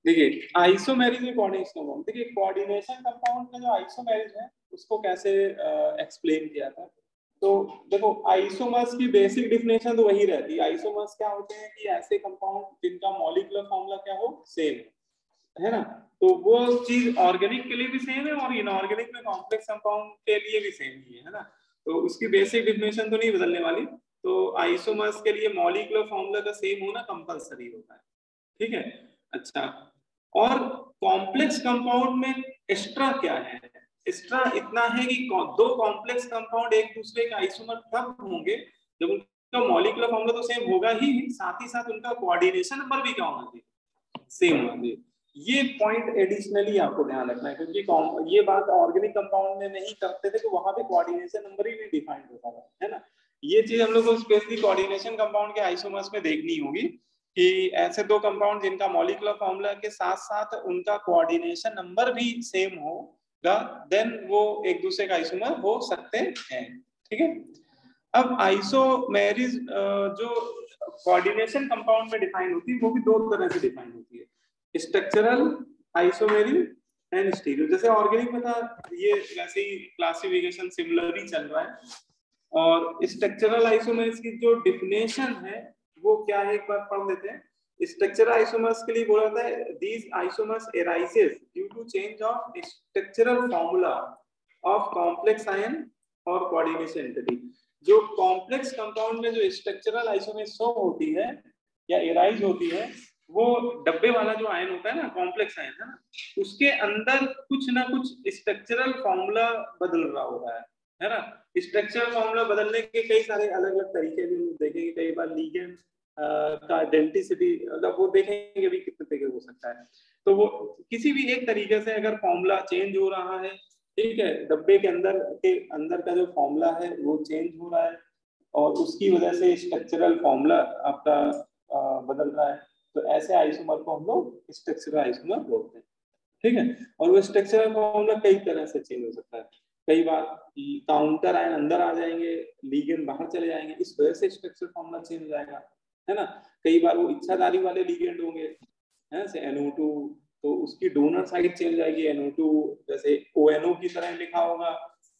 देखिए आइसोमेरिज में coordination compound, देखिए कोऑर्डिनेशन कंपाउंड का जो आइसोमेरिज है उसको कैसे एक्सप्लेन किया था। तो देखो आइसोमर्स की बेसिक डिफिनेशन तो वही रहती है। आइसोमर्स क्या होते हैं कि ऐसे कंपाउंड जिनका मॉलिक्यूलर फॉर्मूला क्या हो, सेम है ना। तो वो चीज ऑर्गेनिक के लिए भी सेम है और इनऑर्गेनिक में कॉम्प्लेक्स कंपाउंड के लिए भी सेम ही है ना। तो उसकी बेसिक डिफिनेशन तो नहीं बदलने वाली। तो आइसोमर्स के लिए मॉलिक्यूलर फॉर्मूला का सेम होना कंपलसरी होता है, ठीक है। अच्छा, और कॉम्प्लेक्स कंपाउंड में एक्स्ट्रा क्या है? एक्स्ट्रा इतना है कि दो कॉम्प्लेक्स कंपाउंड एक दूसरे के आइसोमर तब होंगे जब उनका मॉलिक्यूलर फॉर्मूला तो सेम होगा ही, साथ ही साथ उनका कोऑर्डिनेशन नंबर भी क्या होना चाहिए, सेम होना चाहिए। ये पॉइंट एडिशनली आपको ध्यान रखना है, क्योंकि ये बात ऑर्गेनिक कंपाउंड में नहीं करते थे, तो वहां पे कोऑर्डिनेशन नंबर ही नहीं डिफाइंड होता था, है ना। ये चीज हम लोग को स्पेशली कोऑर्डिनेशन कंपाउंड के आइसोमर्स में देखनी होगी कि ऐसे दो कंपाउंड जिनका मॉलिक्यूलर फॉर्मूला के साथ साथ उनका कोऑर्डिनेशन नंबर भी सेम होगा, देन वो एक दूसरे का आइसोमर हो सकते हैं, ठीक है। अब आइसोमेरिज जो कोऑर्डिनेशन कंपाउंड में डिफाइन होती है वो भी दो तरह से डिफाइन होती है, स्ट्रक्चरल आइसोमेरिज एंड स्टीरियो। जैसे ऑर्गेनिक में था, ये वैसे ही क्लासिफिकेशन सिमिलर ही चल रहा है। और स्ट्रक्चरल आइसोमेरिज की जो डिफिनेशन है वो क्या है, एक बार पढ़ लेते हैं। स्ट्रक्चरल आइसोमर्स के लिए बोला जाता है these isomers arises due to change of structural formula of complex ion और कोऑर्डिनेशन एंटिटी। जो कॉम्प्लेक्स कंपाउंड में जो स्ट्रक्चरल आइसोमर शो होती है या एराइज होती है, वो डब्बे वाला जो आयन होता है ना, कॉम्प्लेक्स आयन है ना, उसके अंदर कुछ ना कुछ स्ट्रक्चरल फॉर्मूला बदल रहा होता है ना। स्ट्रक्चरल फॉर्मूला बदलने के कई सारे अलग अलग तरीके भी देखेंगे, कई बार लिगेंड का आइडेंटिसिटी, मतलब वो देखेंगे भी कितने तरीके हो सकता है। तो वो किसी भी एक तरीके से अगर फॉर्मूला चेंज हो रहा है, ठीक है, डब्बे के अंदर का जो फॉर्मूला है वो चेंज हो रहा है और उसकी वजह से स्ट्रक्चरल फॉर्मूला आपका बदल रहा है, तो ऐसे आइसोमर को हम लोग स्ट्रक्चरल आइसोमर बोलते हैं, ठीक है। और वो स्ट्रक्चरल फॉर्मूला कई तरह से चेंज हो सकता है। कई बार काउंटर आयन अंदर आ जाएंगे, लिगेंड बाहर चले जाएंगे, इस वजह से स्ट्रक्चरल फॉर्मूला चेंज हो जाएगा, है ना। कई बार वो इच्छाधारी वाले लिगेंड होंगे, है जैसे NO2, तो उसकी डोनर साइड चेंज जाएगी, NO2 जैसे ONO की तरह लिखा होगा,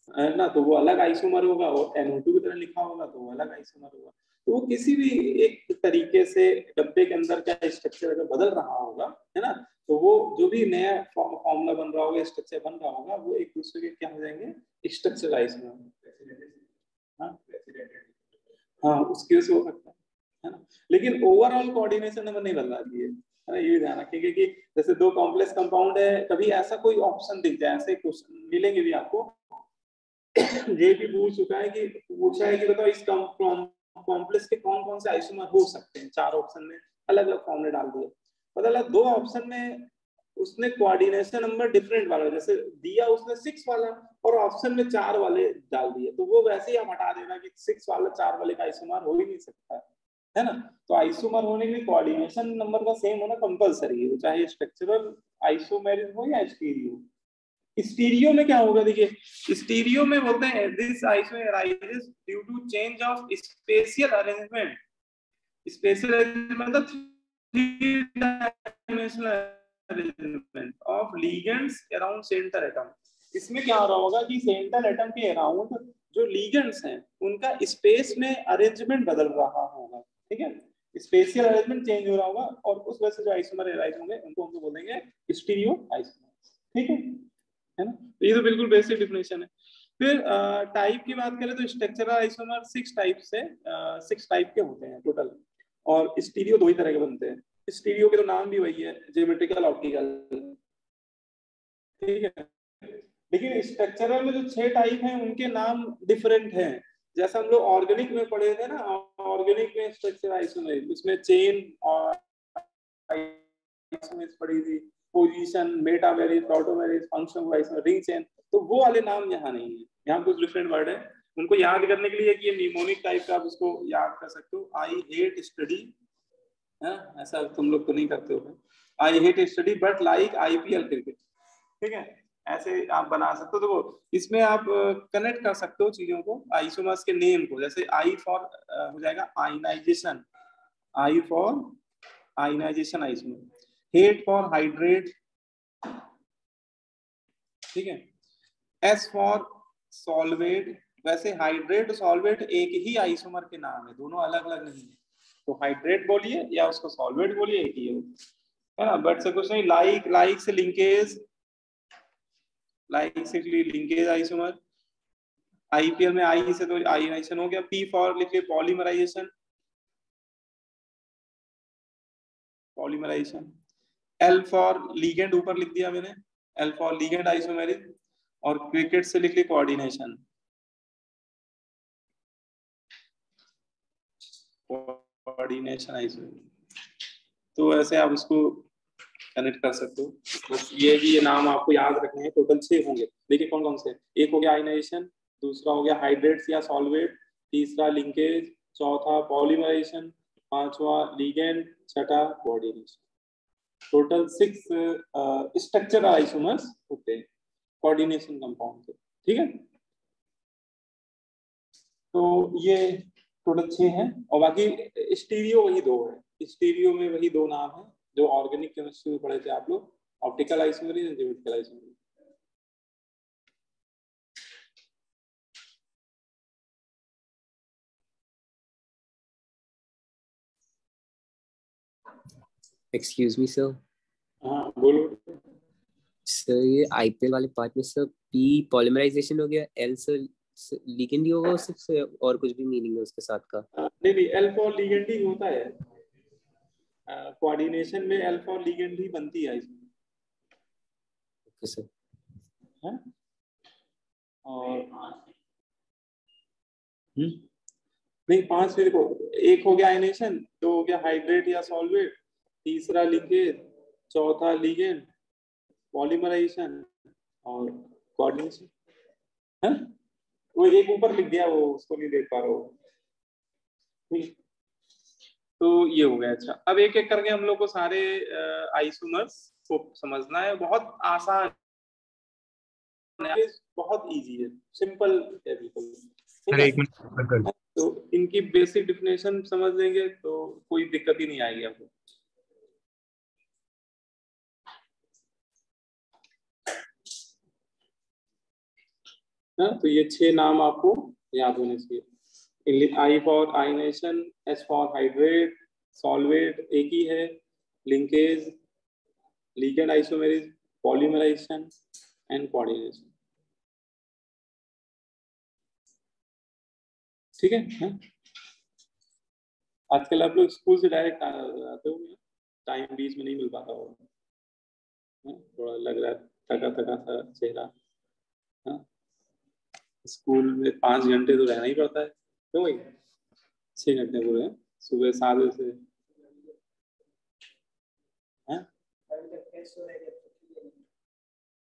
है ना, तो वो अलग आइसोमर होगा, और NO2 की तरह लिखा होगा तो वो अलग आइसोमर होगा। तो वो किसी भी एक तरीके से डब्बे के अंदर का स्ट्रक्चर अगर बदल रहा होगा, है ना, तो वो जो भी नया फॉर्मूला बन रहा होगा, स्ट्रक्चर बन रहा होगा, वो एक दूसरे के क्या हो जाएंगे, स्ट्रक्चराइज में। हाँ हाँ, उसकी वजह से हो सकता है ना। लेकिन ओवरऑल कोऑर्डिनेशन नंबर नहीं बदलना चाहिए, है ना, ये ध्यान रखिए कि जैसे दो कॉम्प्लेक्स कंपाउंड है, कभी ऐसा कोई ऑप्शन दिख जाए, ऐसे क्वेश्चन मिलेंगे भी आपको, ये भी पूछ चुका है कि पूछा है कि बताओ इस कॉम्प्लेक्स के कौन कौन से आइसोमर हो सकते हैं, चार ऑप्शन में अलग अलग फॉर्मूले डाल दिए, पता लगा दो ऑप्शन में उसने कोऑर्डिनेशन नंबर डिफरेंट वाला जैसे दिया, उसने 6 वाला और ऑप्शन में 4 वाले डाल दिए, तो वो वैसे ही आप हटा देना कि 6 वाला 4 वाले का आइसोमर हो ही नहीं सकता है ना। तो आइसोमर होने के लिए कोऑर्डिनेशन नंबर का सेम होना कंपलसरी है, चाहे स्ट्रक्चरल आइसोमेरिज हो या स्टीरियो। स्टीरियो में क्या होगा, देखिए स्टीरियो में बोलते हैं this isomer arises due to change of spatial arrangement. Spatial arrangement मतलब 3 dimensional arrangement of ligands around centre atom. इसमें क्या हो रहा होगा कि सेंटर एटम के अराउंड जो लिगेंड्स हैं उनका स्पेस में अरेंजमेंट बदल रहा होगा, ठीक है, स्पेशियल अरेंजमेंट चेंज हो रहा होगा, और उस वजह से जो आइसोमर अराइज होंगे उनको हम बोलेंगे स्टीरियो आइसोमर, ठीक है ना। तो ये तो बिल्कुल बेसिक डिफिनेशन है। फिर टाइप की बात करें तो स्ट्रक्चरल आइसोमर 6 टाइप के होते हैं टोटल, और स्टीरियो 2 ही तरह के बनते हैं। स्टीरियो के तो नाम भी वही है, ज्योमेट्रिकल ऑप्टिकल, ठीक है। लेकिन स्ट्रक्चरल में जो 6 टाइप हैं उनके नाम डिफरेंट हैं। जैसा हम लोग ऑर्गेनिक में पढ़े थे ना, ऑर्गेनिक में स्ट्रक्चर आइसोमर, उसमें चेन और आइसोमर पढ़ी थी, position, metamerism, tautomerism, function wise, ring chain, तो वो वाले नाम यहाँ नहीं है, यहाँ कुछ डिफरेंट वर्ड है। उनको याद करने के लिए कि ये निमोनिक टाइप का, आप उसको याद कर सकते हो, आई हेट स्टडी, ऐसा तुम लोग तो नहीं करते हो, I hate study but like IPL cricket, ठीक है, ऐसे आप बना सकते हो। देखो इसमें आप कनेक्ट कर सकते हो चीजों को, आइसोमर्स के नेम को, जैसे आई फॉर हो जाएगा ionization, I for ionization isomer, H for hydrate, ठीक है, S फॉर सॉल्वेट। वैसे हाइड्रेट सॉल्वेट एक ही आइसोमर के नाम है, दोनों अलग अलग नहीं है, तो हाइड्रेट बोलिए या उसको सॉल्वेट बोलिए, एक ही है ना। बट से कुछ नहीं, लाइक से लिंकेज, लाइक से लिंकेज आइसोमर। आईपीएल में आई से तो आयोनाइजेशन हो गया। पी फॉर लिखिए polymerization, polymerization. L for ligand, ऊपर लिख दिया मैंने, एल फॉर लीगेंड आइसोमेरिज। और क्रिकेट से लिख ली कोऑर्डिनेशन, कोऑर्डिनेशन आइसोमेरिज। तो ऐसे आप उसको कनेक्ट कर सकते हो। बस ये नाम आपको याद रखने हैं। टोटल 6 होंगे, देखिए कौन कौन से। एक हो गया आयनाइजेशन, दूसरा हो गया हाइड्रेट्स या सॉल्वेट, तीसरा लिंकेज, चौथा पॉलीमराइजेशन, पांचवा लिगेंड, छठा कोऑर्डिनेशन। टोटल 6 स्ट्रक्चर आइसोमर्स होते हैं कोऑर्डिनेशन कंपाउंड के, ठीक है। तो ये टोटल 6 हैं, और बाकी स्टीरियो वही 2 है। स्टीरियो में वही 2 नाम है जो ऑर्गेनिक केमिस्ट्री में पढ़े थे आप लोग, optical isomerism and geometrical isomerism. Excuse me sir. हाँ बोलो सर, ये आईपीएल वाले पार्ट में सर पी पॉलीमराइजेशन हो गया, एल सर लिगेंड ही होगा सिर्फ, और कुछ भी मीनिंग है उसके साथ का? नहीं, अल्फा और लिगेंड ही होता है कोऑर्डिनेशन में, अल्फा और लिगेंड ही बनती है इसमें। Okay sir. है और नहीं 5 में देखो, एक हो गया आयनेशन, 2 हो गया हाइड्रेट या सॉल्वेट, तीसरा लिंकेज, चौथा लिगेंड, पॉलीमराइजेशन और कोऑर्डिनेशन है। वो एक ऊपर लिख दिया, वो उसको नहीं देख पा रहा हो। तो ये हो गया। अच्छा, अब एक एक करके हम लोग को सारे आइसोमर्स को समझना है। बहुत आसान है, बहुत इजी है, सिंपल है बिल्कुल, ठीक है। एक मिनट, तो इनकी बेसिक डिफिनेशन समझ लेंगे तो कोई दिक्कत ही नहीं आएगी आपको। तो ये 6 नाम आपको याद होने चाहिए। I for ionisation, S for hydrate, solvate एक ही है, linkage, ligand isomerism, polymerisation and coordination, ठीक है। आजकल आप लोग स्कूल से डायरेक्ट आते हो, टाइम बीच में नहीं मिल पाता होगा, थोड़ा लग रहा है थका थका सा चेहरा। स्कूल में 5 घंटे तो रहना ही पड़ता है, क्यों भाई? 6 घंटे पूरे सुबह 7 बजे से।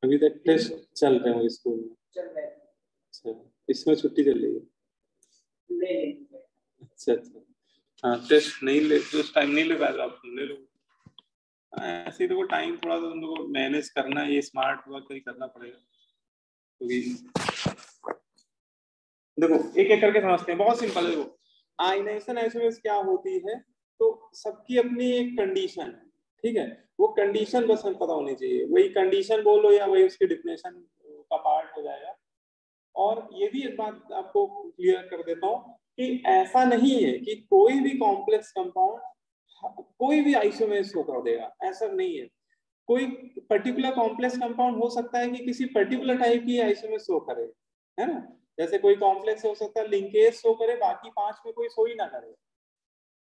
अभी तक टेस्ट चल रहे हैं स्कूल में? अच्छा, इसमें छुट्टी चल रही है? अच्छा, हाँ, टेस्ट नहीं ले, उस टाइम नहीं ले पाए आप ले लो। ऐसे तो टाइम थोड़ा सा तुम लोगों को मैनेज करना है, ये स्मार्ट वर्क ही करना पड़ेगा। क्योंकि देखो एक एक करके समझते हैं, बहुत सिंपल है। देखो आयनाइजेशन आइसोमेरिज क्या होती है, तो सबकी अपनी एक कंडीशन है, ठीक है। वो कंडीशन बस हमें पता होनी चाहिए, वही कंडीशन बोलो या वही उसकी डिफिनेशन का पार्ट हो जाएगा। और ये भी एक बात आपको क्लियर कर देता हूँ कि ऐसा नहीं है कि कोई भी कॉम्प्लेक्स कंपाउंड कोई भी आइसोमेरिज शो कर देगा, ऐसा नहीं है। कोई पर्टिकुलर कॉम्प्लेक्स कंपाउंड हो सकता है कि किसी पर्टिकुलर टाइप की आइसोमेरिज शो करे, है ना। जैसे कोई कॉम्प्लेक्स हो सकता है लिंकेज शो करे, बाकी 5 में कोई शो ही ना करे,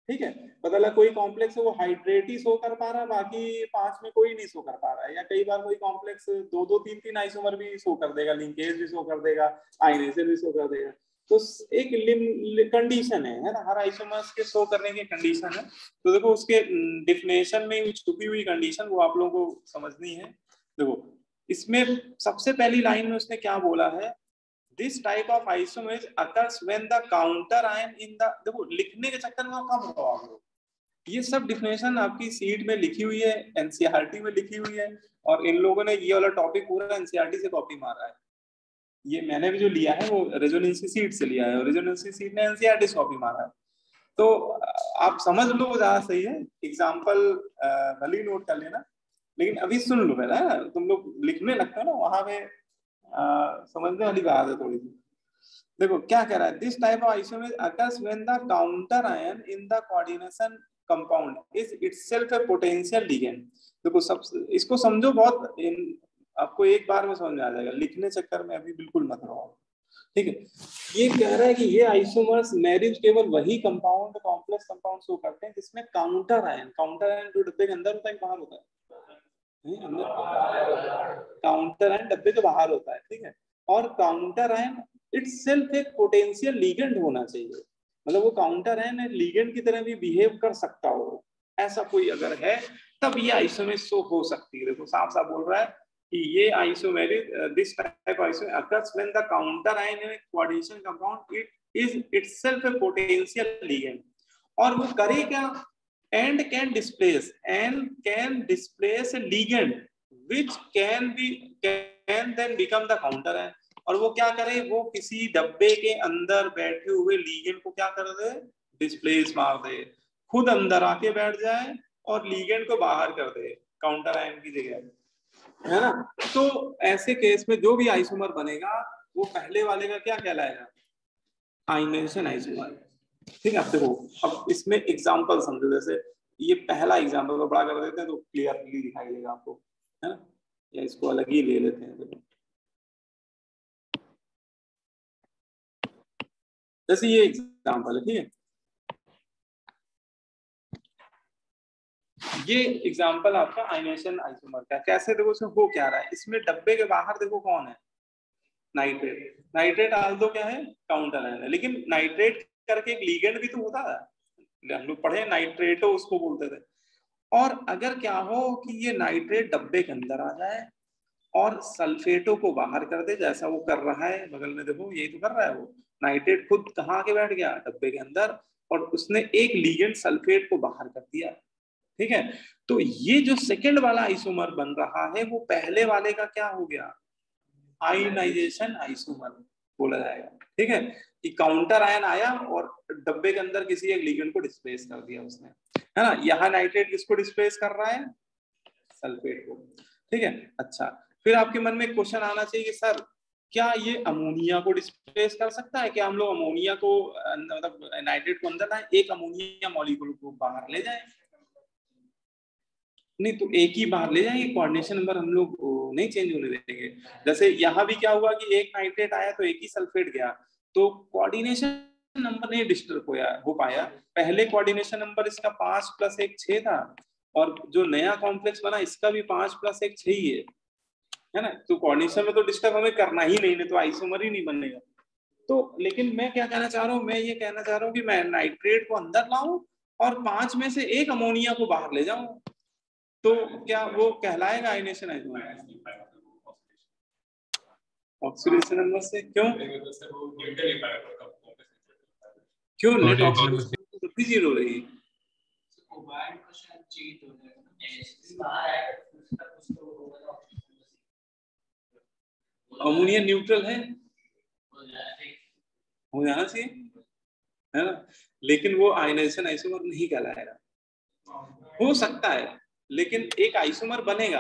ठीक है। बदला कोई कॉम्प्लेक्स है वो हाइड्रेट ही शो कर पा रहा है, बाकी 5 में कोई नहीं शो कर पा रहा है। या कई बार कोई कॉम्प्लेक्स 2-2, 3-3 आइसोमर भी शो कर देगा, लिंकेज भी शो कर देगा, आयनाइजेशन भी शो कर देगा। तो एक कंडीशन है ना, हर आइसोमर्स के शो करने की कंडीशन है। तो देखो उसके डिफिनेशन में छुपी हुई कंडीशन वो आप लोगों को समझनी है। देखो इसमें सबसे पहली लाइन में उसने क्या बोला है, This type of isomerase occurs when the counter ion in the, देखो लिखने के चक्कर में कम हो आप लोग, ये सब डिफिनेशन आपकी सीट में लिखी हुई है, एनसीईआरटी में लिखी हुई है, और इन लोगों ने ये वाला टॉपिक पूरा एनसीईआरटी से कॉपी मारा है। ये मैंने भी जो लिया है वो रेजोनेंसी सीट से लिया है, और रेजोनेंसी सीट ने एनसीईआरटी से कॉपी मारा है। तो आप समझ लो ज्यादा सही है। एग्जाम्पल भले ही नोट कर लेना, लेकिन अभी सुन लो पहले ना, तुम लोग लिखने लगते हो ना वहां पे समझने वाली बात है थोड़ी सी। देखो क्या कह रहा है, this type of isomer occurs when the counter ion in the coordination compound is itself A potential ligand. देखो सब इसको समझो, बहुत आपको एक बार में समझ में आ जाएगा, लिखने चक्कर में अभी बिल्कुल मत रहो, ठीक है। ये कह रहा है कि ये आइसोमर्स मैरिज केवल वही कंपाउंड कॉम्प्लेक्स कंपाउंड शो करते हैं जिसमें काउंटर आयन जो डब्बे के अंदर होता है बाहर होता है, काउंटर आयन डब्बे के बाहर होता है, ठीक है। और काउंटर आयन इटसेल्फ एक पोटेंशियल लिगेंड होना चाहिए, मतलब वो काउंटर आयन लिगेंड की तरह भी बिहेव कर सकता हो, ऐसा कोई अगर है तब ये आइसोमर शो हो सकती है। देखो साफ साफ बोल रहा है कि ये isomeric this type isomer occurs when the counter ion in coordination compound it is itself A potential ligand. और वो करे क्या, and can displace a ligand which can then become the counter है। और वो क्या करे, वो किसी डब्बे के अंदर बैठे हुए लीगेंड को क्या कर दे, डिस्प्लेस मार दे, खुद अंदर आके बैठ जाए और लीगेंड को बाहर कर दे काउंटर आयन की जगह, है ना। तो ऐसे केस में जो भी आइसोमर बनेगा वो पहले वाले का क्या कहलाएगा, आयनाइजेशन आइसोमर, ठीक है। अब देखो, अब इसमें एग्जांपल समझो, जैसे ये पहला एग्जांपल को बड़ा कर देते हैं तो क्लियरली दिखाई देगा आपको, है ना, या इसको अलग ही ले लेते हैं। देखो जैसे ये एग्जांपल है, ठीक है, ये एग्जांपल आपका आयनाइजेशन आइसोमर का। कैसे, देखो इसमें हो क्या रहा है, इसमें डब्बे के बाहर देखो कौन है, नाइट्रेट। नाइट्रेट आल्दो क्या है, काउंटर आयन है, लेकिन नाइट्रेट करके एक लीगेंड भी तो होता है, हम लोग पढ़े नाइट्रेटो उसको बोलते थे। और अगर क्या हो कि ये नाइट्रेट डब्बे के अंदर आ जाए और सल्फेटो को बाहर कर दे, जैसा वो कर रहा है बगल में, देखो यही तो कर रहा है वो, नाइट्रेट खुद कहाँ के बैठ गया, डब्बे के अंदर, और उसने एक लीगेंड सल्फेट को बाहर कर दिया, ठीक है। तो ये जो सेकंड वाला आइसोमर बन रहा है वो पहले वाले का क्या हो गया, आयनाइजेशन आइसोमर बोला जाएगा, ठीक है। कि काउंटर आयन आया और डब्बे के अंदर किसी एक लिगेंड को डिस्प्लेस कर दिया उसने, है ना। यहाँ नाइट्रेट किसको डिस्प्लेस कर रहा है, सल्फेट को, ठीक है। अच्छा, फिर आपके मन में क्वेश्चन आना चाहिए कि सर क्या ये अमोनिया को डिस्प्लेस कर सकता है, क्या हम लोग अमोनिया को मतलब नाइट्रेट को अंदर लाए, एक अमोनिया मॉलिक्यूल को बाहर ले जाए, नहीं तो एक ही बाहर ले जाएंगे, कोऑर्डिनेशन नंबर हम लोग नहीं चेंज होने देंगे। जैसे यहाँ भी क्या हुआ कि एक नाइट्रेट आया तो एक ही सल्फेट गया, तो कोऑर्डिनेशन नंबर नहीं डिस्टर्ब हो पाया। पहले कोऑर्डिनेशन नंबर इसका 5 + 1 6 था, और जो नया कॉम्प्लेक्स बना इसका भी 5 + 1 6 ही है ना। तो कोऑर्डिनेशन में तो डिस्टर्ब हमें करना ही नहीं तो आइसोमर ही नहीं बनेगा। तो लेकिन मैं क्या कहना चाह रहा हूँ, मैं ये कहना चाह रहा हूँ कि मैं नाइट्रेट को अंदर लाऊं और 5 में से एक अमोनिया को बाहर ले जाऊं, तो क्या वो कहलाएगा आयनेशन आइसोमर, ऑक्सीडेशन नंबर से? क्यों क्यों नेट ऑक्सीडेशन तो 0 रही, अमोनिया न्यूट्रल है, हो जाना चाहिए, है ना। लेकिन वो आयनाइजेशन आइसोमर नहीं कहलाएगा, हो सकता है लेकिन एक आइसोमर बनेगा,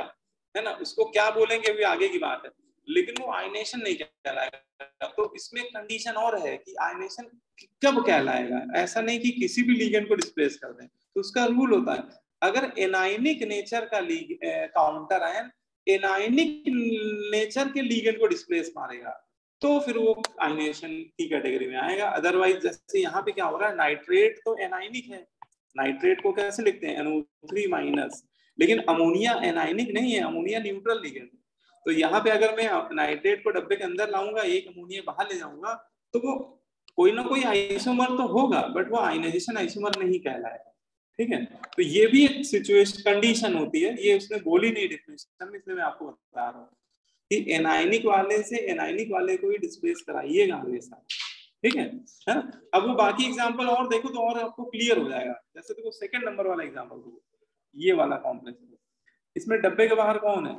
है ना, उसको क्या बोलेंगे अभी आगे की बात है, लेकिन वो आयनेशन नहीं कहलाएगा। तो इसमें कंडीशन और है कि आयनेशन कब कहलाएगा, ऐसा नहीं कि किसी भी लिगेंड को डिस्प्लेस कर दें। तो उसका रूल होता है, अगर एनायनिक नेचर का काउंटर आयन एनायनिक नेचर के लिगेंड को डिस्प्लेस मारेगा तो फिर वो आयनेशन की कैटेगरी में आएगा। अदरवाइज जैसे यहाँ पे क्या हो रहा है, नाइट्रेट तो एनायनिक है, नाइट्रेट को कैसे लिखते हैं, NO3-, लेकिन अमोनिया एनायनिक नहीं है, अमोनिया न्यूट्रल लिगेंड। तो यहाँ पे अगर मैं नाइट्रेट को डब्बे के अंदर लाऊंगा, एक अमोनिया बाहर ले जाऊंगा, तो वो कोई ना कोई आइसोमर तो होगा, बट वो आयनाइजेशन आइसोमर नहीं कहलाएगा, ठीक है। तो ये भी एक सिचुएशन कंडीशन होती है, ये उसने बोली नहीं डेफिनेशन में, इसलिए मैं आपको बता रहा हूँ कि एनायनिक वाले से एनायनिक वाले को ही डिस्प्लेस कराइएगा हमेशा, ठीक है ना। अब वो बाकी एग्जांपल और देखो तो और आपको क्लियर हो जाएगा। जैसे देखो सेकंड नंबर वाला एग्जांपल देखो, ये वाला कॉम्प्लेक्स, इसमें डब्बे के बाहर कौन है,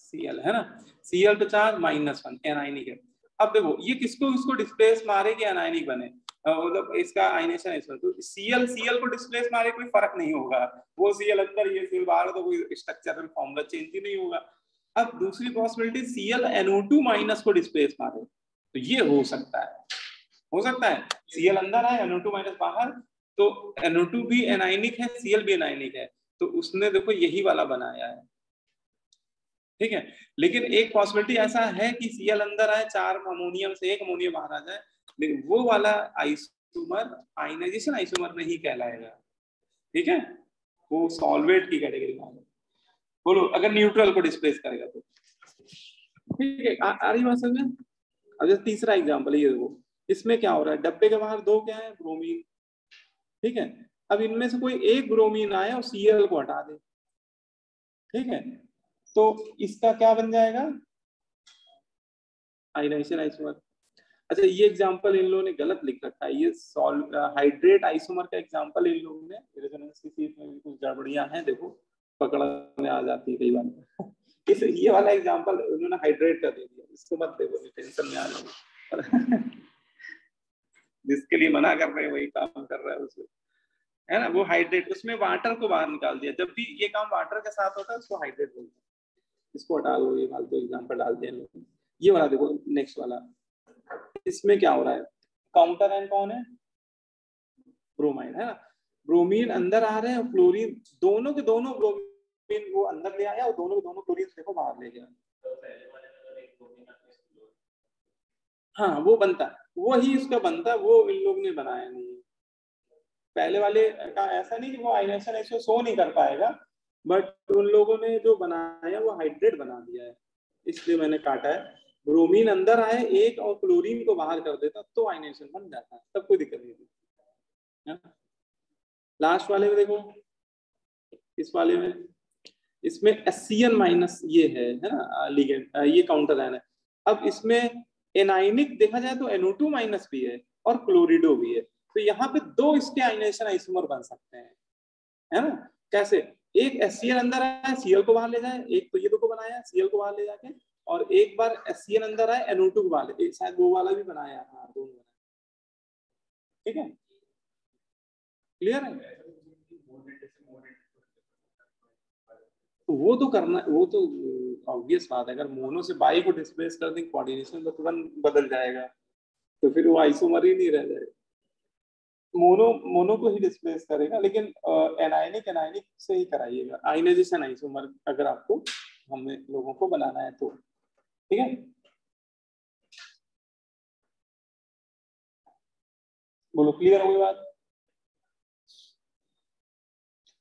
Cl, है ना। Cl तो चार्ज -1 एनायनिक है। अब देखो ये किसको डिस्प्लेस मारे कि एनायनिक बने, मतलब इसका आयनेशन आइसोमर, तो Cl को डिस्प्लेस मारे कोई फर्क नहीं होगा, वो Cl अंदर ये Cl बाहर, तो कोई स्ट्रक्चरल फॉर्मूला चेंज ही नहीं होगा। अब दूसरी पॉसिबिलिटी Cl को डिस्प्लेस मारे, तो ये हो सकता है Cl अंदर है NO2- बाहर, तो NO2 भी एनायनिक है, Cl भी एनायनिक है, तो उसने देखो यही वाला बनाया है, ठीक है। लेकिन एक पॉसिबिलिटी ऐसा है कि Cl अंदर आए, 4 अमोनियम से 1 अमोनियम बाहर आ जाए, लेकिन वो वाला आइसोमर आयनाइजेशन आइसोमर नहीं कहलाएगा, ठीक है, वो सॉल्वेट की कैटेगरी में आएगा। बोलो अगर न्यूट्रल को डिस्प्लेस करेगा तो, ठीक है। आ रही बात समझ में? अब जैसे तीसरा एग्जांपल ये देखो, इसमें क्या हो रहा है, डब्बे के बाहर 2 क्या है, ब्रोमीन, ठीक है। अब इनमें से कोई एक ब्रोमीन आए और Cl को हटा दे, ठीक है, तो इसका क्या बन जाएगा, आयनाइजेशन आइसोमर। अच्छा ये एग्जांपल इन लोगों ने गलत लिख रखा है, ये हाइड्रेट आइसोमर का एग्जांपल इन लोगों ने रेजोनेंस की सीट में भी कुछ गड़बड़ियां हैं, देखो पकड़ में आ जाती है कई बार। इस ये वाला एग्जांपल उन्होंने हाइड्रेट का दे दिया, इसको मत देखो, टेंशन में आ जाओ। जिसके लिए मना कर रहे हैं वही काम कर रहा है उसमें, है ना, वो हाइड्रेट, उसमें वाटर को बाहर निकाल दिया, जब भी ये काम वाटर के साथ होता है उसको हाइड्रेट बोलते हैं। इसको हटा लो, ये फालतू एग्जांपल डालते हैं लोग। ये वाला देखो नेक्स्ट वाला, इसमें क्या हो रहा है, काउंटर आयन कौन है, ब्रोमाइन, है ना, ब्रोमीन अंदर आ रहे हैं, फ्लोरीन, दोनों के दोनों ब्रोमीन वो अंदर ले आया और दोनों के दोनों क्लोरीन देखो बाहर ले गया। हाँ वो बनता है, वही उसका बनता है, वो इन लोग ने बनाया नहीं है। पहले वाले का ऐसा नहीं कि वो आयनेशन ऐसे शो नहीं कर पाएगा, बट उन लोगों ने जो बनाया वो हाइड्रेट बना दिया है, इसलिए मैंने काटा है। ब्रोमीन अंदर आए एक और क्लोरीन को बाहर कर देता तो आयनेशन बन जाता है, तब कोई दिक्कत नहीं थी। लास्ट वाले में देखो, इस वाले में, इसमें HCN- ये है ना लिगेंड, ये काउंटर आयन है। अब इसमें एनाइनिक देखा जाए तो NO2- भी है और क्लोरिडो भी है, तो यहाँ पे 2 इसके आयनेशन आइसोमर बन सकते हैं, है ना, कैसे, एक HCN अंदर आया Cl को बाहर ले जाए, एक तो ये 2 को बनाया Cl को बाहर ले जाके, और एक बार HCN अंदर आए NO2 को बाहर ले, शायद वो वाला भी बनाया, हाँ दोनों बनाया, ठीक है, क्लियर है। वो तो करना, वो तो ऑब्वियस बात है, अगर मोनो से बाई को डिस्प्लेस कर दें कोऑर्डिनेशन तो तुरंत बदल जाएगा, तो फिर वो आइसोमर ही नहीं रह जाएगा, मोनो मोनो को ही डिस्प्लेस करेगा, लेकिन एनायनिक एनायनिक से ही कराइएगा, आयनाइजेशन आइसोमर अगर आपको हमें लोगों को बनाना है तो, ठीक है। बोलो क्लियर हो गई बात।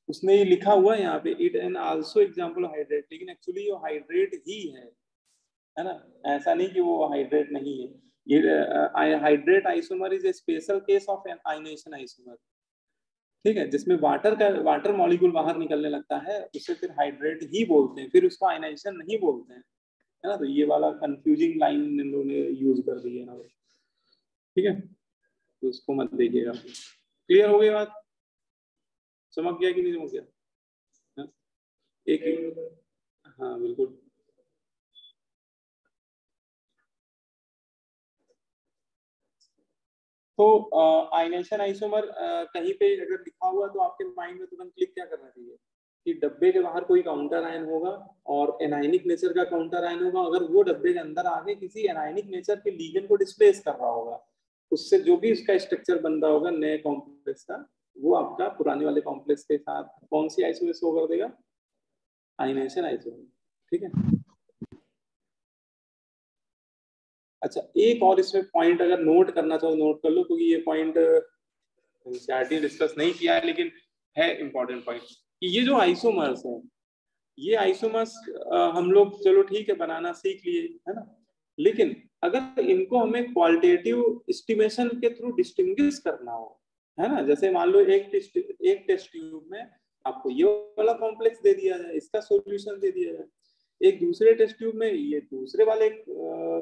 उसने ये लिखा हुआ है यहाँ पे, it an also example hydrate, लेकिन एक्चुअली वो हाइड्रेट ही है ना, ऐसा नहीं कि वो हाइड्रेट नहीं है। ये hydrate isomer is a special case of an ionization isomer, ठीक है, जिसमें वाटर मॉलिक्यूल बाहर निकलने लगता है, उसे फिर हाइड्रेट ही बोलते हैं, फिर उसको आयनाइजेशन नहीं बोलते हैं, है ना, तो ये वाला कंफ्यूजिंग लाइन इन लोगों ने यूज कर दी है ना, ठीक है, तो उसको मत देखिएगा। क्लियर हो गई बात, चमक गया कि नहीं चमक गया, हाँ? एक, हाँ बिल्कुल। तो आयनेशन आइसोमर कहीं पे अगर लिखा हुआ तो आपके माइंड में तुरंत क्लिक क्या करना चाहिए कि डब्बे के बाहर कोई काउंटर आयन होगा और एनायनिक नेचर का काउंटर आयन होगा, अगर वो डब्बे के अंदर आके किसी एनायनिक नेचर के लिगेंड को डिस्प्लेस कर रहा होगा, उससे जो भी उसका स्ट्रक्चर बन रहा होगा नए कॉम्प्लेक्स का, वो आपका पुराने वाले कॉम्प्लेक्स के साथ कौन सी आइसोमर शो कर देगा, आयनेशन आइसोमर, ठीक है। अच्छा एक और इसमें पॉइंट अगर नोट करना चाहो नोट कर लो, क्योंकि ये पॉइंट एनसीईआरटी डिस्कस नहीं किया है, लेकिन है इम्पोर्टेंट पॉइंट कि ये जो आइसोमर्स है, ये आइसोमर्स हम लोग चलो ठीक है बनाना सीख लिए, है ना, लेकिन अगर इनको हमें क्वालिटेटिव एस्टिमेशन के थ्रू डिस्टिंग्विश करना हो, है ना, जैसे मान लो एक टेस्ट ट्यूब में आपको ये वाला कॉम्प्लेक्स दे दिया जाए, इसका सॉल्यूशन दे दिया जाए, एक दूसरे टेस्ट ट्यूब में ये दूसरे वाले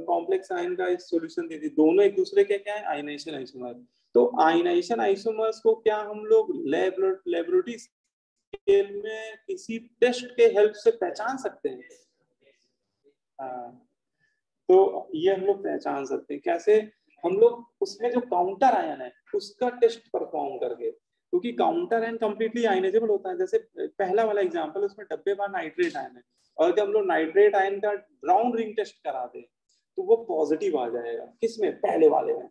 कॉम्प्लेक्स आयन का सॉल्यूशन दे दी, दोनों एक दूसरे के क्या है, आयनाइजेशन आइसोमर। तो आयनाइजेशन आइसोमर्स को क्या हम लोग लेबोरेटरी स्केल में किसी टेस्ट के हेल्प से पहचान सकते हैं? हाँ, तो ये हम लोग पहचान सकते हैं कैसे, हम लोग उसमें जो काउंटर आयन है उसका टेस्ट परफॉर्म करके, क्योंकि काउंटर आयन कंप्लीटली आयनाइजेबल होता है। जैसे पहला वाला एग्जांपल, उसमें डब्बे बार नाइट्रेट आयन है, और जब हम लोग नाइट्रेट आयन का ब्राउन रिंग टेस्ट करा दें तो वो पॉजिटिव आ जाएगा, किसमें, पहले वाले में,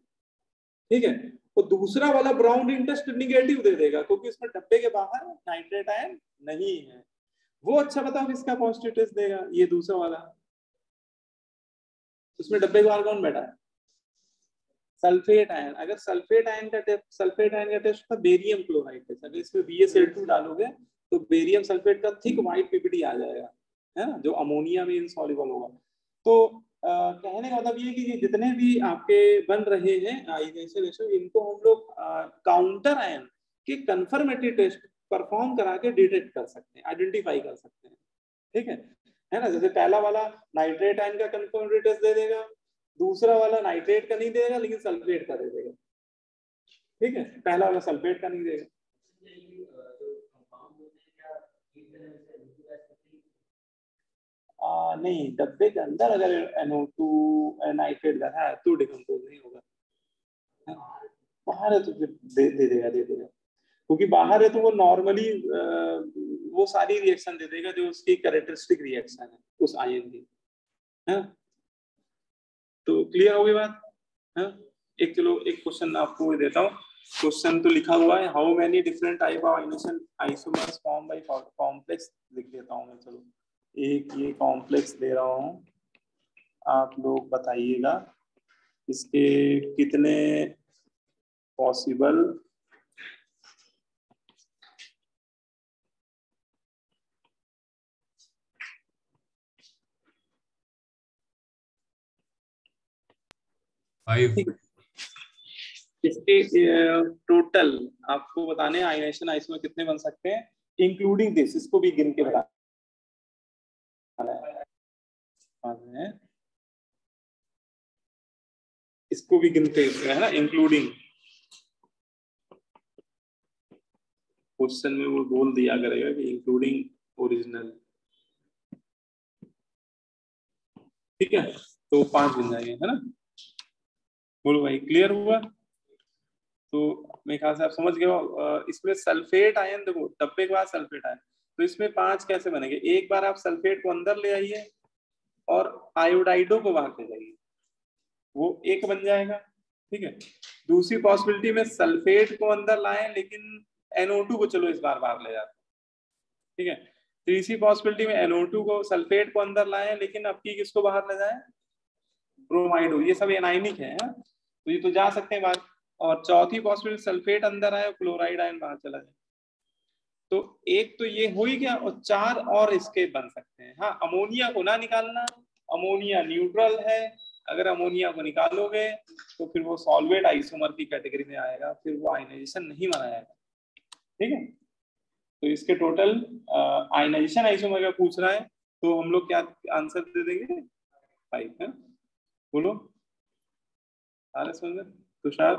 ठीक है। तो दूसरा वाला ब्राउन रिंग टेस्ट निगेटिव दे देगा, क्योंकि उसमें डब्बे के बाहर नाइट्रेट आयन नहीं है। वो अच्छा बताओ किसका पॉजिटिव टेस्ट देगा, ये दूसरा वाला, उसमें डब्बे के बाहर कौन बैठा है, सल्फेट आयन। अगर सल्फेट आयन का टेस्ट था बेरियम क्लोराइड टेस्ट, अगर इसमें BaSL2 डालोगे तो बेरियम सल्फेट का थिक व्हाइट पीपीटी आ जाएगा, है ना, जो अमोनिया में इनसॉल्युबल होगा। तो कहने का मतलब ये कि ये जितने भी आपके बन रहे हैं आयनाइजेशन रेशियो, इनको हम लोग काउंटर आयन के कंफर्मेटरी टेस्ट परफॉर्म करा के डिटेक्ट कर सकते हैं, आइडेंटिफाई कर सकते हैं, ठीक है ना। जैसे पहला वाला नाइट्रेट आयन का कंफर्मेटरी टेस्ट दे देगा, दूसरा वाला नाइट्रेट का नहीं देगा लेकिन सल्फेट का दे देगा, ठीक है, पहला वाला सल्फेट का नहीं देगा। नहीं, डब्बे के अंदर अगर NO2 नाइट्रेट का है तो डिकम्पोज नहीं होगा, बाहर है तो फिर दे देगा, क्योंकि बाहर है तो वो नॉर्मली वो सारी रिएक्शन दे देगा जो उसकी कैरेक्टरिस्टिक रिएक्शन है उस आयन की, है। तो क्लियर होगी बात, है। एक चलो एक क्वेश्चन आपको देता हूँ। क्वेश्चन तो लिखा हुआ है, how many different type of ionization isomers form by complex, लिख देता हूँ मैं। चलो एक ये कॉम्प्लेक्स दे रहा हूँ, आप लोग बताइएगा इसके कितने पॉसिबल इसके टोटल आपको बताने आयनाइजेशन आइसोमर कितने बन सकते हैं, इंक्लूडिंग दिस, इसको भी गिन के बताना है, इसको भी गिनते है ना, इंक्लूडिंग। क्वेश्चन में वो बोल दिया करेगा कि इंक्लूडिंग ओरिजिनल, ठीक है। तो 5 बन जाएंगे, है ना। बोलो भाई, क्लियर हुआ। तो मेरे ख्याल से आप समझ गए हो। इसमें सल्फेट आयन, देखो डब्बे के बाद सल्फेट आयन, तो इसमें 5 कैसे बनेंगे, एक बार आप सल्फेट को अंदर ले आइए और आयोडाइडो को बाहर ले जाइए, वो एक बन जाएगा, ठीक है। दूसरी पॉसिबिलिटी में सल्फेट को अंदर लाएं लेकिन NO2 को चलो इस बार बाहर ले जाते, ठीक है। तीसरी पॉसिबिलिटी में NO2 को, सल्फेट को अंदर लाएं लेकिन अब की किसको बाहर ले जाएं, ब्रोमाइड हो, ये सब एनाइनिक है, तो ये तो जा सकते हैं बाहर। और चौथी पॉसिबिलिटी सल्फेट अंदर आए और क्लोराइड आयन बाहर चला जाए। तो एक तो ये हो ही गया, और 4 और इसके बन सकते हैं। हाँ, अमोनिया को ना निकालना, अमोनिया न्यूट्रल है, अगर अमोनिया को निकालोगे तो फिर वो सॉल्वेट आइसोमर की कैटेगरी में आएगा, फिर वो आयनाइजेशन नहीं माना जाएगा, ठीक है। तो इसके टोटल आयनाइजेशन आइसोमर का पूछ रहा है, तो हम लोग क्या आंसर दे देंगे, 5 है। बोलो सारे समझ में, तुषार।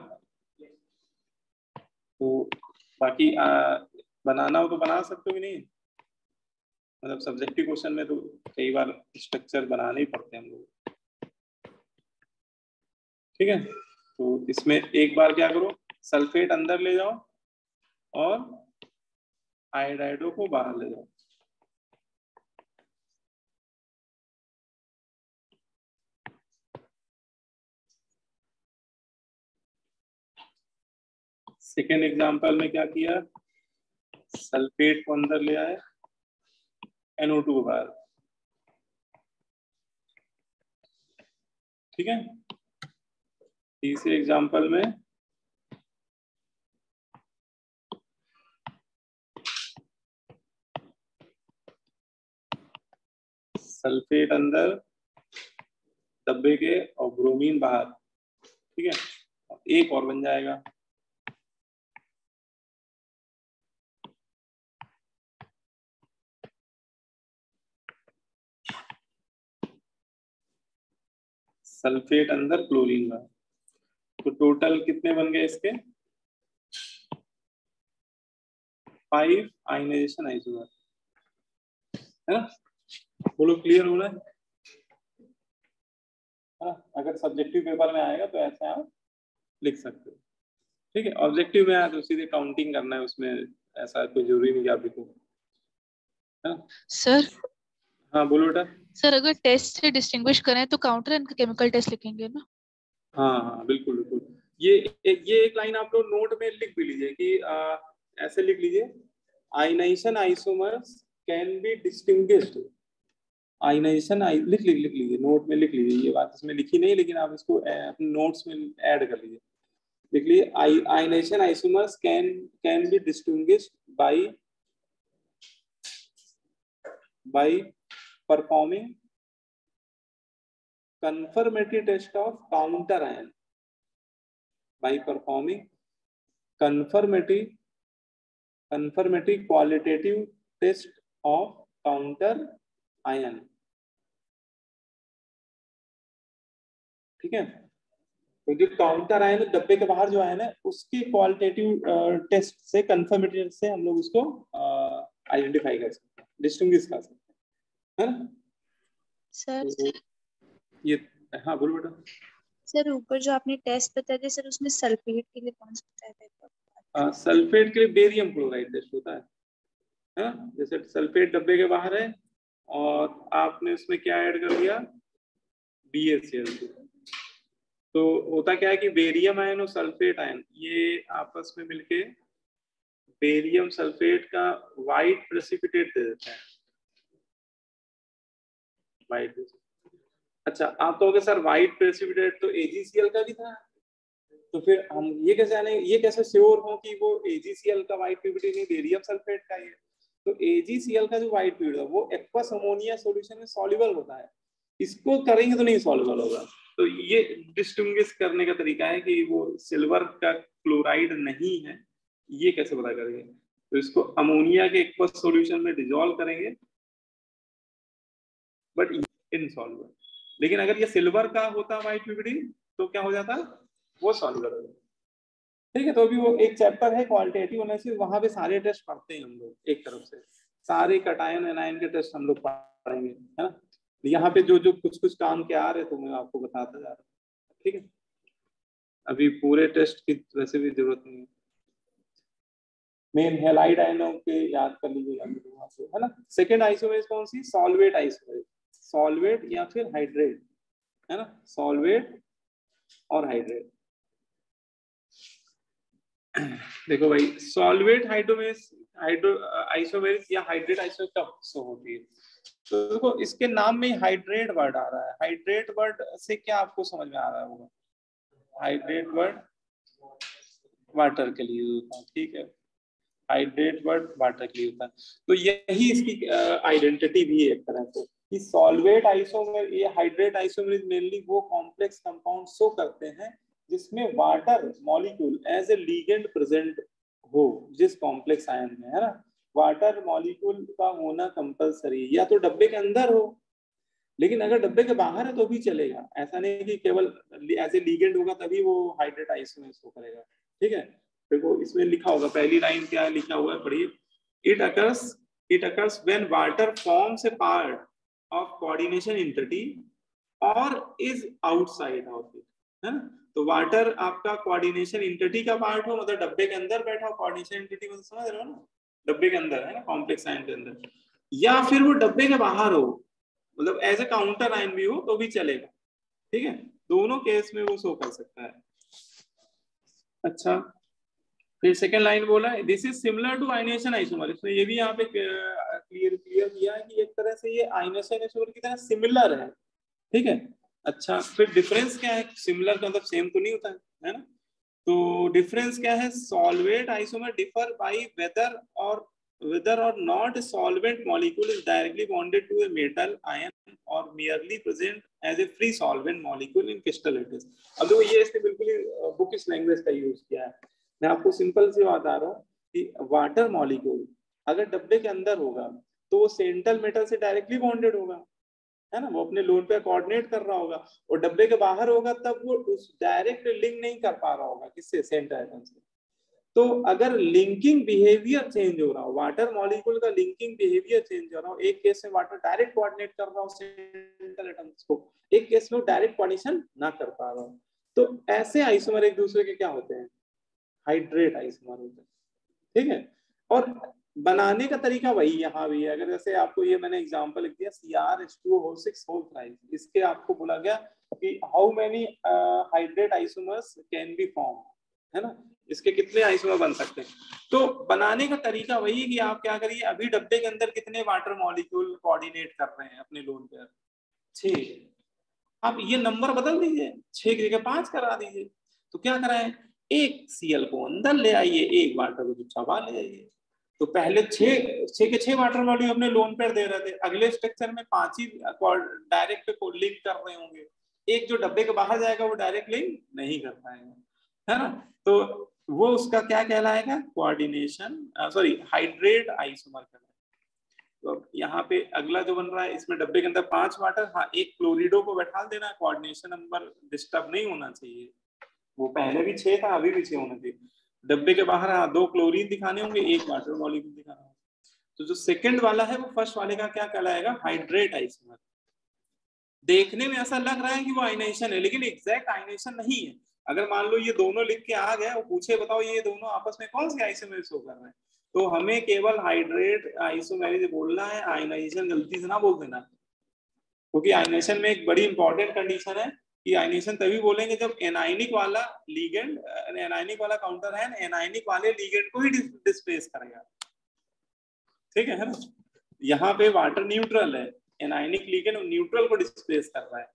तो बाकी बनाना हो तो बना सकते हो कि नहीं, मतलब सब्जेक्टिव क्वेश्चन में तो कई बार स्ट्रक्चर बनाने ही पड़ते हैं हम लोग, ठीक है। तो इसमें एक बार क्या करो, सल्फेट अंदर ले जाओ और आयोडाइडो को बाहर ले जाओ, सेकेंड एग्जांपल में क्या किया, सल्फेट को अंदर ले आए, NO2 को बाहर, ठीक है। तीसरे एग्जांपल में सल्फेट अंदर, डब्बे के और ब्रोमीन बाहर, ठीक है। एक और बन जाएगा, सल्फेट अंदर, क्लोरीन बाहर। तो टोटल कितने बन गए इसके, 5 आयनाइजेशन आइसोमर, है ना। बोलो क्लियर हो रहा है। अगर सब्जेक्टिव पेपर में आएगा तो ऐसे आप लिख सकते हो। ठीक है, ऑब्जेक्टिव में आया तो सीधे काउंटिंग करना है, उसमें ऐसा कोई जरूरी नहीं कि आप लिखो, है ना। सर हाँ बोलो बेटा। सर अगर टेस्ट से डिस्टिंग्विश करें तो काउंटर एंड केमिकल टेस्ट लिखेंगे ना? हाँ हाँ बिल्कुल बिल्कुल, ये एक लाइन आप लोग नोट में लिख भी लीजिए कि ऐसे लिख लीजिए, ionization isomers can be distinguished. Ionization लिख लीजिए, नोट में लिख लीजिए, ये बात इसमें लिखी नहीं लेकिन आप इसको अपने नोट्स में ऐड कर लीजिए। लिख लीजिए, ionization isomers can be distinguished by performing confirmatory test of counter ion, by performing confirmatory qualitative test of counter ion। ठीक है, तो जो काउंटर आयन डब्बे के बाहर जो आयन है उसके क्वालिटेटिव टेस्ट से, कंफर्मेटरी टेस्ट से हम लोग उसको आइडेंटिफाई कर सकते हैं, डिस्टिंग्विश कर सकते हैं, है ना सर। तो ये, हाँ बोलो बेटा। सर ऊपर जो आपने टेस्ट बताया था सर, उसमें सल्फेट के लिए कौन सा बताया था? सल्फेट के लिए बेरियम क्लोराइड टेस्ट होता है, जैसे सल्फेट डब्बे के बाहर है और आपने उसमें क्या ऐड कर दिया, BaCl2, तो होता क्या है कि बेरियम आयन और सल्फेट आयन ये आपस में मिलके बेरियम सल्फेट का वाइट प्रेसिपिटेट दे देता है, वाइट। अच्छा आप कहोगे सर वाइट प्रेसिपिटेट तो AgCl का भी था, तो फिर हम ये कैसे श्योर हो कि वो AgCl का वाइट प्यूरिटी नहीं बेरियम सल्फेट का ही है। तो AgCl का जो वाइट प्यूरिटी है वो एक्वस अमोनिया सॉल्यूशन में सॉल्युबल होता है, इसको करेंगे तो नहीं सॉल्युबल होगा। तो ये डिस्टिंग्विश करने का तरीका है कि वो सिल्वर का क्लोराइड नहीं है, ये कैसे पता करेंगे, तो इसको अमोनिया के एक्वस सॉल्यूशन में डिसॉल्व करेंगे बट इनसॉल्युबल। लेकिन अगर ये सिल्वर का होता वाइट प्यूरिटी तो क्या हो जाता, वो सॉल्युबल हो जाता। ठीक है, तो अभी वो एक चैप्टर है क्वालिटेटिव एनालिसिस, वहां पे सारे टेस्ट पढ़ते हैं हम लोग, एक तरफ से सारे कटायन एनायन के टेस्ट हम लोग पढ़ेंगे, है ना। यहाँ पे जो जो कुछ काम के आ रहे तो मैं आपको बताता जा रहा हूँ। ठीक है, अभी पूरे टेस्ट की वैसे भी जरूरत नहीं है, मेन हैलाइड आयनों के याद कर लीजिएगा, है ना। सेकेंड आइसोमेरेज कौन सी, सॉल्वेट आइसोमेरेज, सॉल्वेट या फिर हाइड्रेट, है ना, सॉल्वेट और हाइड्रेट। देखो भाई, सॉल्वेट आइसोमेरेज या हाइड्रेट आइसोमेरेज कब से होती है, तो देखो इसके नाम में हाइड्रेट वर्ड आ रहा है, हाइड्रेट वर्ड से क्या आपको समझ में आ रहा होगा, हाइड्रेट वर्ड वाटर के लिए होता है, ठीक है, हाइड्रेट वर्ड वाटर के लिए होता है। तो यही इसकी आइडेंटिटी भी है एक तरह से कि सॉल्वेट आइसोमेर या हाइड्रेट आइसोमेरेज मेनली वो कॉम्प्लेक्स कंपाउंड शो करते हैं जिसमें water molecule as a ligand present हो, जिस कॉम्प्लेक्स आयन में, है ना, वाटर मॉलिक्यूल का होना कंपलसरी, या तो डब्बे के अंदर हो, लेकिन अगर डब्बे के बाहर है तो भी चलेगा, ऐसा नहीं कि केवल एज ए लीगेंड होगा तभी वो हाइड्रेट आइसोमेर शो करेगा। ठीक है, देखो इसमें लिखा होगा, पहली लाइन क्या लिखा हुआ है पढ़िए, it occurs when water forms a part of coordination entity और इज आउटसाइड ऑफ इट, है ना। तो वाटर आपका कोऑर्डिनेशन एंटिटी का पार्ट हो, मतलब डब्बे के अंदर बैठा हो, कोऑर्डिनेशन एंटिटी मतलब समझ रहे हो ना, डब्बे के अंदर है ना, कॉम्प्लेक्स आयन के अंदर, या फिर वो डब्बे के बाहर हो, मतलब एज ए काउंटर आयन भी हो तो भी चलेगा। ठीक है, दोनों केस में वो शो कर सकता है। अच्छा, फिर सेकेंड लाइन बोला है this is similar to ionization isomer, इसमें ये भी यहाँ पे क्लियर किया है कि एक तरह से ये आयनेशन आइसोमर की तरह सिमिलर है। ठीक है, अच्छा फिर डिफरेंस क्या है, सिमिलर का मतलब सेम तो नहीं होता है ना, तो डिफरेंस क्या है, solvate isomer differ by whether or not a solvent molecule is directly bonded to a metal ion or merely present as a free solvent molecule in crystal lattice। अब देखो ये इसने बिल्कुल ही बुकिश लैंग्वेज का use किया है, मैं आपको सिंपल सी बात बता रहा हूँ कि वाटर मॉलिक्यूल अगर डब्बे के अंदर होगा तो वो सेंट्रल मेटल से डायरेक्टली बॉन्डेड होगा, है ना, वो अपने लोन पे कोऑर्डिनेट कर रहा होगा, और डब्बे के बाहर होगा तब वो उस डायरेक्ट लिंक नहीं कर पा रहा होगा किससे, सेंटर एटम से। तो अगर लिंकिंग बिहेवियर चेंज हो रहा हो, वाटर मॉलिक्यूल का लिंकिंग बिहेवियर चेंज हो रहा हो, एक केस में वाटर डायरेक्ट कोऑर्डिनेट कर रहा हो सेंट्रल एटम्स को, एक केस में डायरेक्ट कोऑर्डिनेशन ना कर पा रहा हो, तो ऐसे आइसोमर एक दूसरे के क्या होते हैं, हाइड्रेट आइसोमर होते हैं, ठीक है। और बनाने का तरीका वही यहाँ भी है। अगर जैसे आपको ये मैंने एग्जांपल लिख दिया CrH2O6, इसके आपको बोला गया कि how many hydrate isomers can B form, है ना, इसके कितने आइसोमर बन सकते हैं। तो बनाने का तरीका वही है कि आप क्या करिए, अभी डब्बे के अंदर कितने वाटर मॉलिक्यूल कोऑर्डिनेट कर रहे हैं अपने लोन पेयर, 6, आप ये नंबर बदल दीजिए, 6 की जगह 5 करा दीजिए। तो क्या कराएं, एक Cl को अंदर ले आइए, एक वाटर को चुपचाप बाहर ले आइए। तो पहले 6 के 6 वाटर मॉलिक्यूल अपने लोन पेयर दे रहे थे, अगले स्ट्रक्चर में 5 ही डायरेक्ट लिंक कर रहे होंगे, एक जो डब्बे के बाहर जाएगा वो डायरेक्ट लिंक नहीं कर पाएगा, है ना। तो वो उसका क्या कहलाएगा, कोऑर्डिनेशन, सॉरी हाइड्रेट आइसोमर कहलाएगा। तो यहाँ पे अगला जो बन रहा है, इसमें डब्बे के अंदर 5 वाटर, हाँ एक क्लोरिडो को बैठा देना, कोऑर्डिनेशन नंबर डिस्टर्ब नहीं होना चाहिए, वो पहले भी 6 था अभी भी 6 होना चाहिए। डब्बे के बाहर 2 क्लोरीन दिखाने होंगे, एक वाटर मॉलिक्यूल दिखाना होगा। तो जो सेकंड वाला है वो फर्स्ट वाले का क्या कहलाएगा, हाइड्रेट आइसोमर। देखने में ऐसा लग रहा है कि वो आयनाइजेशन है, लेकिन एग्जैक्ट आयनाइजेशन नहीं है। अगर मान लो ये दोनों लिख के आ गया, वो पूछे बताओ ये दोनों आपस में कौन सी आइसोमर शो कर रहे हैं, तो हमें केवल हाइड्रेट आइसोमेरिज बोलना है, आयनाइजेशन गलती से ना बोल देना, क्योंकि आयनाइजेशन में एक बड़ी इंपॉर्टेंट कंडीशन है कि आयनाइजेशन तभी बोलेंगे जब एनायनिक वाला लिगेंड, एनायनिक वाला काउंटर है एनायनिक वाले लिगेंड को ही डिस्प्लेस करेगा, ठीक है ना। यहाँ पे वाटर न्यूट्रल है, एनायनिक लिगेंड न्यूट्रल को डिस्प्लेस कर रहा है,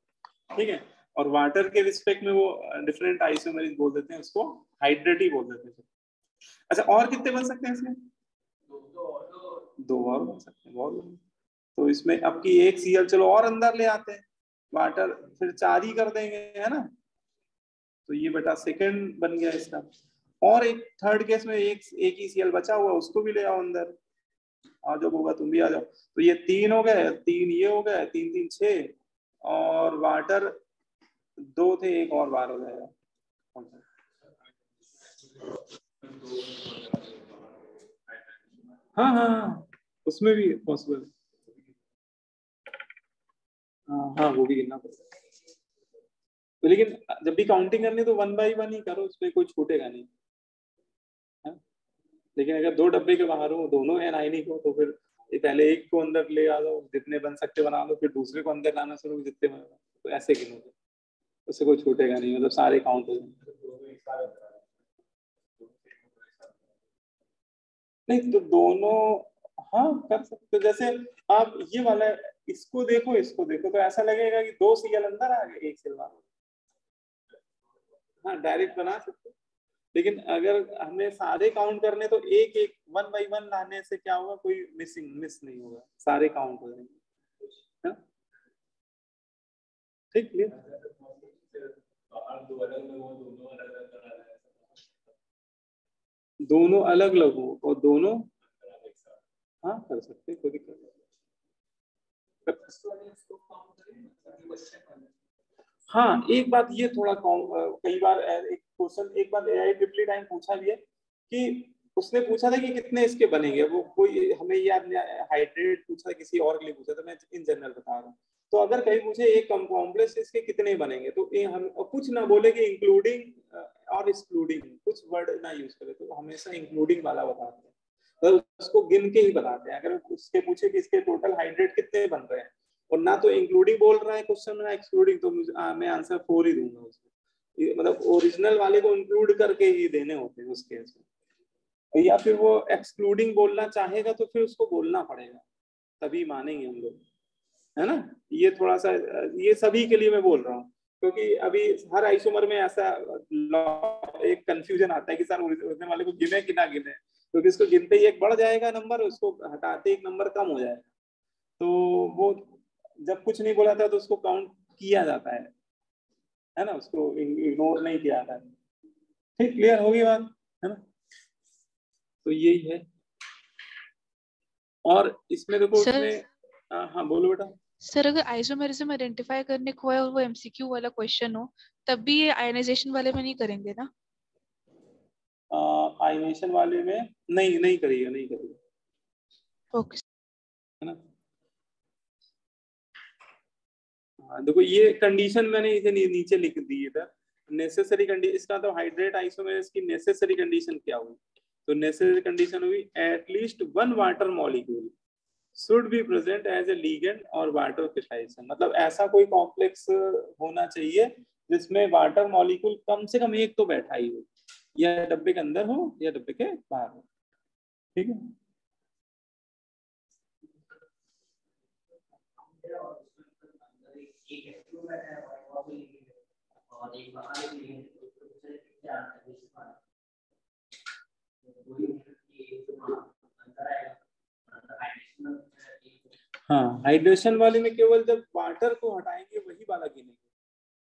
ठीक है। और वाटर के रिस्पेक्ट में वो डिफरेंट आइसोमेरिज बोल देते हैं, उसको हाइड्रेट ही बोल देते हैं। अच्छा और कितने बन सकते हैं इसमें, 2 और बन सकते हैं, बहुत। तो इसमें अब की एक Cl चलो और अंदर ले आते हैं, वाटर फिर 4 ही कर देंगे, है ना। तो ये बेटा सेकंड बन गया इसका। और एक थर्ड केस में एक ही Cl बचा हुआ, उसको भी ले आओ अंदर, आ जाओ होगा तुम भी आ जाओ। तो ये 3 हो गए, 3 ये हो गए, 3 3 6, और वाटर 2 थे, एक और बार हो जाएगा। हाँ हाँ हाँ उसमें भी पॉसिबल, हाँ वो भी गिनना पड़ेगा। तो लेकिन जब भी काउंटिंग करनी तो 1 by 1 ही करो, उसमें कोई छूटेगा नहीं, है? लेकिन अगर 2 डब्बे के बाहर हो, दोनों एनायनिक हो, तो फिर पहले एक को अंदर ले आ लो, जितने बन सकते बना लो, फिर दूसरे को अंदर लाना शुरू, जितने बन, तो ऐसे गिनोगे, उससे कोई छूटेगा नहीं, मतलब सारे काउंट हो जाएंगे। नहीं तो दोनों, हाँ कर सकते, जैसे आप ये वाला इसको देखो तो ऐसा लगेगा कि 2 Cl अंदर आ गए, 1 Cl बाहर, हाँ डायरेक्ट बना सकते। लेकिन अगर हमें सारे काउंट करने तो एक एक 1 by 1 लाने से क्या होगा, कोई मिस नहीं होगा, सारे काउंट हो जाएंगे, ठीक है। दोनों अलग अलग हो और दोनों, हाँ कर सकते, कोई दिक्कत नहीं। हाँ एक बात ये थोड़ा कई बार एक क्वेश्चन, एक बार AI टाइम पूछा भी है कि उसने पूछा था कि कितने इसके बनेंगे, वो कोई हमें याद नहीं, हाइड्रेट पूछा, किसी और के लिए पूछा था, मैं इन जनरल बता रहा हूँ। तो अगर कहीं पूछे एक कॉम्प्लेक्स इसके कितने बनेंगे, तो हम कुछ ना बोले कि इंक्लूडिंग और एक्सक्लूडिंग, कुछ वर्ड ना यूज करें, तो हमेशा इंक्लूडिंग वाला बताते हैं, तो उसको गिन के ही बताते हैं। अगर उसके पूछे कि इसके टोटल हाइड्रेट कितने बन रहे हैं, और ना तो इंक्लूडिंग बोल रहा है क्वेश्चन में, ना एक्सक्लूडिंग, तो मैं आंसर 4 ही दूंगा उसमें, मतलब ओरिजिनल वाले को इंक्लूड करके ही देने होते हैं उस केस में। या फिर वो एक्सक्लूडिंग बोलना चाहेगा तो फिर उसको बोलना पड़ेगा, तभी मानेंगे हम लोग, है ना। ये थोड़ा सा, ये सभी के लिए मैं बोल रहा हूँ, क्योंकि अभी हर आइसोमर में ऐसा एक कंफ्यूजन आता है कि सर ओरिजिनल वाले को गिने कि ना गिने, क्योंकि इसको गिनते ही एक बढ़ जाएगा नंबर, उसको हटाते एक नंबर कम हो जाएगा, तो वो जब कुछ नहीं बोला था तो उसको काउंट किया जाता है ना, उसको इग्नोर नहीं किया जाता है। ठीक, क्लियर होगी बात, है ना। तो यही है। और इसमें देखो उसमें, हाँ बोलो बेटा। सर अगर आइसोमेरिज्म आइडेंटिफाई करने को है और वो एमसीक्यू वाला क्वेश्चन हो, तब भी ये आयनाइजेशन वाले में नहीं करेंगे ना? आयनाइजेशन वाले में नहीं करिएगा, ओके, है ना। देखो ये कंडीशन मैंने इसे नीचे लिख दी था, नेसेसरी कंडीशन, इसका तो हाइड्रेट आइसोमेरेस की नेसेसरी कंडीशन क्या हुई? तो नेसेसरी कंडीशन हुई at least one water molecule should be present as a ligand और वाटर क्रिस्टलाइजेशन, मतलब ऐसा कोई कॉम्प्लेक्स होना चाहिए जिसमें वाटर मॉलिक्यूल कम से कम एक तो बैठा ही हो, या डब्बे के अंदर हो या डब्बे के बाहर हो। ठीक है, हाँ हाइड्रेशन वाले में केवल जब वाटर को हटाएंगे वही वाला गिनेंगे,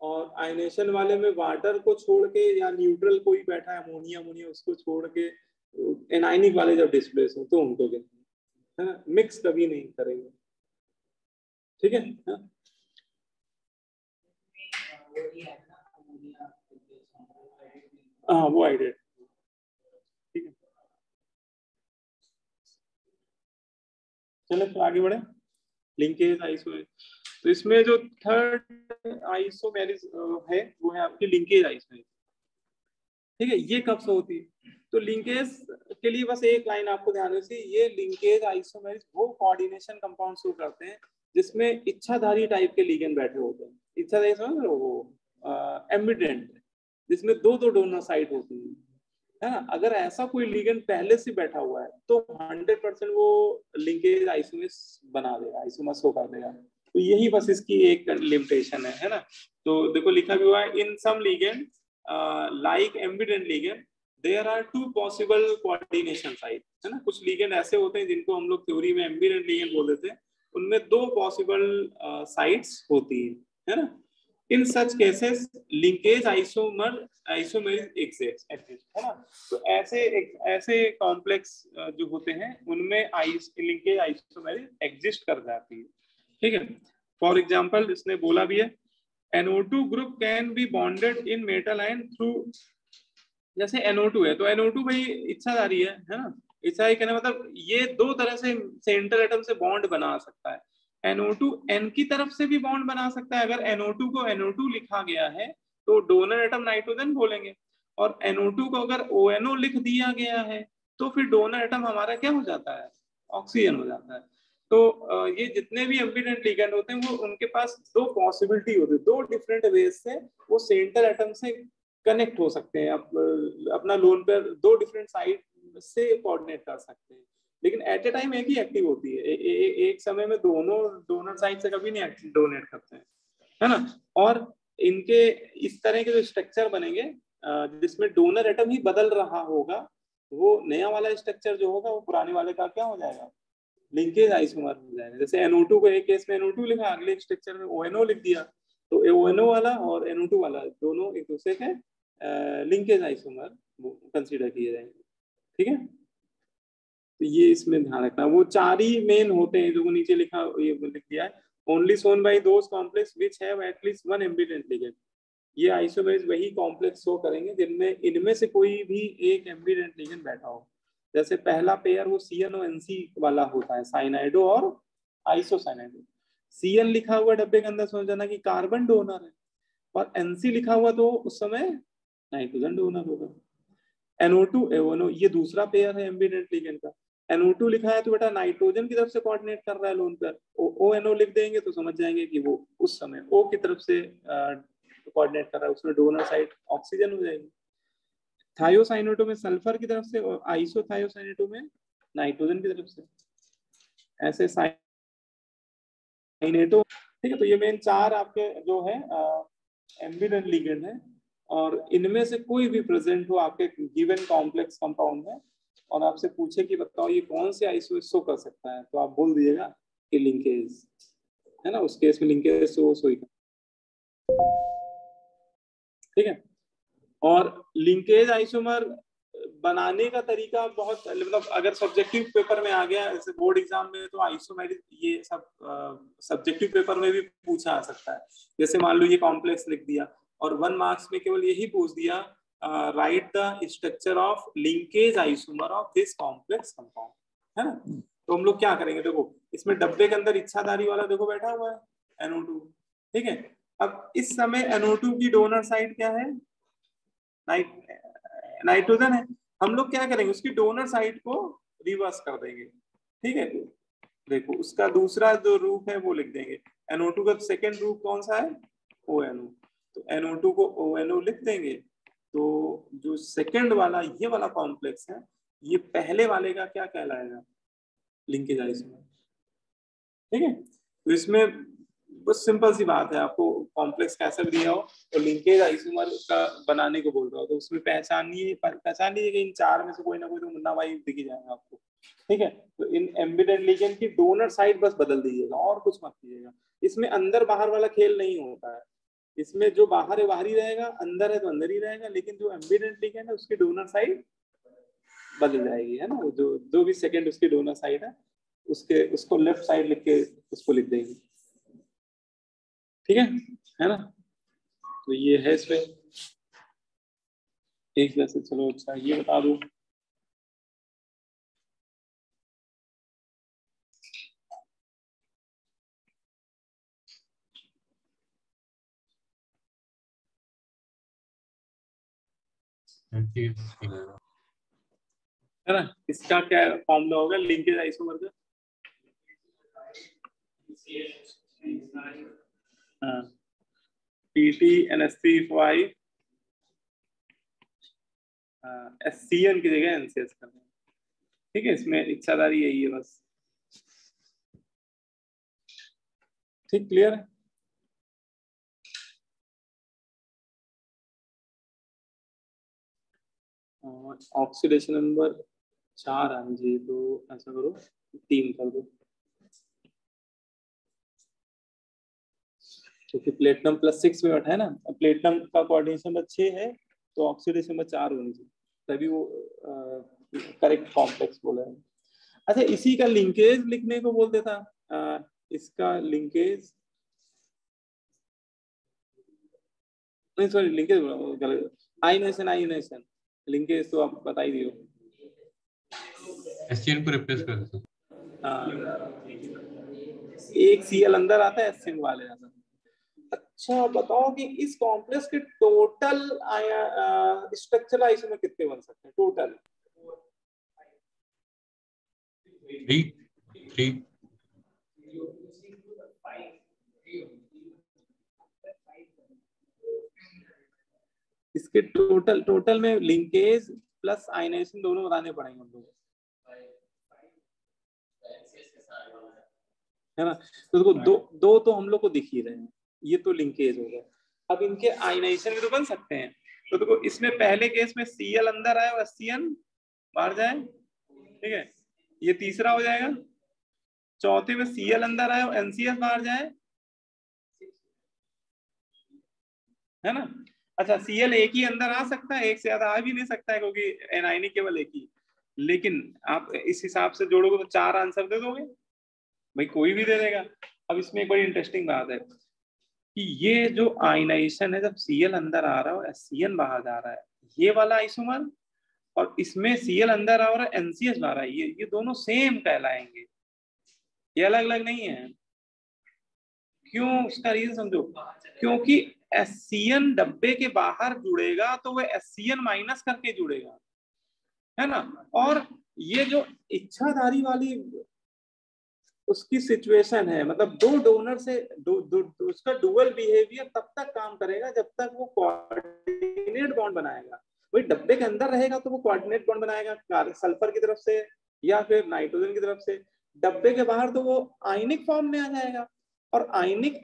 और आयनेशन वाले में वाटर को छोड़ के या न्यूट्रल कोई बैठा है अमोनिया अमोनिया उसको छोड़ के एनाइनिक वाले जब डिस्प्लेस हो तो उनको गिनेंगे, है ना, मिक्स कभी नहीं करेंगे। ठीक है, हाँ वो हाइड्रेट। ठीक है, चलो तो आगे बढ़े। लिंकेज आइसोमेरिज, तो इसमें जो थर्ड आइसोमेरिज है वो है आपकी लिंकेज आइसोमेरिज। ठीक है, ये कब से होती है? तो लिंकेज के लिए बस एक लाइन आपको ध्यान रखिए, ये लिंकेज आइसोमेरिज वो कोऑर्डिनेशन कंपाउंड शो करते हैं जिसमें इच्छाधारी टाइप के लिगेंड बैठे होते हैं। इच्छाधारी समझ रहे हो, वो एम्बिडेंट, जिसमें दो दो डोनर साइड होती है, है ना। अगर ऐसा कोई लिगेंड पहले से बैठा हुआ है तो 100% वो लिंकेज आइसोमर्स बना देगा, आइसोमर्स को कर देगा। तो यही बस इसकी एक लिमिटेशन है ना। तो देखो लिखा भी हुआ है, in some ligand like ambident ligand there are two possible coordination site, है ना। कुछ लिगेंड ऐसे होते हैं जिनको हम लोग थ्योरी में एम्बिडेंट लिगेंड बोल देते हैं, उनमें दो पॉसिबल साइट्स होती है ना। In such cases linkage isomerism exist, है ना। तो ऐसे कॉम्प्लेक्स जो होते हैं उनमें लिंकेज आइसोमेरिज एग्जिस्ट कर जाती है। ठीक है, फॉर एग्जांपल इसने बोला भी है NO2 group can be bonded in metal ion through, जैसे NO2 है तो NO2 भाई इच्छाधारी है ना। इच्छा कहने मतलब ये दो तरह से सेंटर एटम से बॉन्ड बना सकता है। NO2 N की तरफ से भी बॉन्ड बना सकता है, अगर NO2 को NO2 लिखा गया है तो डोनर एटम नाइट्रोजन बोलेंगे, और NO2 को अगर ONO लिख दिया गया है तो फिर डोनर एटम हमारा क्या हो जाता है, ऑक्सीजन हो जाता है। तो ये जितने भी एम्बिडेंट लिगेंड होते हैं वो उनके पास दो पॉसिबिलिटी होती है, दो डिफरेंट वेज से वो सेंटर एटम से कनेक्ट हो सकते हैं, अपना लोन पेयर दो डिफरेंट साइड से कोऑर्डिनेट कर सकते हैं, लेकिन एट ए टाइम एक ही एक्टिव होती है। एक समय में दोनों डोनर साइड से कभी नहीं डोनेट करते हैं, है ना। और इनके इस तरह के जो स्ट्रक्चर बनेंगे जिसमें डोनर एटम ही बदल रहा होगा, वो नया वाला स्ट्रक्चर जो होगा वो पुराने वाले का क्या हो जाएगा, लिंकेज आइसोमर हो जाएगा। जैसे NO2 को एक केस में NO2 लिखा, अगले स्ट्रक्चर में ONO लिख दिया, तो ONO वाला और NO2 वाला दोनों एक दूसरे के लिंकेज आइसोमर कंसीडर किए जाएंगे। ठीक है, तो ये इसमें ध्यान रखना। वो चार ही मेन होते हैं जो नीचे लिखा, ये लिख दिया है, only shown by those complex which have at least one ambident ligand. ये आइसोमेरिज वही कॉम्प्लेक्स शो करेंगे जिनमें इनमें से कोई भी एक एम्बिडेंट लिगेंड बैठा हो। जैसे पहला पेयर वो CNO-NC वाला होता है, साइनाइडो और आइसोसाइनाइडो। CN लिखा हुआ डब्बे के अंदर समझ जाना कि कार्बन डोनर है, और NC लिखा हुआ तो उस समय नाइट्रोजन डोनर होगा। NO2 AONO ये दूसरा पेयर है एम्बिडेंट लिगेंड का। NO2 लिखा है तो बेटा नाइट्रोजन की तरफ से कोऑर्डिनेट कर रहा है लोन पेयर, ONO लिख देंगे तो समझ जाएंगे कि वो उस समय O की तरफ से कोऑर्डिनेट कर रहा है, उसमें डोनर साइड ऑक्सीजन हो जाएगी। थायोसाइनेटो में सल्फर की तरफ से और आइसोथायोसाइनेटो में नाइट्रोजन की तरफ से, ऐसे साइनेटो। ठीक है, तो ये मेन चार आपके जो है एम्बिडेंट लिगेंड है, और इनमें से कोई भी प्रेजेंट हो आपके गिवन कॉम्प्लेक्स कंपाउंड में और आपसे पूछे कि बताओ ये कौन से आइसो शो कर सकता है, तो आप बोल दीजिएगा कि लिंकेज, है ना। उस केस में लिंकेज शो ही। ठीक है, और लिंकेज आइसोमर बनाने का तरीका बहुत, मतलब अगर सब्जेक्टिव पेपर में आ गया जैसे बोर्ड एग्जाम में तो आइसोमेरिक ये सब सब्जेक्टिव पेपर में भी पूछा आ सकता है। जैसे मान लो ये कॉम्प्लेक्स लिख दिया और 1 मार्क्स में केवल यही पूछ दिया right the structure of linkage isomer of this complex compound, है ना। तो हम लोग क्या करेंगे, देखो इसमें डब्बे के अंदर इच्छाधारी वाला देखो बैठा हुआ है NO2। ठीक है, अब इस समय NO2 की डोनर साइड क्या है, नाइट्रोजन है, हम लोग क्या करेंगे उसकी डोनर साइड को रिवर्स कर देंगे, ठीक है। देखो उसका दूसरा जो रूप है वो लिख देंगे, NO2 का सेकेंड रूप कौन सा है, ONO, तो NO2 को ONO लिख देंगे। तो जो सेकेंड वाला ये वाला कॉम्प्लेक्स है ये पहले वाले का क्या कहलाएगा, लिंकेज आइसोमर, ठीक है। तो इसमें बस सिंपल सी बात है, आपको कॉम्प्लेक्स कैसा भी दिया हो तो लिंकेज आइसोमर का बनाने को बोल रहा हो तो उसमें पहचान लीजिए कि इन चार में से कोई ना कोई तो मुन्ना भाई दिख ही जाएगा आपको, ठीक है। तो इन एम्बेडेड लिगेंड की डोनर साइड बस बदल दीजिएगा और कुछ मत कीजिएगा। इसमें अंदर बाहर वाला खेल नहीं होता है, इसमें जो बाहर है बाहर ही रहेगा, अंदर है तो अंदर ही रहेगा, लेकिन जो एम्बेडेड लिगेंड है उसकी डोनर साइड बदल जाएगी, है ना। जो भी सेकेंड उसकी डोनर साइड है उसको लेफ्ट साइड लिख के उसको लिख देंगे, ठीक है ना। तो ये है इसमें एक वैसे, चलो अच्छा ये बता दो, है ना, इसका क्या फॉर्मूला होगा लिंकेज आइसोमर का, हाँ PT NH3 SCN की जगह NCS करना, ठीक है। इसमें इच्छाधारी यही है बस, ठीक, क्लियर है। ऑक्सीडेशन नंबर 4 हाँ जी, तो ऐसा करो 3 कर दो, क्योंकि प्लेटिनम +6 में बैठा है ना, प्लेटिनम का कोऑर्डिनेशन नंबर 6 है तो ऑक्सीडेशन नंबर 4 होनी चाहिए, तभी वो करेक्ट कॉम्प्लेक्स बोला है। अच्छा इसी का लिंकेज लिखने को बोल देता, इसका लिंकेज नहीं, सॉरी लिंकेज आयनाइजेशन लिंकेज तो आप बता ही दियो, एससीएन को रिप्लेस कर देते। हाँ एक Cl अंदर आता है, SCN वाले आता है। अच्छा बताओ कि इस कॉम्प्लेक्स के टोटल स्ट्रक्चरल आइसोमर कितने बन सकते हैं टोटल, 3 इसके टोटल में लिंकेज प्लस आयनाइजेशन दोनों बताने पड़ेंगे हम लोग, है ना। तो देखो दो तो हम लोग को दिख ही रहे हैं, ये तो लिंकेज हो गया। अब इनके आयनाइजेशन भी तो बन सकते हैं, तो देखो इसमें पहले केस में Cl अंदर आए और SCN बाहर जाए, ठीक है, ये तीसरा हो जाएगा। चौथे में Cl अंदर आए और NCS बाहर जाए, है ना। अच्छा Cl एक ही अंदर आ सकता है, एक से ज्यादा आ भी नहीं सकता है क्योंकि एनायनी केवल एक ही, लेकिन आप इस हिसाब से जोड़ोगे तो 4 आंसर दे दोगे, भाई कोई भी दे देगा। अब इसमें एक बड़ी इंटरेस्टिंग बात है कि ये जो आयनाइजेशन है, जब Cl अंदर आ रहा है SCN बाहर जा रहा है, ये वाला आइसोमर, और इसमें Cl अंदर आ रहा है NCS बाहर है, ये दोनों सेम कहलाएंगे, ये अलग अलग नहीं है। क्यों, उसका रीजन समझो, क्योंकि SCN डब्बे के बाहर जुड़ेगा तो वह SCN माइनस करके जुड़ेगा, है ना। और ये जो इच्छाधारी वाली उसकी सिचुएशन है, मतलब दो डोनर से उसका डुअल बिहेवियर तब तक काम करेगा जब तक वो कोऑर्डिनेट बॉन्ड बनाएगा। वही डब्बे के अंदर रहेगा तो वो कोऑर्डिनेट बॉन्ड बनाएगा सल्फर की तरफ से या फिर नाइट्रोजन की तरफ से, डब्बे के बाहर तो वो आयनिक फॉर्म में आ जाएगा। और आयनिक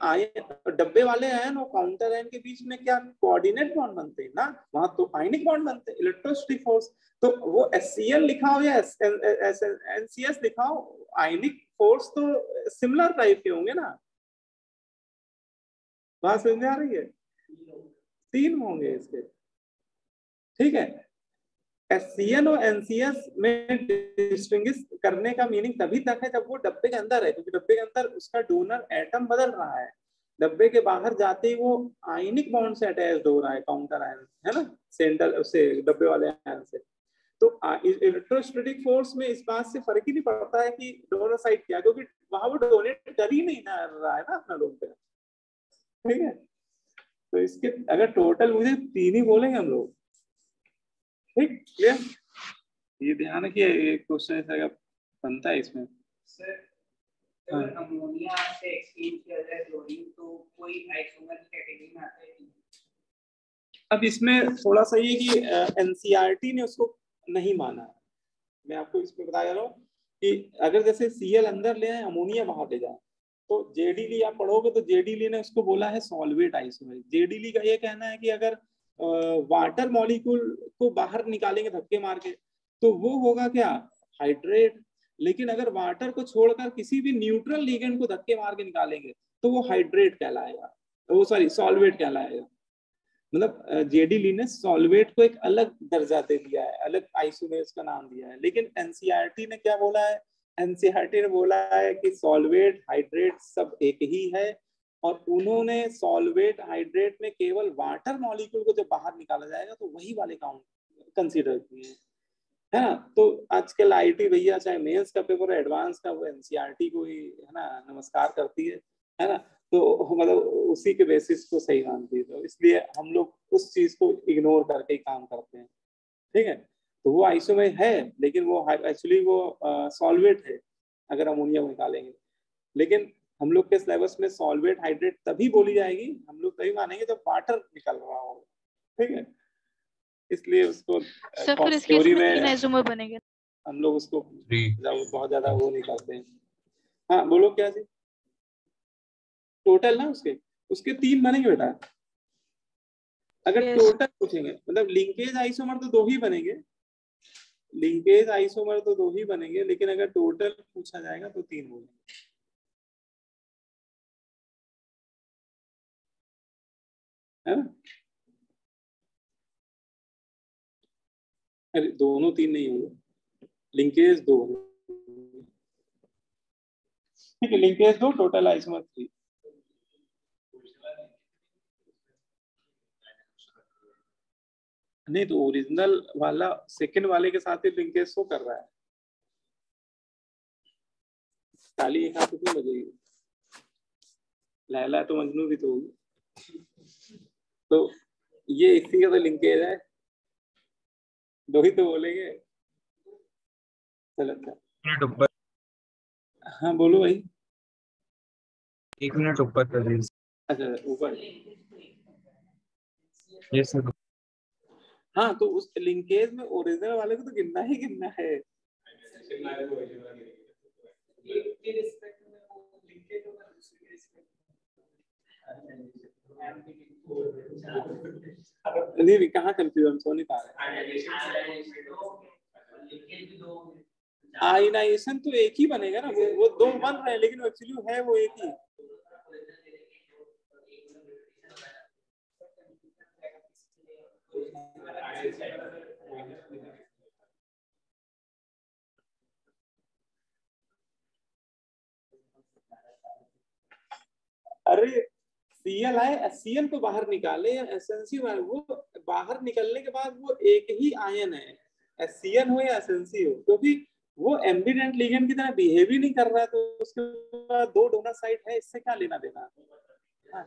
डब्बे वाले आयन और काउंटर आयन के बीच में क्या कोऑर्डिनेट बॉन्ड बनते हैं ना, वहां तो आयनिक बॉन्ड बनते हैं, इलेक्ट्रोस्टैटिक फोर्स। तो वो SCl लिखा हो या NCS लिखा हो, आयनिक फोर्स तो सिमिलर टाइप के होंगे ना, बात समझ में आ रही है, 3 होंगे इसके, ठीक है। SCN और NCS में डिस्टिंग्विश करने का मीनिंग तभी तक है जब वो डब्बे के अंदर है, क्योंकि डब्बे के अंदर उसका डोनर एटम बदल रहा है, डब्बे के बाहर जाते ही वो आयनिक बॉन्ड से अटैच्ड हो रहा है, काउंटर आयन, है ना, सेंटर से डब्बे वाले आयन से। तो इलेक्ट्रोस्टैटिक फोर्स में इस बात से फर्क ही नहीं पड़ता है कि डोनर साइड क्या, क्योंकि वहां वो डोनेट कर ही नहीं ना रहा है ना अपना लोग पे, ठीक है। तो इसके अगर टोटल मुझे 3 ही बोलेंगे हम लोग, ठीक, क्लियर? ये ध्यान रखिए, एक क्वेश्चन ऐसा अगर बनता है इसमें। अगर अमोनिया से एक्सचेंज किया जाए क्लोरीन तो कोई आइसोमर की कैटेगरी में आता है? अब इसमें थोड़ा सा ये कि एनसीईआरटी ने उसको नहीं माना। मैं आपको इसमें बता रहा हूँ कि अगर जैसे Cl अंदर ले आए, अमोनिया बाहर ले जाए, तो जेडी ली आप पढ़ोगे तो जेडी ली ने उसको बोला है सॉल्वेट आइसोमर। जेडी ली का ये कहना है कि अगर वाटर मॉलिक्यूल को बाहर निकालेंगे धक्के मार के तो वो होगा क्या, हाइड्रेट। लेकिन अगर वाटर को छोड़कर किसी भी न्यूट्रल लिगेंड को धक्के मार के निकालेंगे तो वो हाइड्रेट कहलाएगा, वो सॉरी सॉल्वेट कहलाएगा। मतलब जेडी ली ने सॉल्वेट को एक अलग दर्जा दे दिया है, अलग आइसोमेर्स का नाम दिया है। लेकिन एनसीईआरटी ने क्या बोला है, एनसीईआरटी ने बोला है कि सॉल्वेट हाइड्रेट सब एक ही है, और उन्होंने सॉल्वेट हाइड्रेट में केवल वाटर मॉलिक्यूल को जब बाहर निकाला जाएगा तो वही वाले काउंट कंसीडर किए हैं, है ना। तो आजकल आईटी भैया चाहे मेंस का पेपर एडवांस का, वो एनसीईआरटी को ही है ना नमस्कार करती है ना। तो मतलब उसी के बेसिस को सही मानती है, तो इसलिए हम लोग उस चीज को इग्नोर करके ही काम करते हैं, ठीक है। तो वो आइसोमर है लेकिन वो एक्चुअली वो सॉल्वेट है अगर अमोनिया को निकालेंगे। लेकिन हम लोग के सिलेबस में सॉल्वेट हाइड्रेट तभी बोली जाएगी, हम लोग तभी मानेंगे जब वाटर निकल रहा हो, ठीक है। इसलिए उसको सर फिर इस केस में 3 आइसोमर बनेंगे, हम लोग उसको बहुत ज्यादा वो नहीं करते हैं। हाँ बोलो क्या जी, टोटल ना उसके 3 बनेंगे बेटा। अगर टोटल पूछेंगे मतलब लिंकेज आइसोमर तो 2 ही बनेंगे, लिंकेज आइसोमर तो 2 ही बनेंगे, लेकिन अगर टोटल पूछा जाएगा तो 3 बनेंगे, है ना। अरे दोनों 3 नहीं होंगे, लिंकेज 2 ठीक है, लिंकेज 2 टोटल आइसोमर 3। नहीं तो ओरिजिनल वाला सेकंड वाले के साथ ही लिंकेज शो कर रहा है। ताली एक हाथ क्यों बजेगी, लैला तो मजनू भी तो होगी। तो ये इसी का तो लिंकेज है, 2 ही तो बोलेंगे। चलो ऊपर, हाँ बोलो भाई। 1 मिनट ऊपर कर दीजिए। अच्छा ऊपर, ये सर। हाँ तो उस लिंकेज में ओरिजिनल वाले को तो गिनना ही गिनना है। नहीं कहाँ कंफ्यूजन, सो नहीं पा रहे। आयनाइजेशन तो एक ही बनेगा ना, वो 2 बन रहे हैं लेकिन एक्चुअली है वो एक ही। अरे Cl आए, Cl को बाहर निकाले या एसएनसी, वो बाहर निकलने के बाद वो एक ही आयन है, HCl हो या एसएनसी हो, क्योंकि वो एम्बिडेंट लिगेंड की तरह बिहेव ही नहीं कर रहा है। तो उसके बाद 2 डोनर साइट है, इससे क्या लेना देना। हाँ।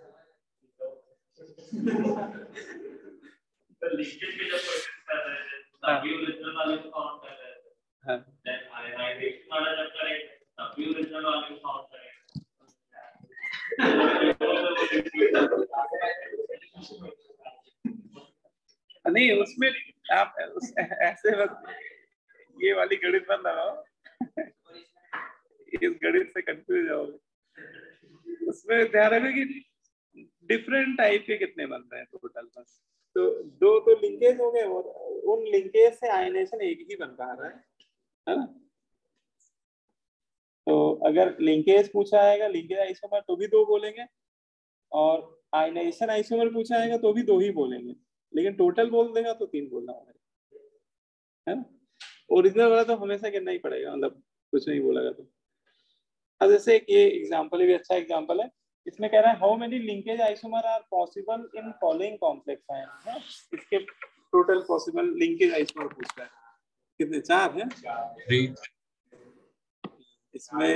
नहीं उसमें आप ऐसे ये वाली गणित मत लगाओ, इस गणित से कंफ्यूज जाओगे। उसमें ध्यान रखो कि डिफरेंट टाइप के कितने बन रहे हैं टोटल, बस तो 2 तो लिंकेज हो गए और उन लिंकेज से आयनेशन एक ही बन पा रहा है ना। तो अगर लिंकेज पूछा आएगा, लिंकेज आइसोमर तो भी 2 बोलेंगे, और आयनाइजेशन आइसोमर पूछा आएगा तो भी 2 ही बोलेंगे, लेकिन टोटल बोल देगा तो 3 बोलना होगा, है ना। ओरिजिनल वाला तो हमेशा गिनना ही पड़ेगा, मतलब कुछ नहीं बोलेगा तो। अब जैसे ये एग्जांपल भी अच्छा एग्जांपल है, इसमें कह रहा है how many linkage isomer are possible in following complex ion. इसके टोटल पॉसिबल लिंकेज आइसोमर पूछता है, कितने 4 हैं। 3 इसमें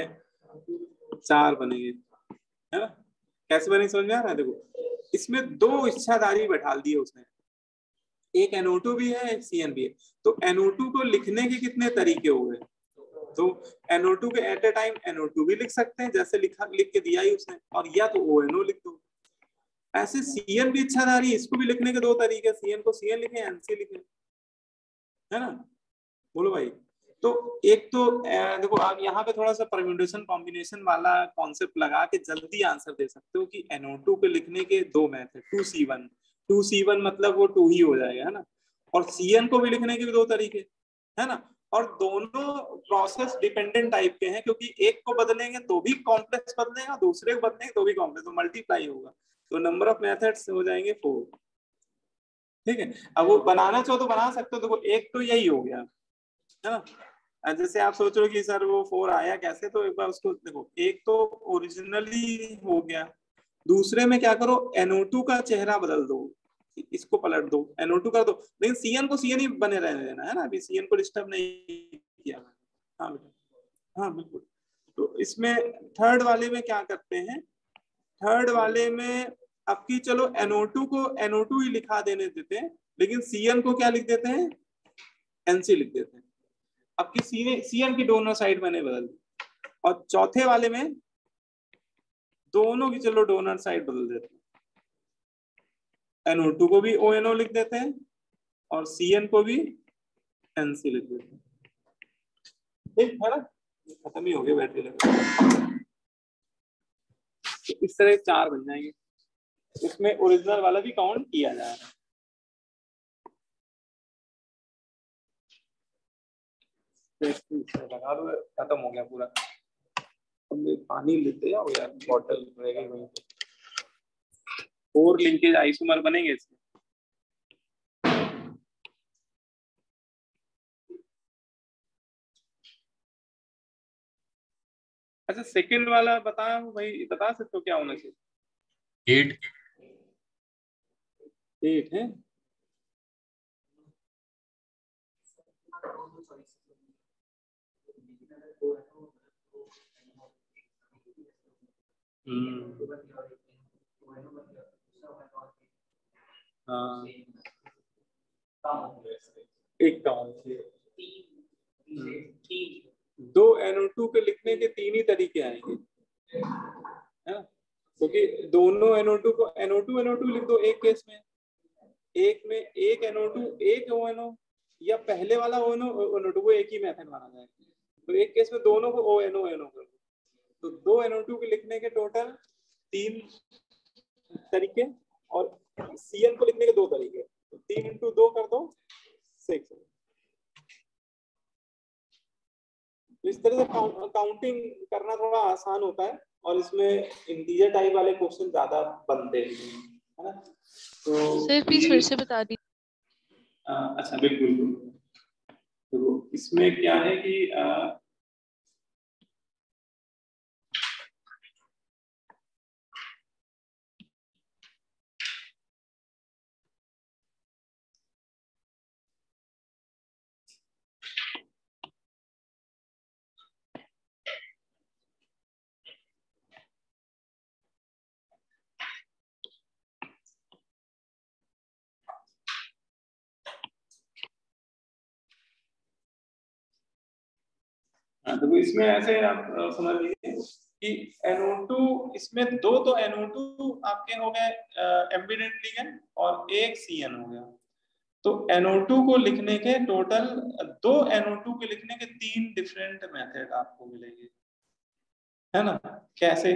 4 बनेंगे, है ना। कैसे बने समझ में आ रहा है, देखो इसमें 2 इच्छाधारी बैठा दिए उसने, एक NO2 भी है, एक CN भी है। तो NO2 को लिखने के कितने तरीके हो गए? तो NO2 के एट ए टाइम NO2 भी लिख सकते हैं, जैसे लिख के दिया ही उसने, और या तो ONO लिख दो। ऐसे CN भी इच्छाधारी, इसको भी लिखने के दो तरीके, CN को CN लिखे, NC लिखे, है ना? बोलो भाई। तो एक तो देखो आप यहाँ पे थोड़ा सा परम्यूटेशन कॉम्बिनेशन वाला कॉन्सेप्ट लगा के जल्दी आंसर दे सकते हो कि NO2 के लिखने के दो मेथड, 2C1 मतलब वो 2 ही हो जाएगा, है ना? और CN को भी लिखने के भी दो तरीके, है ना? और दोनों प्रोसेस डिपेंडेंट टाइप के हैं, क्योंकि एक को बदलेंगे तो भी कॉम्प्लेक्स बदलेगा, दूसरे को बदलेंगे तो भी कॉम्प्लेक्स, तो मल्टीप्लाई होगा, तो नंबर ऑफ मेथड्स हो जाएंगे 4। ठीक है, अब वो बनाना चाहो तो बना सकते हो। देखो एक तो यही हो गया, है ना? जैसे आप सोच रहे हो कि सर वो 4 आया कैसे, तो एक बार उसको देखो, एक तो ओरिजिनली हो गया, दूसरे में क्या करो, NO2 का चेहरा बदल दो, इसको पलट दो, NO2 कर दो, लेकिन CN को CN ही बने रहने देना, है ना? अभी CN को डिस्टर्ब नहीं किया। हाँ बेटा, हाँ बिल्कुल। तो इसमें थर्ड वाले में क्या करते हैं, थर्ड वाले में आपकी चलो NO2 को NO2 ही लिखा देने देते हैं, लेकिन CN को क्या लिख देते हैं, NC लिख देते हैं। आपकी CN की दोनों साइड मैंने बदल दी, और चौथे वाले में दोनों की चलो डोनर साइड बदल देते हैं, NO2 को भी ONO लिख देते हैं और CN को भी NC लिख देते हैं। ठीक है ना? खत्म ही हो गया बैटरी लेवल। इस तरह 4 बन जाएंगे, इसमें ओरिजिनल वाला भी काउंट किया जा रहा है। लगा दो, खत्म हो गया पूरा। पानी लेते जाओ यार, बॉटल रहेगी वहीं पे। 4 लिंकेज आइसोमर बनेंगे इसमें। अच्छा सेकंड वाला बता भाई, बता सकते हो क्या होना चाहिए? 8 है। हाँ एक काउंट, 2 NO2 के लिखने के 3 ही तरीके आएंगे, है ना? क्योंकि दोनों NO2 को NO2 लिख दो एक केस में, एक में एक NO2 एक ONO, या पहले वाला ONO को एक ही मेथड माना जाएगा, तो एक केस में दोनों को ONO कर दो, तो 2 NO2 के लिखने के टोटल 3 तरीके, और CN को लिखने के 2 तरीके, तो 3 × 2 कर दो 6। इस तरह से काउंटिंग करना थोड़ा आसान होता है, और इसमें इंटीजर टाइप वाले क्वेश्चन ज्यादा बनते हैं, है ना? तो सर प्लीज फिर से बता दीजिए। अच्छा बिल्कुल। तो इसमें क्या है कि तो इसमें ऐसे आप समझ लीजिए कि NO2 इसमें 2 तो NO2 आपके हो गए एम्बिडेंट लिगेंड, और एक CN हो गया, तो NO2 को लिखने के टोटल 2 NO2 के लिखने के 3 डिफरेंट मेथड आपको मिलेंगे, है ना? कैसे?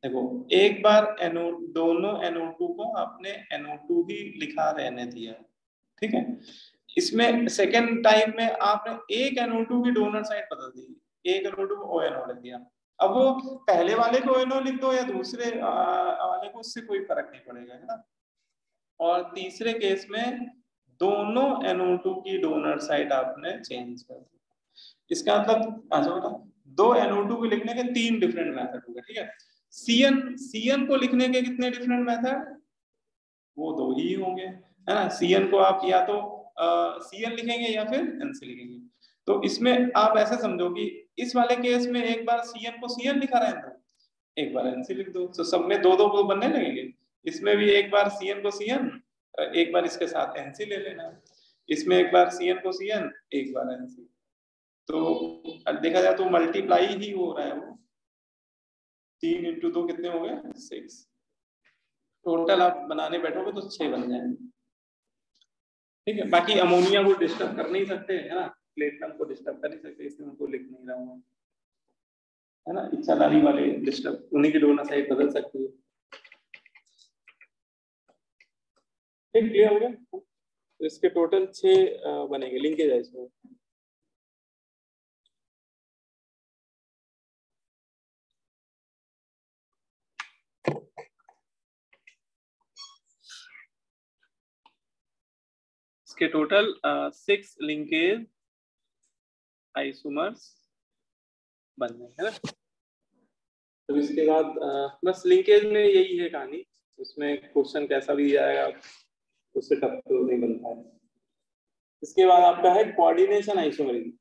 देखो एक बार दोनों NO2 को आपने NO2 ही लिखा रहने दिया, ठीक है? इसमें सेकेंड टाइम में आपने एक NO2 की डोनर साइड बदल दी, एक NO2 को ONO लिख दिया। अब वो पहले वाले को ONO लिख दो या दूसरे वाले को, उससे कोई फर्क नहीं पड़ेगा, है ना? और तीसरे केस में दोनों NO2 की डोनर साइड आपने चेंज कर दी। इसका मतलब अच्छा, 2 NO2 को लिखने के 3 डिफरेंट मेथड हो गए, ठीक है? CN को लिखने के कितने डिफरेंट मेथड? वो 2 ही होंगे, है ना? CN को आप या तो CN लिखेंगे या फिर NC लिखेंगे। तो इसमें आप ऐसे समझो कि इस वाले केस में एक बार CN को CN लिखा रहने दो, एक बार NC लिख दो, तो सब में 2 बनने लगेंगे। इसमें भी एक बार CN को CN एक बार इसके साथ NC ले लेना, इसमें एक बार CN को CN, एक बार NC, तो देखा जाए तो मल्टीप्लाई ही हो रहा है वो, 3 × 2 कितने हो गए 6, टोटल आप बनाने बैठोगे तो 6 बन जाएंगे। ठीक है, बाकी अमोनिया को डिस्टर्ब कर नहीं सकते है ना, प्लेटिनम को डिस्टर्ब कर नहीं सकते, इसलिए उनको लिख नहीं रहा हूँ है ना, इच्छा लानी वाले डिस्टर्ब, उन्हीं की डोनर साइड बदल सकती है। ठीक, क्लियर हो गया? तो इसके टोटल 6 बनेंगे, लिंकेज है इसमें। इसके टोटल 6 लिंकेज आइसोमर्स बन गए है ना। तो इसके बाद बस लिंकेज में यही है कहानी, उसमें क्वेश्चन कैसा भी आएगा उससे टफ तो नहीं बनता है। इसके बाद आपका है कोऑर्डिनेशन आइसोमेरिज्म।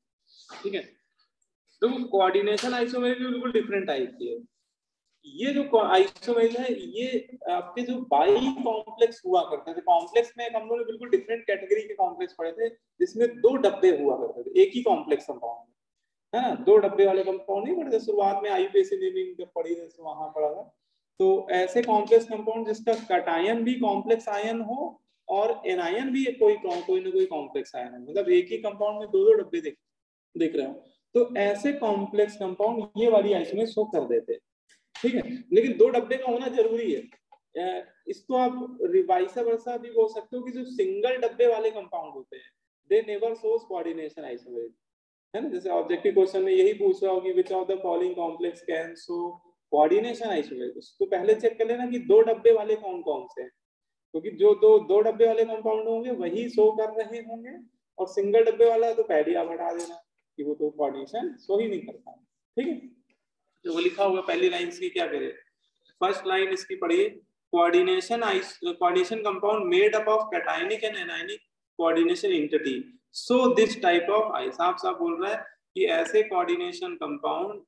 ठीक है, तो कोऑर्डिनेशन आइसोमेरिज्म बिल्कुल डिफरेंट टाइप की है। ये जो आइसोमेरिज्म है ये आपके जो बाई कॉम्प्लेक्स हुआ करते थे, कॉम्प्लेक्स में हम लोग ने बिल्कुल डिफरेंट कैटेगरी के कॉम्प्लेक्स पढ़े थे, जिसमें 2 डब्बे हुआ करते थे एक ही कॉम्प्लेक्स कंपाउंड है ना, 2 डब्बे वाले कंपाउंड नहीं पढ़े थे शुरुआत में, IUPAC नेमिंग जब पढ़ी थी तो वहां पढ़ा था। तो ऐसे कॉम्प्लेक्स कंपाउंड जिसका कटायन भी कॉम्प्लेक्स आयन हो और एनायन भी कोई ना कोई कॉम्प्लेक्स आयन है, मतलब एक ही कंपाउंड में 2 डब्बे दिख रहे हो, तो ऐसे कॉम्प्लेक्स कंपाउंड ये वाली आइसोमेर शो कर देते। ठीक है, लेकिन 2 डब्बे का होना जरूरी है। इसको आप रिवाइसा वर्सा भी बोल सकते हो कि जो सिंगल डब्बे वाले कंपाउंड होते हैं they never shows coordination isomerism, है ना। जैसे ऑब्जेक्टिव क्वेश्चन में यही पूछ रहा हो कि which of the following complex can show coordination isomerism, उसको पहले चेक कर लेना कि 2 डब्बे वाले कौन कौन से हैं, क्योंकि जो दो डब्बे वाले कंपाउंड होंगे वही शो कर रहे होंगे, और सिंगल डब्बे वाला तो पहले आप हटा देना कि वो तो कोऑर्डिनेशन शो ही नहीं करता। ठीक है, जो वो लिखा हुआ पहली लाइन इसकी क्या करे, फर्स्ट लाइन इसकी पढ़िए, coordination compound made up of cationic and anionic coordination entity, so this type of I, साफ साफ बोल रहा है कि ऐसे कोऑर्डिनेशन कंपाउंड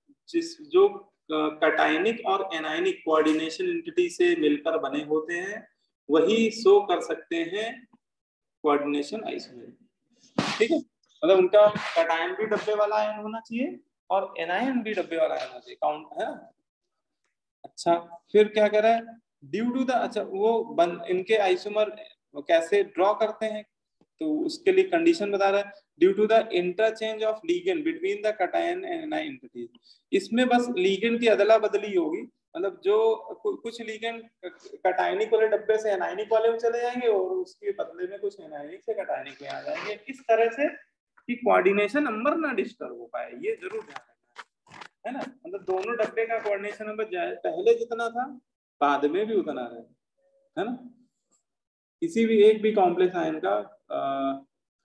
जो कैटायनिक और एनायनिक कोऑर्डिनेशन एंटिटी से मिलकर बने होते हैं वही शो कर सकते हैं कोऑर्डिनेशन आइसोमेरिज्म। ठीक है, मतलब उनका कैटायन भी डब्बे वाला आयन होना चाहिए और एनायन भी डब्बे वाला आयन होना चाहिए, काउंट है ना। अच्छा, फिर क्या कर रहा है, ड्यू टू द, अच्छा वो इनके आइसोमर कैसे ड्रॉ करते हैं, तो उसके लिए कंडीशन बता रहा है, due to the interchange of ligand between the cation and anion entities. इसमें बस लीगेंड की अदला बदली होगी, मतलब जो कुछ लीगेंड कैटायनिक वाले डब्बे से एनायनिक वाले में चले जाएंगे और उसके बदले में कुछ एनायनिक से कैटायनिक में आ जाएंगे, इस तरह से कि कोऑर्डिनेशन नंबर ना डिस्टर्ब हो पाए, ये जरूर ध्यान रखना है ना। मतलब दोनों डब्बे का कोऑर्डिनेशन नंबर पहले जितना था बाद में भी उतना रहे, है ना। किसी भी एक भी कॉम्प्लेक्स आयन का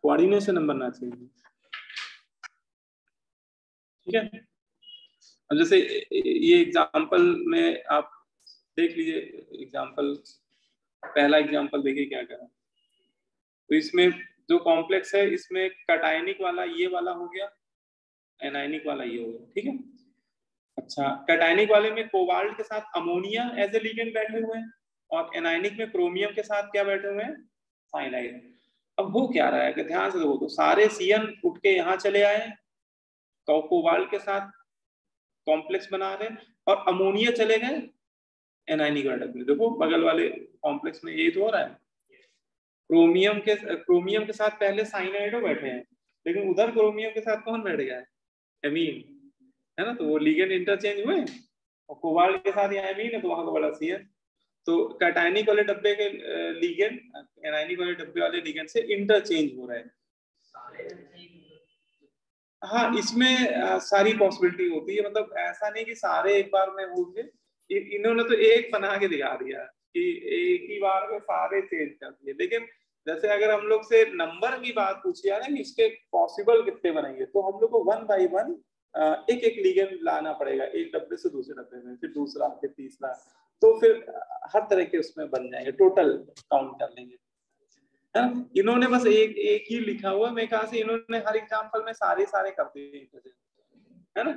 कोऑर्डिनेशन नंबर ना चेंज। ठीक है, अब जैसे ये एग्जांपल में आप देख लीजिए, एग्जांपल पहला एग्जांपल देखिए क्या करा। तो इसमें जो कॉम्प्लेक्स है इसमें कैटायनिक वाला ये वाला हो गया, एनायनिक वाला ये हो गया। ठीक है, अच्छा कैटायनिक वाले में कोबाल्ट के साथ अमोनिया एज ए लिगेंड बैठे हुए हैं और एनायनिक में क्रोमियम के साथ क्या बैठे हुए हैं, साइनाइड। अब वो क्या रहा है कि ध्यान से देखो, तो सारे CN उठ के यहाँ चले आए, कोबाल्ट के साथ कॉम्प्लेक्स बना रहे और अमोनिया चले गए एनायनिक घटक में। देखो बगल वाले कॉम्प्लेक्स में यही तो हो रहा है, क्रोमियम के साथ पहले साइनाइडो बैठे हैं, लेकिन उधर क्रोमियम के साथ कौन बैठ गया है, एमीन, है ना। तो वो लिगेंड इंटरचेंज हुए और कोबाल्ट के साथ यहाँ एमीन है तो वहां का बड़ा CN। तो कैटायनिक वाले डब्बे के लिगेंड एनायनिक वाले डब्बे वाले लिगेंड से इंटरचेंज हो रहे हैं। हाँ, इसमें सारी पॉसिबिलिटी होती है, मतलब ऐसा नहीं कि सारे एक बार में होंगे, इन्होंने तो एक बना के दिखा दिया कि एक ही बार में सारे चेंज कर दिए। लेकिन जैसे अगर हम लोग से नंबर की बात पूछी है ना कि इसके पॉसिबल कितने बनेंगे, तो हम लोग को 1 बाय 1 एक एक लिगेंड लाना पड़ेगा, एक डब्बे से दूसरे डब्बे में, फिर दूसरा, फिर तीसरा, तो फिर हर तरह के उसमें बन जाएंगे, टोटल काउंट कर लेंगे, है ना। इन्होंने बस एक ही लिखा हुआ, मैं कहा से इन्होंने हर एग्जांपल में सारे कर दिए, है ना।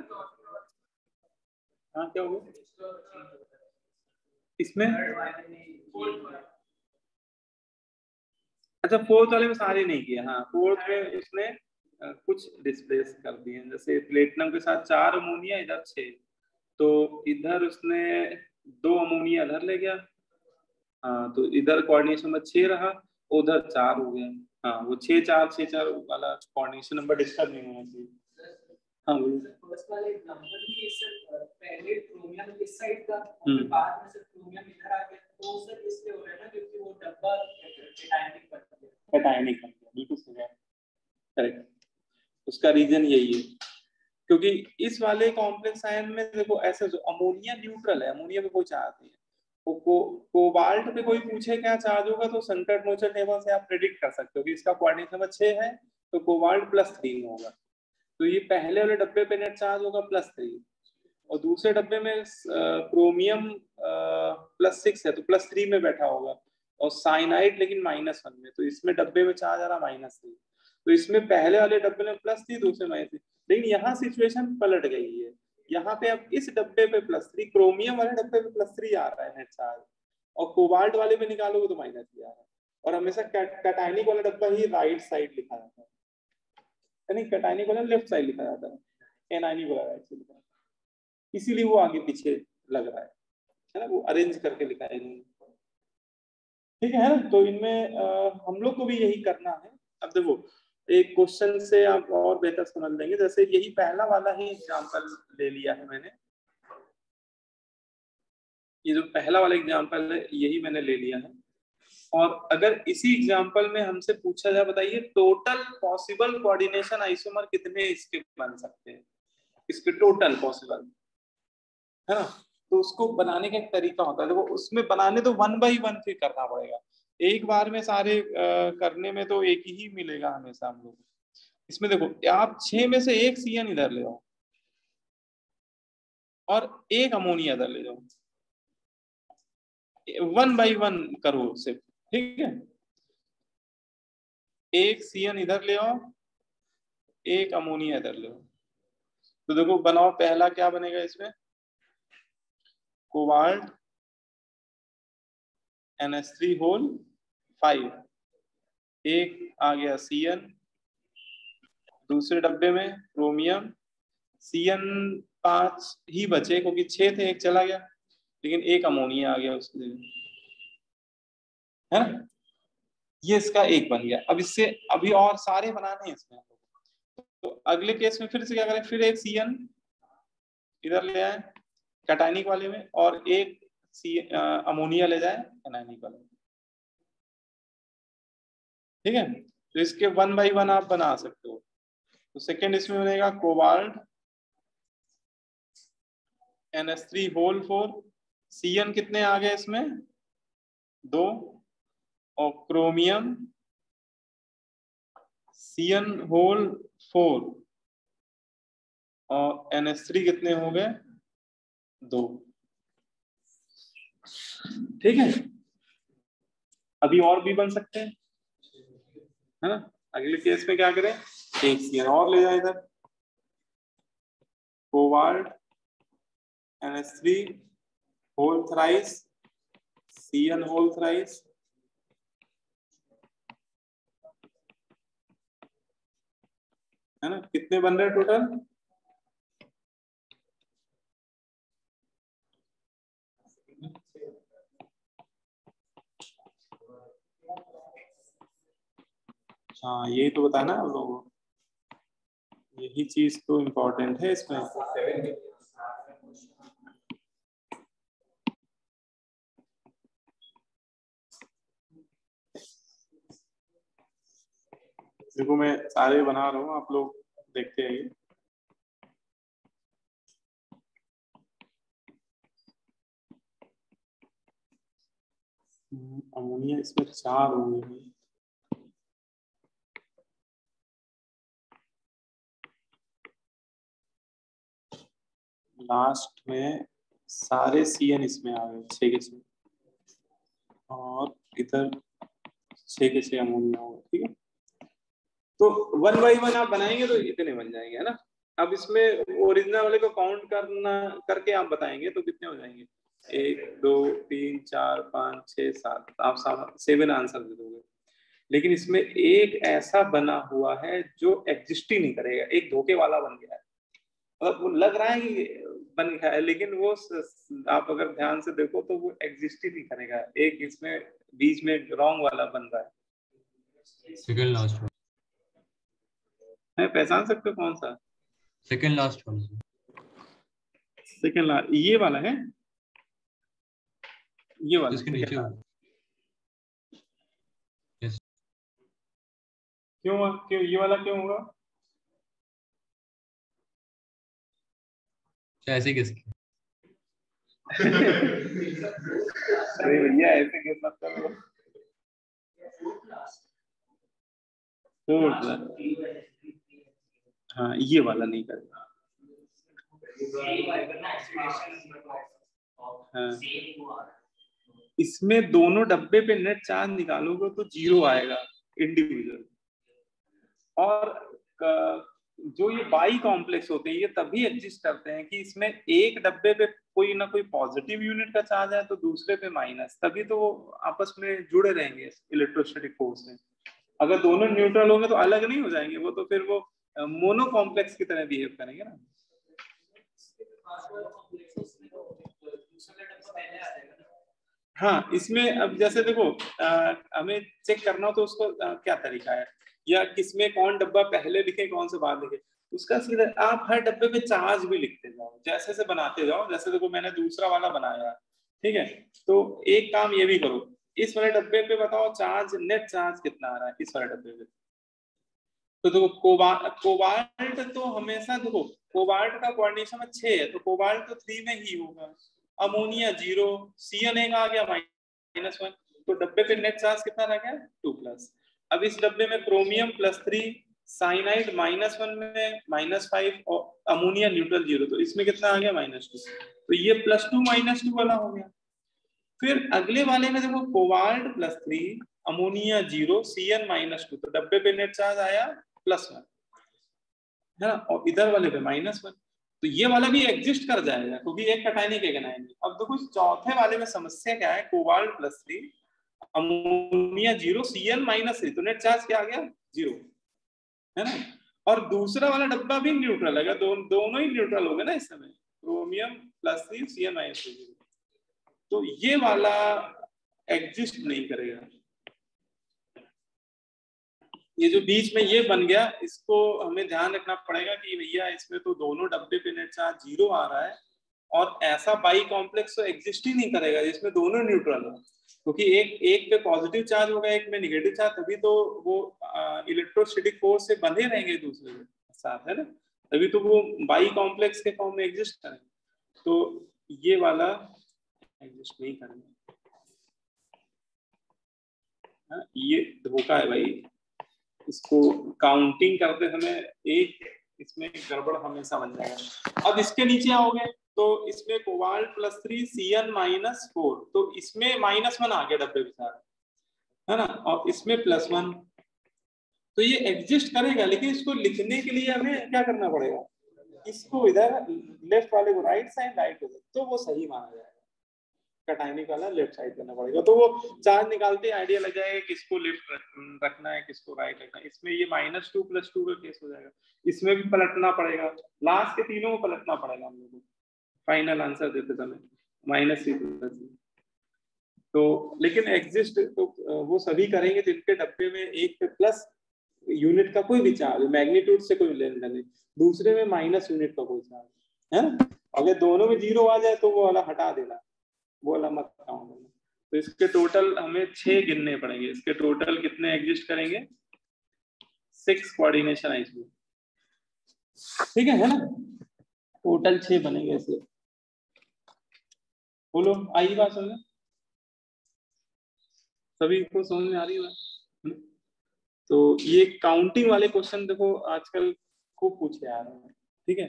हाँ, क्या हो गया इसमें, अच्छा फोर्थ वाले में सारे नहीं किए, हाँ फोर्थ में उसने कुछ डिस्प्लेस कर दिए, जैसे प्लेटिनम के साथ 4 अमोनिया, इधर 6, तो इधर उसने 2 अमोनिया इधर ले गया, हाँ तो इधर कोऑर्डिनेशन नंबर 6 रहा, उधर 4 हो गया, हाँ वो 6 4 वाला कोऑर्डिनेशन नंबर डिस्टर्ब नहीं होना चाहिए। हाँ फर्स्ट वाले एग्जांपल में सर पहले क्रोमियम इस साइड का और बाद में सर क्रोमियम इधर आ गया, तो सर इसलिए हो रहा है ना क्योंकि वो डब्बा कैटायनिक बन गया, कैटायनिक बन गया, बिल्कुल सही है, करेक्ट। उसका रीजन यही है क्योंकि इस वाले कॉम्प्लेक्स आयन में देखो ऐसे अमोनिया न्यूट्रल है, अमोनिया में कोई चार्ज नहीं है, कोबाल्ट पे कोई पूछे क्या चार्ज होगा तो संकट मोचन टेबल से आप प्रेडिक्ट कर सकते हो कि इसका कोऑर्डिनेशन नंबर 6 है तो कोबाल्ट +3 में होगा, तो ये पहले वाले डब्बे पे नेट चार्ज होगा +3 और दूसरे डब्बे में क्रोमियम +6 है तो +3 में बैठा होगा और साइनाइड लेकिन -1 में, तो इसमें डब्बे में चार्ज आ रहा -3, तो इसमें पहले वाले डब्बे में +3 दूसरे -3, लेकिन यहाँ सिचुएशन पलट गई है, यहाँ पे अब इस डब्बे पे +3, क्रोमियम वाले डब्बे पे +3 आ रहा है नेट चार्ज और कोबाल्ट वाले पे निकालोगे तो -3 आ रहा है, और हमेशा कैटायनिक वाला डब्बा ही राइट साइड लिखा जाता है, यानी कैटायनिक वाला लेफ्ट साइड लिखा जाता है, एनायनिक वाला राइट साइड लिखा जाता है, इसीलिए वो आगे पीछे लग रहा है ना, वो अरेंज करके लिखा है, ठीक है ना। तो इनमें हम लोग को भी यही करना है। अब देखो एक क्वेश्चन से आप और बेहतर समझ लेंगे, जैसे यही पहला वाला ही एग्जांपल ले लिया है मैंने, ये जो पहला वाला एग्जांपल है यही मैंने ले लिया है, और अगर इसी एग्जांपल में हमसे पूछा जाए बताइए टोटल पॉसिबल कोऑर्डिनेशन आइसोमर कितने इसके बन सकते हैं, इसके टोटल पॉसिबल है ना, तो उसको बनाने का एक तरीका होता है, देखो उसमें बनाने तो 1 बाई 1 फिर करना पड़ेगा, एक बार में सारे करने में तो एक ही मिलेगा हमेशा हम लोग। इसमें देखो आप 6 में से 1 CN इधर ले जाओ और 1 अमोनिया इधर ले जाओ, 1 बाई 1 करो सिर्फ, ठीक है, 1 CN इधर ले आओ, 1 अमोनिया इधर ले आओ, तो देखो बनाओ पहला क्या बनेगा इसमें, कोबाल्ट NH3 होल 5, एक आ गया CN, दूसरे डब्बे में क्रोमियम CN 5 ही बचे क्योंकि 6 थे, एक चला गया, लेकिन 1 अमोनिया आ गया उसके लिए, है ना, ये इसका 1 बन गया। अब इससे अभी और सारे बनाने हैं इसमें, तो अगले केस में फिर से क्या करें, फिर 1 CN इधर ले आए कैटायनिक वाले में और 1 अमोनिया ले जाए एनायनिक वाले में, ठीक है, तो इसके 1 बाई 1 आप बना सकते हो। तो सेकेंड इसमें बनेगा कोबाल्ट NH3 होल 4, CN कितने आ गए इसमें 2, और क्रोमियम CN होल 4 और NH3 कितने हो गए 2, ठीक है। अभी और भी बन सकते हैं, है ना, अगले केस में क्या करें, 1 CN और ले जाए इधर, cobalt NH3 whole thrice CN whole thrice, है ना, कितने बन रहे टोटल, हाँ यही तो बताना आप लोगों को, यही चीज तो इम्पोर्टेंट है इसमें। देखो मैं सारे बना रहा हूँ, आप लोग देखते हैं। अमोनिया इसमें 4 होंगे, लास्ट में सारे CN इसमें आ गए 6 के 6, और इधर 6 के 6 अमोनिया होगा, ठीक है। तो 1 बाई 1 आप बनाएंगे तो इतने बन जाएंगे, है ना। अब इसमें ओरिजिनल वाले को काउंट करके आप बताएंगे तो कितने हो जाएंगे, 1 2 3 4 5 6 7, आप 7 आंसर दे दोगे। लेकिन इसमें एक ऐसा बना हुआ है जो एग्जिस्ट ही नहीं करेगा, एक धोखे वाला बन गया है। मतलब वो लग रहा है कि बन गया है, लेकिन वो आप अगर ध्यान से देखो तो वो एग्जिस्ट ही नहीं करेगा, एक इसमें बीच में रॉन्ग वाला बन रहा है। सेकंड लास्ट है, पहचान सकते हो कौन सा? Second last one. Second last ये वाला है, ये वाला इसके नीचे क्यों ये वाला क्यों होगा? ऐसे किसके? अरे भैया ऐसे किस मत करो। हाँ ये वाला नहीं करेगा। हाँ इसमें दोनों डब्बे पे नेट चार्ज निकालोगे तो 0 आएगा इंडिविजुअल। और जो ये बाई कॉम्प्लेक्स होते हैं ये तभी एग्जिस्ट करते हैं कि इसमें एक डब्बे पे कोई ना कोई पॉजिटिव यूनिट का चार्ज है तो दूसरे पे माइनस, तभी तो वो आपस में जुड़े रहेंगे इलेक्ट्रोस्टैटिक फोर्स में। अगर दोनों न्यूट्रल होंगे तो अलग नहीं हो जाएंगे, वो तो फिर वो मोनो कॉम्प्लेक्स की तरह बिहेव करेंगे ना। हाँ इसमें अब जैसे देखो हमें चेक करना हो तो उसको क्या तरीका है, या किसमें कौन डब्बा पहले लिखे कौन से बाद लिखे, उसका सीधा आप हर डब्बे पे चार्ज भी लिखते जाओ, जैसे से बनाते जाओ। जैसे देखो मैंने दूसरा वाला बनाया, ठीक है, तो एक काम ये भी करो, इस वाले डब्बे पे बताओ चार्ज, नेट चार्ज कितना आ रहा है इस वाले डब्बे पे। तो देखो कोबाल्ट तो हमेशा देखो कोबाल्ट का कोऑर्डिनेशन में 6 है, तो कोबाल्ट तो 3 में ही होगा। अमोनिया 0, CN आ गया -1, तो डब्बे पे नेट चार्ज कितना रह गया 2+। अब इस डब्बे में क्रोमियम +3, साइनाइड -1 में -5 और अमोनिया न्यूट्रल 0, तो इसमें कितना आ गया -2, तो ये +2 -2 वाला हो गया। फिर अगले वाले में देखो कोबाल्ट +3, अमोनिया 0, CN -2, तो डब्बे पे नेट चार्ज आया +1 है ना, और इधर वाले पे -1, तो ये वाला भी एग्जिस्ट कर जाएगा क्योंकि एक कटायनिक एक एनायन। अब देखो इस चौथे वाले में समस्या क्या है, कोबाल्ट +3, अमोनिया 0, CN -3, तो नेट चार्ज क्या आ गया 0 है ना। और दूसरा वाला डब्बा भी न्यूट्रल है, दोनों ही न्यूट्रल हो गए ना इस समय, क्रोमियम +3, CN -3, तो ये वाला एग्जिस्ट नहीं करेगा। ये जो बीच में ये बन गया इसको हमें ध्यान रखना पड़ेगा कि भैया इसमें तो दोनों डब्बे पे नेट चार्ज 0 आ रहा है, और ऐसा बाई कॉम्प्लेक्स तो एग्जिस्ट ही नहीं करेगा जिसमें दोनों न्यूट्रल हो, क्योंकि एक पे पॉजिटिव चार्ज होगा एक में निगेटिव चार्ज, तभी तो वो इलेक्ट्रोस्टैटिक फोर्स से बंधे रहेंगे दूसरे के साथ, है ना, तभी तो वो बाई कॉम्प्लेक्स के फॉर्म में एग्जिस्ट करेंगे। तो ये वाला एग्जिस्ट नहीं करेंगे। ये धोखा है भाई, इसको काउंटिंग करते समय एक इसमें गड़बड़ हमेशा बन जाएगा। अब इसके नीचे आओगे तो इसमें कोबाल्ट +3, CN -4, तो इसमें -1 आ गया डब्बे के साथ, है ना, और इसमें +1, तो ये एग्जिस्ट करेगा, लेकिन इसको लिखने के लिए हमें क्या करना पड़ेगा, इसको इधर लेफ्ट वाले को राइट साइड, राइट को, तो वो सही माना जाएगा, कटायनिक वाला लेफ्ट साइड करना पड़ेगा, तो वो चार्ज निकालते आइडिया लग जाएगा किसको लेफ्ट रखना है किसको राइट रखना है। इसमें ये -2 +2 का केस हो जाएगा, इसमें भी पलटना पड़ेगा, लास्ट के तीनों को पलटना पड़ेगा हम लोगों को फाइनल आंसर देते समय -3+3। तो लेकिन एग्जिस्ट तो वो सभी करेंगे जिनके डब्बे में एक पे प्लस यूनिट का कोई भी चार्ज, मैग्नीट्यूड से कोई लेन देन नहीं, दूसरे में माइनस यूनिट का कोई चार्ज है ना। अगर दोनों में 0 आ जाए तो वो वाला हटा देना, वो वाला मत काउंट करना। तो इसके टोटल हमें 6 गिनने पड़ेंगे, इसके टोटल कितने एग्जिस्ट करेंगे, 6 कोऑर्डिनेशन आइसोमर, ठीक है ना, टोटल 6 बनेंगे इससे। बोलो आई बात समझ, सभी को समझ में आ रही है। तो ये काउंटिंग वाले क्वेश्चन देखो आजकल खूब पूछे आ रहे हैं, ठीक है,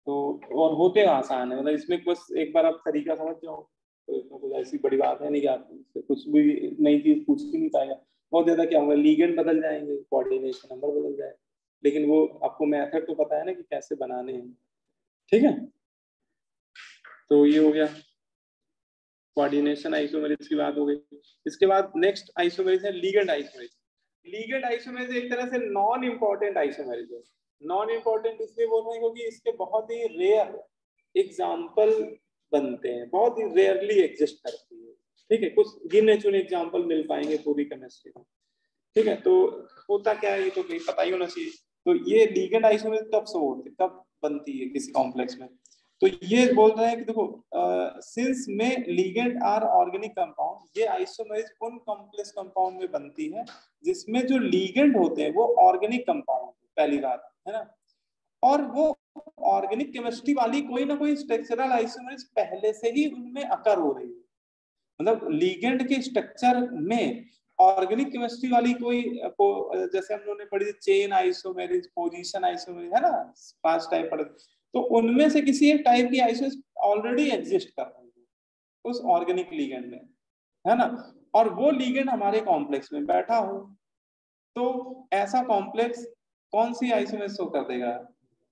तो और होते आसान है, मतलब इसमें बस एक बार आप तरीका समझ जाओ तो इसमें कुछ ऐसी बड़ी बात है नहीं कि आप कुछ भी नई चीज पूछ ही नहीं पाएगा। बहुत ज्यादा क्या होगा, लीगेंड बदल जाएंगे, कोऑर्डिनेशन नंबर बदल जाए, लेकिन वो आपको मेथड तो पता है ना कि कैसे बनाने हैं, ठीक है। तो ये हो गया कोऑर्डिनेशन आइसोमेरिज की बात हो गई। इसके बाद नेक्स्ट आइसोमेरिज है लीगेंड आइसोमेरिज। लीगेंड आइसोमेरिज्म एक तरह से नॉन इंपॉर्टेंट आइसोमेरिज्म है। नॉन इंपॉर्टेंट इसलिए बोल रहे हैं क्योंकि इसके बहुत ही रेयर एग्जाम्पल बनते हैं, बहुत ही रेयरली एग्जिस्ट करती है। ठीक है, कुछ गिने चुने एग्जाम्पल मिल पाएंगे पूरी केमिस्ट्री में। ठीक है, तो होता क्या है ये तो कहीं पता ही होना चाहिए। तो ये लीगेंड आइसोमेरिज्म कब से होती है, कब बनती है किसी कॉम्प्लेक्स में? तो ये बोल रहे हैं कि देखो सिंस में लीगेंड आर ऑर्गेनिक कंपाउंड, ये आइसोमेरिज्म उन कॉम्प्लेक्स कंपाउंड में बनती है जिसमें जो लीगेंड होते हैं वो ऑर्गेनिक कंपाउंड, पहली बात है ना, और वो ऑर्गेनिक केमिस्ट्री वाली कोई ना कोई स्ट्रक्चरल आइसोमेरिज्म पहले से ही उनमें अकर हो रही है। मतलब लीगेंड के स्ट्रक्चर में ऑर्गेनिक केमिस्ट्री वाली कोई जैसे हम लोगों ने पढ़ी चेन आइसोमेरिज्म, पोजीशन आइसोमेरिज्म, है ना, 5 टाइप पढ़े, तो उनमें से किसी एक टाइप की आइसोमेरिज्म ऑलरेडी एग्जिस्ट कर रही है उस ऑर्गेनिक लीगेंड में, है ना, और वो लीगेंड हमारे कॉम्प्लेक्स में बैठा हो, तो ऐसा कॉम्प्लेक्स कौन सी आइसोमेरिज्म शो कर देगा?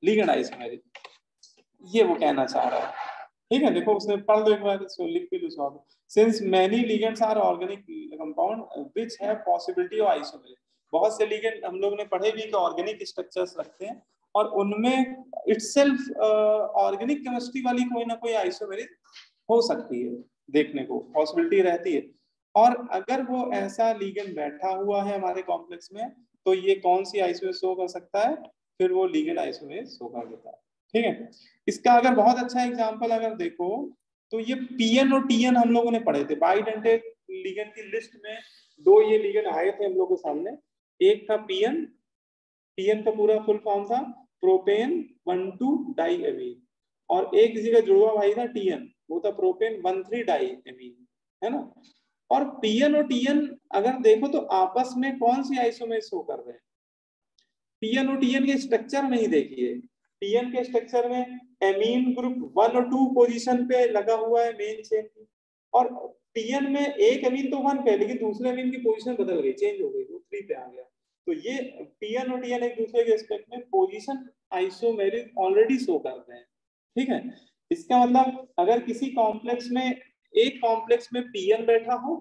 Ligand isomerism. ये वो कहना चाह रहा है। ठीक है, देखो उसने पढ़ लो एक बार, इसको लिख भी लो। Since many ligands are organic compound which have possibility of isomerism, बहुत से लिगेंड हम लोग ने पढ़े भी कि ऑर्गेनिक स्ट्रक्चर्स रखते हैं और उनमें इटसेल्फ ऑर्गेनिक केमिस्ट्री वाली कोई ना कोई आइसोमेरिज्म हो सकती है, देखने को पॉसिबिलिटी रहती है। और अगर वो ऐसा लिगेंड बैठा हुआ है हमारे कॉम्प्लेक्स में, तो ये कौन सी आइसोमेरिज्म शो कर सकता है? फिर वो लिगेंड आइसोमेरिज्म शो कर देता है। ठीक है, इसका अगर बहुत अच्छा एग्जांपल अगर देखो तो ये पीएन और टीएन हम लोगों ने पढ़े थे। बाइडेंटेट लिगेंड की लिस्ट में 2 ये लिगेंड आए थे हम लोगों के सामने। एक था पीएन, पीएन का पूरा फुल फॉर्म था प्रोपेन 1,2 डाइएमीन, और एक किसी का जुड़वा भाई था टीएन, वो था प्रोपेन 1,3 डाइएमीन, है ना। और पीएन और टीएन अगर देखो तो आपस में कौन सी आइसोमेरिज्म शो कर रहे हैं? पीएन और टीएन के स्ट्रक्चर में ही देखिए, पीएन के स्ट्रक्चर में एमीन ग्रुप 1 और 2 पोजीशन पे लगा हुआ है मेन चेन की, और टीएन में एक एमीन तो 1 पे, लेकिन दूसरे एमीन की पोजीशन बदल गई, चेंज हो गई, वो 3 पे आ गया। तो ये पीएन और टीएन एक दूसरे के रिस्पेक्ट में पोजीशन आइसोमेरिज्म ऑलरेडी शो करते हैं। ठीक है, इसका मतलब अगर किसी कॉम्प्लेक्स में, एक कॉम्प्लेक्स में पीएन बैठा हो,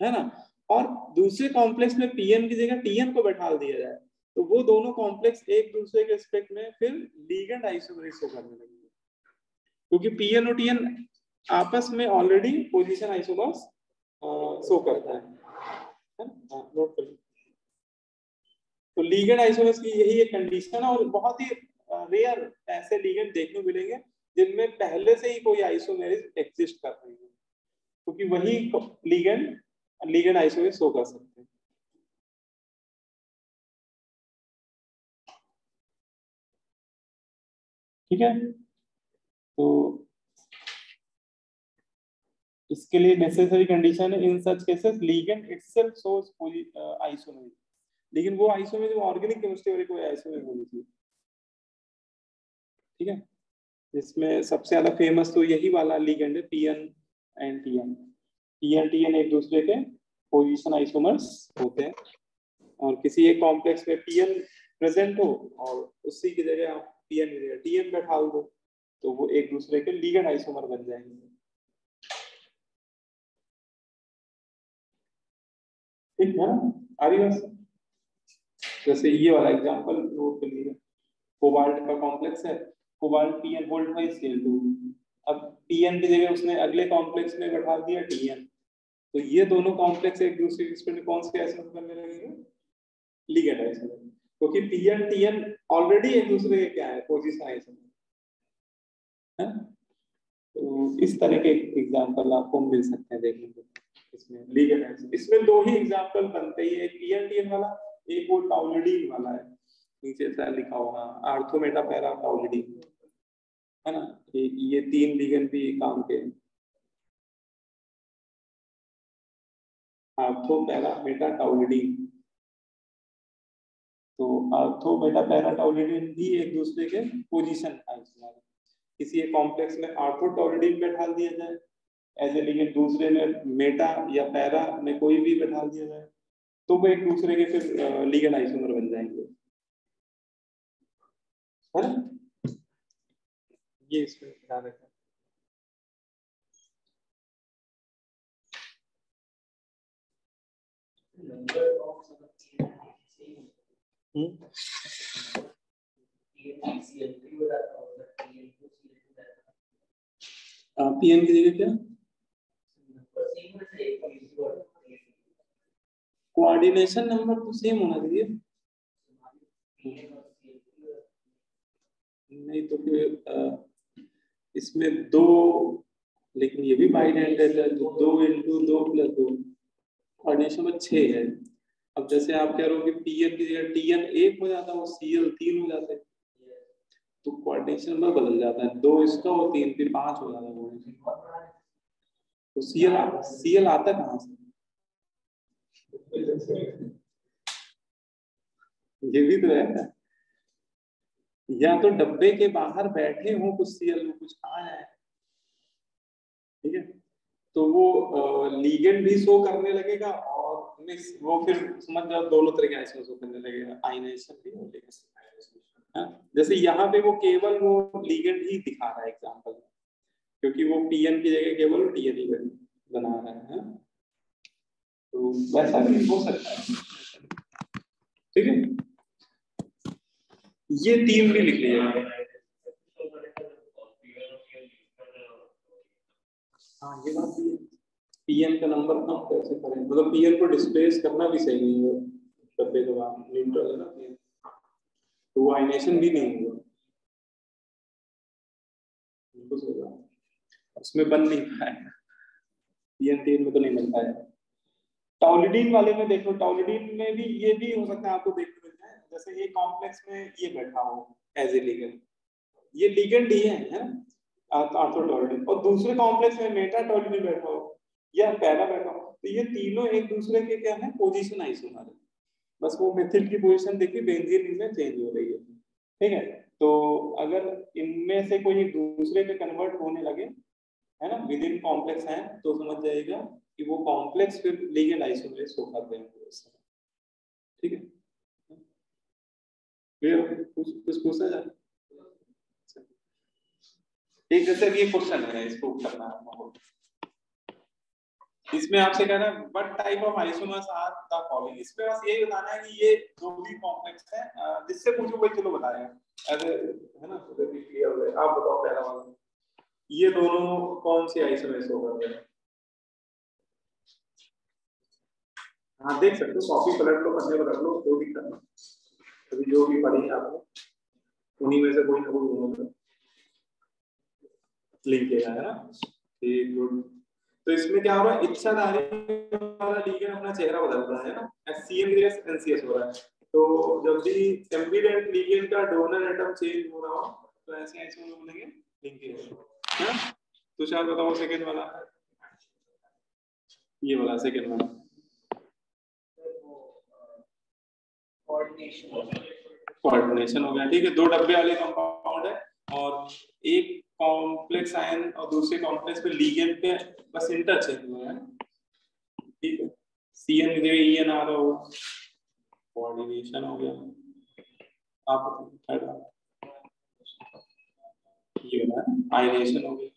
है ना, और दूसरे कॉम्प्लेक्स में पीएन की जगह टीएन को बैठा दिया जाए, तो वो दोनों कॉम्प्लेक्स एक दूसरे के रिस्पेक्ट में फिर लीगेंड आइसोमेरिज्म शो करने लगेंगे, क्योंकि पीएन और टीएन आपस में ऑलरेडी पोजीशन आइसोमर्स शो करता है ना, नोट कर लो। तो लीगेंड आइसोमर्स की यही एक कंडीशन है, और बहुत ही रेयर ऐसे लीगेंड देखने को मिलेंगे जिनमें पहले से ही कोई आइसोमेरिज्म एग्जिस्ट कर रही है, क्योंकि वही लीगेंड आइसोमेरिज्म शो कर सकते हैं। ठीक है, तो इसके लिए नेसेसरी कंडीशन है in such cases ligand itself shows isomerism, लेकिन वो आइसोमेरिज्म ऑर्गेनिक केमिस्ट्री वाली कोई आइसोमेरिज्म होनी चाहिए। ठीक है, इसमें सबसे ज्यादा फेमस तो यही वाला लीगेंड है, PN and TN. PN TN एक दूसरे के पोजीशन आइसोमर्स होते हैं, और किसी एक कॉम्प्लेक्स में पीएन प्रेजेंट हो और उसी की जगह आप पीएन की जगह टीएन बैठा दो, तो वो एक दूसरे के लीगेंड आइसोमर बन जाएंगे। ठीक है ना, आ रही बात? जैसे ये वाला एग्जांपल नोट कर लीजिए, कोबाल्ट का कॉम्प्लेक्स है, cobalt PN volt by scale 2, अब पीएन की जगह उसने अगले कॉम्प्लेक्स में बैठा दिया टीएन, तो ये दोनों कॉम्प्लेक्स एक दूसरे के रिस्पेक्ट में कौन से आइसोमर बनने लगेंगे? लीगेंड आइसोमर, क्योंकि पीएन टीएन ऑलरेडी एक दूसरे के क्या है? पोजीशन आइसोमर है। तो इस तरह के एग्जांपल आपको मिल सकते हैं देखने को इसमें लीगेंड आइसोमर। इसमें 2 ही एग्जांपल बनते हैं, एक पीएन टीएन वाला, एक वो टाउलिडीन वाला है, नीचे से लिखा होगा आर्थो मेटा पैरा टाउलिडीन, है ना। ये 3 लिगेंड भी काम के, आर्थो पैरा मेटा टाउलिडीन। तो आर्थो मेटा पैरा टाउलिडीन भी एक दूसरे के पोजीशन आइसोमर, किसी एक कॉम्प्लेक्स में आर्थो टाउलिडीन बैठा दिया जाए एज ए लिगेंड, दूसरे में मेटा या पैरा में कोई भी बैठा दिया जाए, तो वो एक दूसरे के फिर लिगेंड आइसोमर बन जाएंगे, है ना। ये इसमें ध्यान रखें। number of पीएन की जगह क्या कोऑर्डिनेशन नंबर तो सेम होना चाहिए, नहीं तो फिर इसमें 2, लेकिन ये भी बाइडेंटल है तो 2 × 2 + 2 कोऑर्डिनेशन में 6 है। अब जैसे आप कह रहे हो कि पीएन की जगह टीएन 1 हो जाता है और सीएल 3 हो जाते हैं, तो कोऑर्डिनेशन नंबर बदल जाता है, 2 इसका और 3 फिर 5 हो जाता है। तो सीएल आता कहाँ से? ये भी तो है, या तो डब्बे के बाहर बैठे हो कुछ सीएल में कुछ आ जाए, ठीक है, तो वो लीगेंड भी शो करने लगेगा और वो फिर समझ जाओ दोनों तरीके से शो करने लगेगा, आयनाइजेशन भी हो जाएगा। जैसे यहाँ पे वो केवल वो लीगेंड ही दिखा रहा है एग्जांपल में, क्योंकि वो पीएन की जगह केवल टीएन ही बना रहा है, तो वैसा भी हो सकता है, ठीक है। ये 3 भी लिख लीजिएगा। हाँ ये बात भी है, पीएन का नंबर कम कैसे करें, मतलब पीएन को डिस्प्लेस करना भी सही नहीं है, डब्बे के बाद न्यूट्रल है ना पीएन, तो वो आयनेशन भी नहीं होगा, उसमें बन नहीं पाएगा, पीएन 3 में तो नहीं बन पाएगा। टॉलिडीन वाले में देखो, टॉलिडीन में भी ये भी हो सकता है आपको देखने मिल जाए, जैसे ये कॉम्प्लेक्स में ये बैठा हो एज ए लिगेंड, ये लिगेंड ही है ना आर्थोटॉलिडीन, और दूसरे कॉम्प्लेक्स में मेटाटॉलिडीन बैठा हो या पैरा बैठा हो, तो ये तीनों एक दूसरे के क्या है पोजीशन आइसोमर है, बस वो मिथिल की पोजीशन देखिए बेंजीन में चेंज हो रही है, ठीक है। तो अगर इनमें से कोई दूसरे पे कन्वर्ट होने लगे, है ना, विद इन कॉम्प्लेक्स है, तो समझ जाएगा कि वो कॉम्प्लेक्स फिर लिगेंड आइसोमरेज हो पाते हैं, ठीक है। फिर कुछ पूछा जाए, एक जैसे ये क्वेश्चन है, इसको करना है, इसमें आपसे कहना है what type of isomers are the following, इसमें बस यही बताना है कि ये जो भी कॉम्प्लेक्स है, जिससे पूछो कोई चलो बताएगा, ऐसे है ना, तो भी क्लियर हो जाए। आप बताओ पहला वाला, ये दोनों कौन से आइसोमर्स हो करते हैं? हाँ देख सकते हो, कॉपी पलट लो, पन्ने पलट लो, जो भी करना, अभी जो भी पढ़ी आपने उन्हीं में से कोई ना कोई होगा लिंक है ना, ठीक गुड। तो इसमें क्या हो रहा है, इच्छाधारी वाला लिगेंड अपना चेहरा बदल रहा है ना, HCl NCS हो रहा है, तो जब भी एम्बिडेंट लिगेंड का डोनर एटम चेंज हो रहा हो तो ऐसे आइसोमर बोलेंगे लिंकेज, है ना। तो शायद बताओ सेकंड वाला, ये वाला सेकंड वाला कोऑर्डिनेशन हो गया, ठीक है। 2 डब्बे वाले कंपाउंड है और एक कॉम्प्लेक्स आयन और दूसरे कॉम्प्लेक्स पे लिगेंड पे बस इंटरचेंज हुआ है, ठीक है। CN की जगह EN आ रहा होगा, कोऑर्डिनेशन हो गया। आप ये वाला आयनेशन हो गया,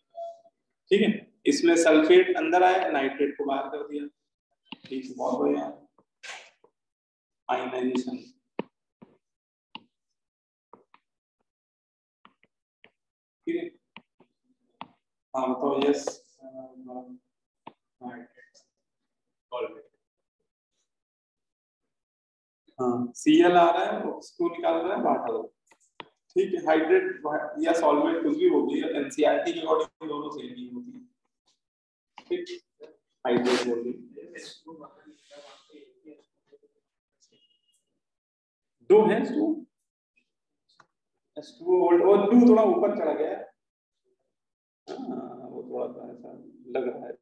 ठीक है। इसमें सल्फेट अंदर आया, नाइट्रेट को बाहर कर दिया, ठीक है, बहुत बढ़िया, आयनाइजेशन। ठीक है, हाँ बताओ, यस हाँ Cl आ रहा है, उसको निकाल रहा है वाटर, ठीक है। हाइड्रेट या सॉल्वेंट कुछ भी होती है, NCERT के अकॉर्डिंग दोनों सेम ही होती है, ठीक। हाइड्रेट बोलते हैं, 2 है S2 और 2 थोड़ा ऊपर चला गया है, वो थोड़ा सा ऐसा लग रहा है,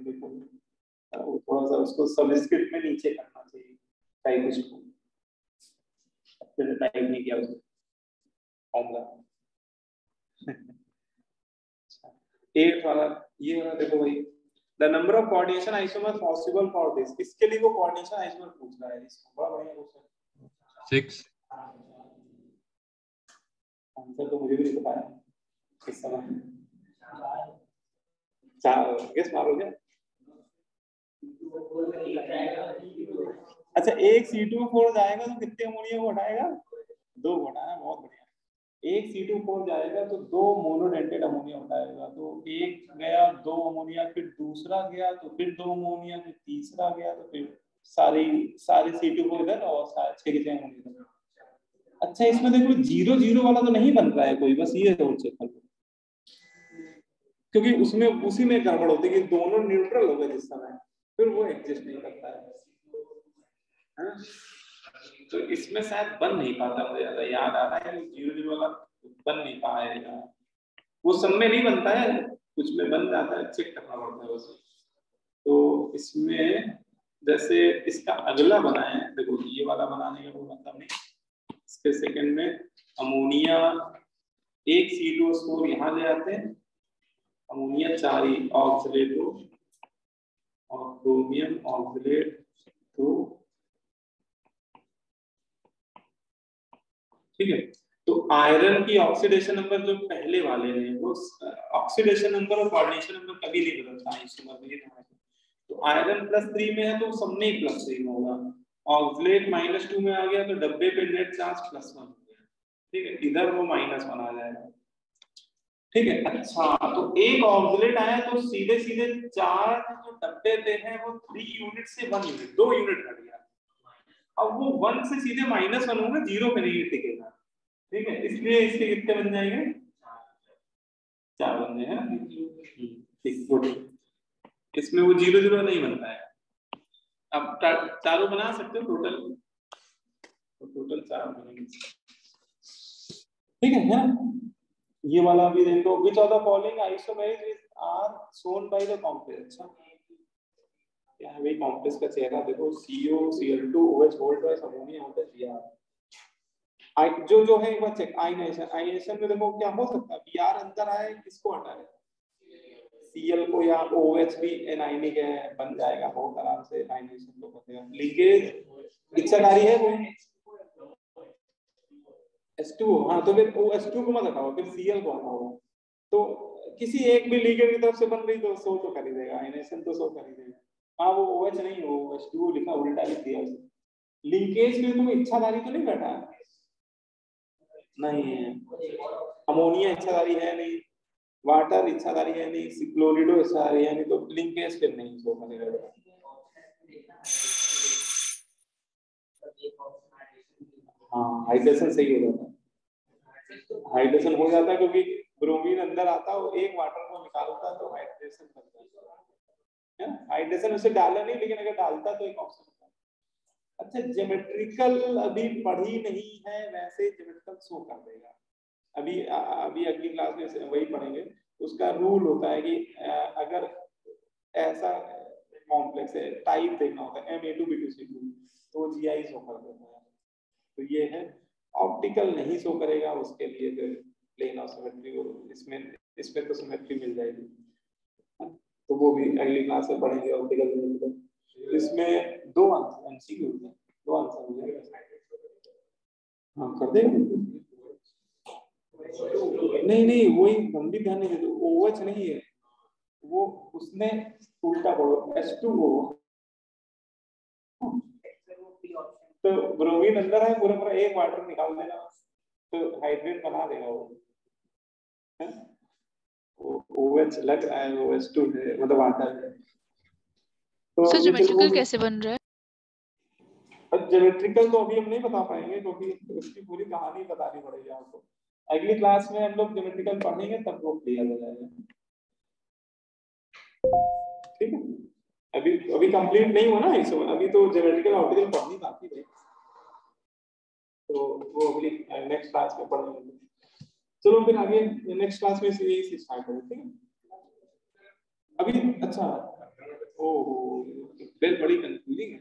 देखो वो थोड़ा सा उसको सबस्क्रिप्ट में नीचे करना चाहिए, टाइप इसको अच्छे से टाइप नहीं किया उसको फॉर्मूला। एक वाला ये वाला देखो भाई, the number of coordination isomer possible for this, इसके लिए वो कोऑर्डिनेशन आइसोमर पूछ रहा है, इसको बड़ा बढ़िया क्वेश्चन। 6 आंसर तो मुझे भी नहीं पता है इस समय, 4 गेस मारो क्या? अच्छा एक C2O4 जाएगा तो कितने अमोनिया को हटाएगा? 2 को हटाया, बहुत बढ़िया। एक C2O4 जाएगा तो 2 मोनोडेंटेड अमोनिया हटाएगा, तो एक गया 2 अमोनिया, फिर दूसरा गया तो फिर 2 अमोनिया, फिर तीसरा गया तो फिर सारे C2O4 इधर और 6 के 6 अमोनिया इधर। अच्छा इसमें देखो 0 0 वाला तो नहीं बन रहा है कोई, बस ये रोल चेक कर लो, क्योंकि उसमें उसी में गड़बड़ होती है कि दोनों न्यूट्रल हो गए जिस समय, फिर वो एग्जिस्ट नहीं करता है। तो इसमें शायद बन नहीं पाता, मुझे ज्यादा याद आ रहा है 0 0 वाला बन नहीं पाएगा, वो सब में नहीं बनता है, कुछ में बन जाता है, चेक करना पड़ता है बस। तो इसमें जैसे इसका अगला बनाए, देखो ये वाला बनाने का कोई मतलब नहीं। इसके सेकंड में अमोनिया एक C2O4 यहाँ ले आते हैं, अमोनिया 4 ऑक्सीडेट और क्रोमियम ऑक्सीडेट 2, ठीक है। तो आयरन की ऑक्सीडेशन नंबर जो पहले वाले हैं वो ऑक्सीडेशन नंबर और कोऑर्डिनेशन नंबर कभी नहीं बदलता है इस नंबर में। तो आयरन +3 में है तो सबने ही +3 में होगा, ऑक्सीडेट -2 में आ गया तो डब्बे पे नेट चार्ज +1 हो गया, ठीक है, इधर वो -1 आ जाएगा, ठीक है। अच्छा तो एक ऑक्सीडेट आया तो सीधे सीधे चार्ज जो डब्बे पे है वो 3 यूनिट से 1 यूनिट 2 यूनिट घट गया, अब वो 1 से सीधे -1 होगा, 0 पे नहीं टिकेगा, ठीक है। इसलिए इसके कितने बन जाएंगे? 4 बन जाएंगे, ठीक गुड। इसमें वो 0 0 नहीं बनता है, अब चारों बना सकते हो टोटल, तो टोटल 4 बनेंगे, ठीक है ना। ये वाला भी देखो, which of the following isomers are shown by the complex। अच्छा क्या है भाई कॉम्प्लेक्स का चेहरा देखो, CO Cl2 OH hold by ammonia होता है Br, जो है एक बार चेक आयनाइजेशन में देखो क्या हो सकता है, Br अंदर आए किसको हटाए, Cl को, या OH भी एनायनिक है बन जाएगा बहुत आराम से, आयनाइजेशन तो बनेगा। लीकेज इच्छाकारी है कोई H2O, हाँ तो फिर OH2 को मत हटाओ, फिर Cl को हटाओ, तो किसी एक भी लीकेज की तरफ से बन रही तो शो तो कर ही देगा, आयनाइजेशन तो शो कर ही देगा। हाँ वो OH नहीं हो, H2O लिखा उल्टा लिख दिया उसने। लिंकेज में तुम इच्छाधारी तो नहीं बैठा, नहीं है, अमोनिया इच्छाधारी है नहीं, वाटर इच्छाधारी है नहीं, क्लोरिडो इच्छाधारी है नहीं, तो लिंकेज फिर नहीं शो करेगा। हाँ हाइड्रेशन सही हो जाता है, हाइड्रेशन हो जाता है क्योंकि ब्रोमीन अंदर आता है, एक वाटर को निकालता तो हाइड्रेशन करता है, हाइड्रेशन उसे डाला नहीं, लेकिन अगर डालता तो एक ऑप्शन होता है। अच्छा ज्योमेट्रिकल अभी पढ़ी नहीं है, वैसे ज्योमेट्रिकल शो कर देगा, अभी अगली क्लास में वही पढ़ेंगे। उसका रूल होता है कि अगर ऐसा कॉम्प्लेक्स है, टाइप देखना होता है Ma2B2C2, तो GI शो कर देता है, तो ये है। ऑप्टिकल नहीं शो करेगा, उसके लिए जो प्लेन ऑफ सिमेट्री, इसमें तो सिमेट्री मिल जाएगी, तो वो भी अगली क्लास में पढ़ेंगे ऑप्टिकल। इसमें 2 आंसर MCQ है, 2 आंसर हो जाएगा, हाँ कर देंगे। नहीं वही हम भी ध्यान नहीं देते, OH नहीं है वो, उसने उल्टा पढ़ो H2O, तो ब्रोमीन अंदर है पूरा पूरा, एक वाटर निकाल देना तो हाइड्रेट बना देगा वो OH लग रहा है, OH2 है मतलब वाटर है। तो सर ज्योमेट्रिकल कैसे बन रहा है? ज्योमेट्रिकल तो अभी हम नहीं बता पाएंगे क्योंकि उसकी पूरी कहानी बतानी पड़ेगी आपको, अगली क्लास में हम लोग ज्योमेट्रिकल पढ़ेंगे तब वो क्लियर हो जाएगा, ठीक है। अभी कंप्लीट नहीं हुआ ना इसमें, अभी तो ज्योमेट्रिकल ऑप्टिकल पढ़नी बाकी है, तो वो अगली नेक्स्ट क्लास में पढ़ेंगे। चलो फिर आगे नेक्स्ट क्लास में यही स्टार्ट करें, ठीक है। अभी अच्छा ओ फिर बड़ी कंफ्यूजिंग है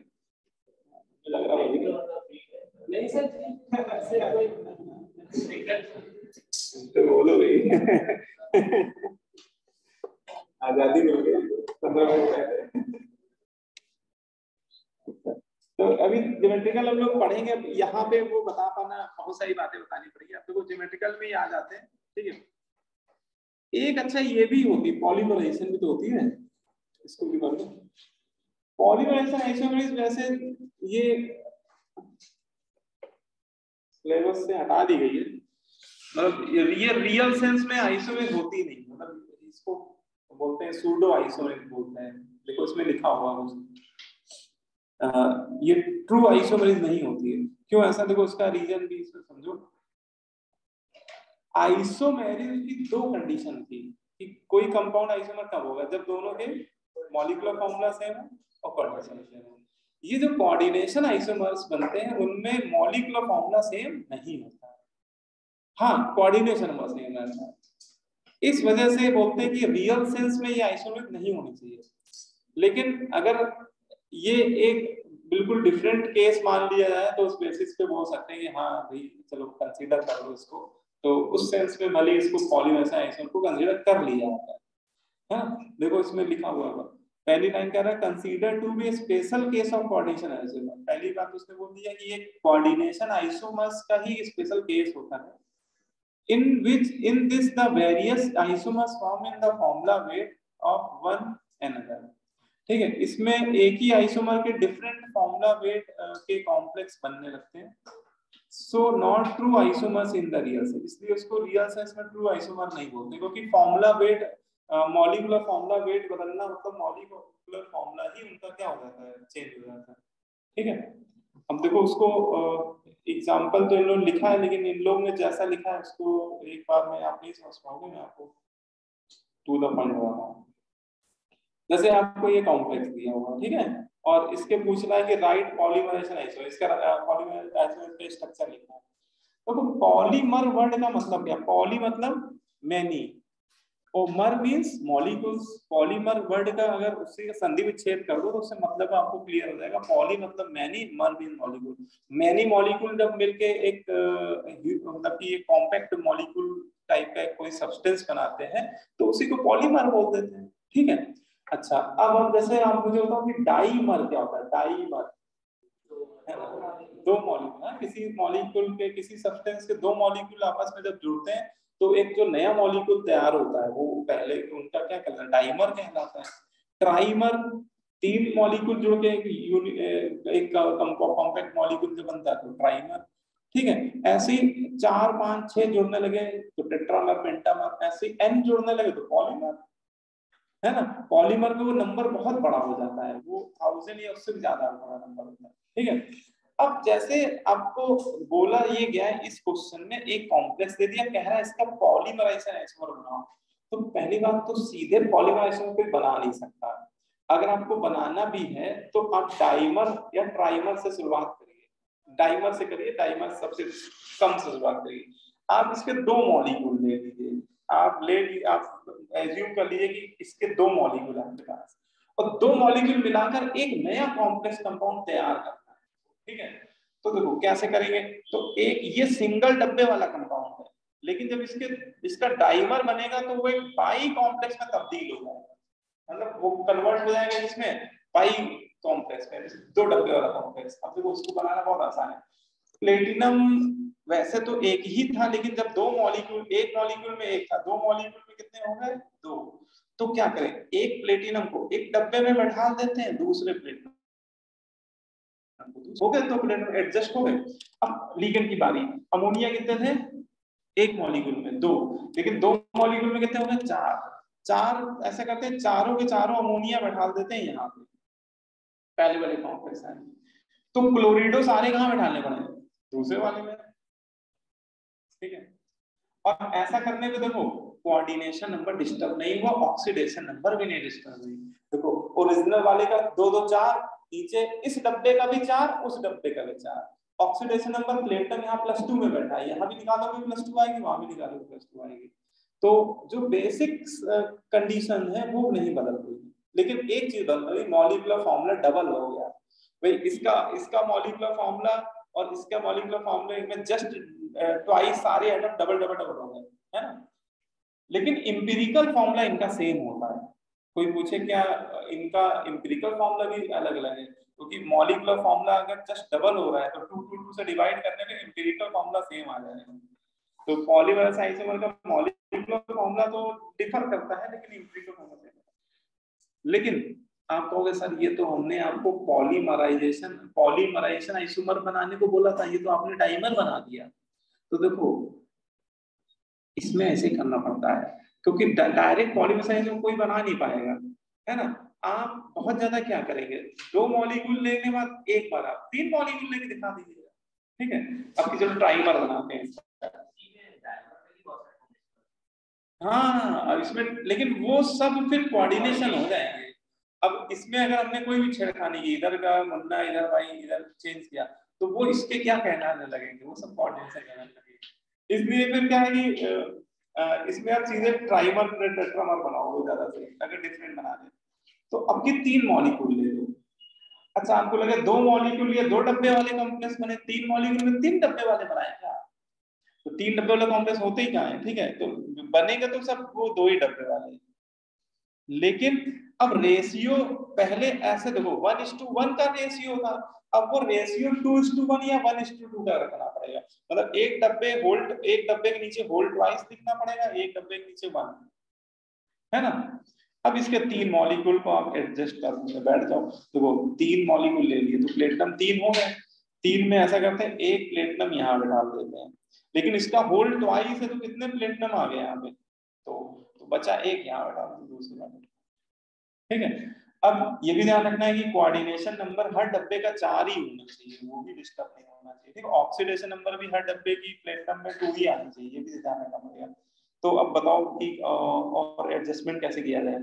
लग रहा है, नहीं सर तो बोलो भाई आजादी मिल गई 15 मिनट पहले। तो अभी ज्योमेट्रिकल हम लोग पढ़ेंगे, अब यहाँ पे वो बता पाना बहुत सारी बातें बतानी पड़ेगी, अब तो ज्योमेट्रिकल में ही आ जाते हैं, ठीक है। एक अच्छा ये भी होती पॉलीमराइजेशन भी तो होती है, इसको भी पढ़ो। पॉलीमराइजेशन आइसोमरेज वैसे ये सिलेबस से हटा दी गई है, मतलब ये रियल सेंस में आइसोमेरिक होती नहीं, मतलब इसको बोलते हैं सूडो आइसोमेरिक बोलते हैं। देखो इसमें लिखा हुआ कुछ, ये ट्रू आइसोमेरिक नहीं होती है। क्यों ऐसा, देखो इसका रीजन भी इसमें समझो। आइसोमेरिक की दो कंडीशन थी कि कोई कंपाउंड आइसोमर कब होगा, जब दोनों के मॉलिक्यूलर फॉर्मूला सेम है और कोऑर्डिनेशन सेम है। ये जो कोऑर्डिनेशन आइसोमर्स बनते हैं उनमें मॉलिक्यूलर फॉर्मूला सेम नहीं होता, हाँ कोऑर्डिनेशन नंबर सेम रहता है। इस वजह से बोलते हैं कि रियल सेंस में ये आइसोमेरिक नहीं होनी चाहिए। लेकिन अगर ये एक बिल्कुल डिफरेंट केस मान लिया जाए तो उस बेसिस पे बोल सकते हैं कि हाँ भाई चलो कंसीडर कर लो इसको, तो उस सेंस में भले इसको पॉलीमेरिक आइसोमर को कंसीडर कर लिया जाता है। देखो इसमें लिखा हुआ है, पहली लाइन कह रहा है consider to be special case of coordination isomer. पहली बात उसने बोल दिया कि ये कोऑर्डिनेशन आइसोमर्स का ही स्पेशल केस होता है, in which in this the various isomers form in the formula weight of one another। ठीक है, इसमें एक ही आइसोमर के डिफरेंट फॉर्मूला वेट के कॉम्प्लेक्स बनने लगते हैं। So not true isomers in the real sense, इसलिए उसको रियल सेंस में ट्रू आइसोमर नहीं बोलते, क्योंकि formula wait molecular formula wait बदलना मतलब मॉलिक्यूलर फॉर्मूला ही उनका क्या हो जाता है, चेंज हो जाता है। ठीक है, अब देखो उसको एग्जाम्पल तो इन लोगों ने लिखा है, लेकिन इन लोगों ने जैसा लिखा है उसको एक बार में आप नहीं समझ पाओगे, मैं आपको टू द पॉइंट बताता हूँ। जैसे आपको ये कॉम्प्लेक्स दिया हुआ, ठीक है, और इसके पूछना है कि राइट पॉलीमराइजेशन आइसोमर, इसका पॉलीमराइजेशन आइसोमर का स्ट्रक्चर लिखना है। तो पॉलीमर वर्ड का मतलब क्या, पॉली मतलब मैनी और मर मींस मॉलिक्यूल्स। पॉलीमर वर्ड का अगर उससे संधि विच्छेद कर दो तो उससे मतलब आपको क्लियर हो जाएगा। पॉली मतलब मैनी, मर मींस मॉलिक्यूल। मैनी मॉलिक्यूल जब मिलके एक मतलब कि एक कॉम्पैक्ट मॉलिक्यूल टाइप का कोई सब्सटेंस बनाते हैं तो उसी को पॉलीमर बोल देते हैं। ठीक है, अच्छा अब जैसे आप मुझे बताओ कि डाईमर क्या होता है। डाईमर दो मॉलिक्यूल, किसी मॉलिक्यूल के किसी सब्सटेंस के दो मॉलिक्यूल आपस में जब जुड़ते हैं तो एक जो नया मॉलिक्यूल तैयार होता है वो पहले उनका क्या कहलाता है, डाइमर कहलाता है। ट्राइमर तीन मॉलिक्यूल जुड़ के एक कॉम्पैक्ट मॉलिक्यूल जो बनता है तो ट्राइमर। ठीक है, ऐसे ही 4 5 6 जुड़ने लगे तो टेट्रामर पेंटामर, ऐसे n जुड़ने लगे तो पॉलीमर, है ना। पॉलीमर में वो नंबर बहुत बड़ा हो जाता है, वो 1000 या उससे भी ज्यादा बड़ा नंबर होता है। ठीक है, अब जैसे आपको बोला ये गया है इस क्वेश्चन में एक कॉम्प्लेक्स दे दिया, कह रहा है इसका पॉलीमराइजेशन आइसोमर बनाओ, तो पहली बात तो सीधे पॉलीमराइजेशन कोई बना नहीं सकता। अगर आपको बनाना भी है तो आप डाइमर या ट्राइमर से शुरुआत करिए, डाइमर से करिए, डाइमर सबसे कम से शुरुआत करिए। आप इसके दो मॉलिक्यूल ले लीजिए, आप एज्यूम कर लीजिए कि इसके दो मॉलिक्यूल है आपके पास, और दो मॉलिक्यूल मिलाकर एक नया कॉम्प्लेक्स कंपाउंड तैयार करना है। ठीक है, तो देखो कैसे करेंगे, तो एक ये सिंगल डब्बे वाला कंपाउंड है, लेकिन जब इसका डाइमर बनेगा तो वो एक बाई कॉम्प्लेक्स में तब्दील हो जाएगा, मतलब वो कन्वर्ट हो जाएगा इसमें बाई कॉम्प्लेक्स में, दो डब्बे वाला कॉम्प्लेक्स। अब देखो उसको बनाना बहुत आसान है। प्लेटिनम वैसे तो एक ही था, लेकिन जब दो मॉलिक्यूल, एक मॉलिक्यूल में एक था, दो मॉलिक्यूल में कितने हो गए, दो। तो क्या करें, एक प्लेटिनम को एक डब्बे में बैठा देते हैं, दूसरे प्लेटिनम हो गए, तो प्लेटिनम एडजस्ट हो गए। अब लिगेंड की बारी, अमोनिया कितने थे, एक मॉलिक्यूल में दो, लेकिन दो मॉलिक्यूल में कितने हो गए, चार। ऐसा करते हैं चारों के चारों अमोनिया बैठा देते हैं यहाँ पे पहले वाले कॉम्प्लेक्स है, तो क्लोरिडो सारे कहाँ बैठाने पड़े, दूसरे वाले में। ठीक है, और ऐसा करने पे देखो कोऑर्डिनेशन नंबर डिस्टर्ब नहीं हुआ, ऑक्सीडेशन नंबर भी नहीं डिस्टर्ब हुई। देखो ओरिजिनल वाले का 2 2 4, नीचे इस डब्बे का भी 4, उस डब्बे का भी 4। ऑक्सीडेशन नंबर प्लेटन यहाँ +2 में बैठा है, यहाँ भी निकालोगे +2 आएगी, वहां भी निकालोगे +2 आएगी। तो जो बेसिक कंडीशन है वो नहीं बदल रही, लेकिन एक चीज बदल रही, मॉलिक्यूलर फॉर्मूला डबल हो गया भाई। इसका मॉलिक्यूलर फॉर्मूला और इसका मॉलिक्यूलर फॉर्मूला में जस्ट ट्वाइस, सारे एटम डबल डबल डबल हो गए, है ना। लेकिन इंपिरिकल फॉर्मूला इनका सेम होता है। कोई पूछे क्या इनका इंपिरिकल फॉर्मूला भी अलग अलग है, क्योंकि मॉलिक्यूलर फॉर्मूला अगर जस्ट डबल हो रहा है तो 2 2 2 से डिवाइड करने पे इंपिरिकल फॉर्मूला सेम आ जाएगा। तो पॉलीमराइजेशन आइसोमर का मॉलिक्यूलर फॉर्मूला तो डिफर करता है, लेकिन इंपिरिकल फॉर्मूला सेम है। लेकिन आप कहोगे सर ये तो हमने आपको पॉलीमराइजेशन आइसोमर बनाने को बोला था, ये तो आपने डाइमर बना दिया। तो देखो इसमें ऐसे करना पड़ता है, क्योंकि डायरेक्ट पॉलीमराइजेशन कोई बना नहीं पाएगा, है ना। आप बहुत ज्यादा क्या करेंगे, 2 मॉलिक्यूल लेने के बाद एक बार आप 3 मॉलिक्यूल लेके दिखा दीजिएगा, ठीक है। अब चलो ट्राइमर बनाते हैं। हाँ, अब इसमें लेकिन वो सब फिर कोऑर्डिनेशन हो जाएंगे। अब इसमें अगर हमने कोई भी छेड़खानी की, इधर का मुन्ना इधर भाई इधर चेंज किया, तो वो इसके क्या कहने लगेंगे, वो सब कोऑर्डिनेशन कहने लगेंगे। इसलिए फिर क्या है कि इसमें आप सीधे ट्राइमर टेट्रामर बनाओगे ज्यादा से, अगर डिफरेंट बना दे। तो अब ये 3 मॉलिक्यूल ले लो। अच्छा आपको लगे 2 मॉलिक्यूल या 2 डब्बे वाले कॉम्प्लेक्स बने, 3 मॉलिक्यूल में 3 डब्बे वाले बनाए क्या? तो 3 डब्बे वाले कॉम्प्लेक्स होते ही क्या है, ठीक है। तो बनेगा तो सब वो 2 ही डब्बे वाले। लेकिन अब रेशियो पहले ऐसे देखो 1:1 का रेशियो था, अब वो रेशियो 2:1 या 1:2 का रखना पड़ेगा। मतलब एक डब्बे के नीचे होल्ड ट्वाइस लिखना पड़ेगा, एक डब्बे के नीचे 1, है ना। अब इसके 3 मॉलिक्यूल को आप एडजस्ट करने बैठ जाओ। देखो 3 मॉलिक्यूल ले लिए तो प्लेटिनम 3 हो गए। 3 में ऐसा करते हैं एक प्लेटिनम यहाँ पे डाल देते हैं, लेकिन इसका होल्ड ट्वाइस है तो कितने प्लेटिनम आ गए यहाँ पे, तो बचा एक यहाँ पे डाल दो दूसरे वाले, ठीक है। अब ये भी ध्यान रखना है कि कोऑर्डिनेशन नंबर हर डब्बे का 4 ही होना चाहिए, वो भी डिस्टर्ब नहीं होना चाहिए, ठीक है। ऑक्सीडेशन नंबर भी हर डब्बे की प्लेटिनम में 2 ही आनी चाहिए, ये भी ध्यान रखना पड़ेगा। तो अब बताओ कि और एडजस्टमेंट कैसे किया जाए।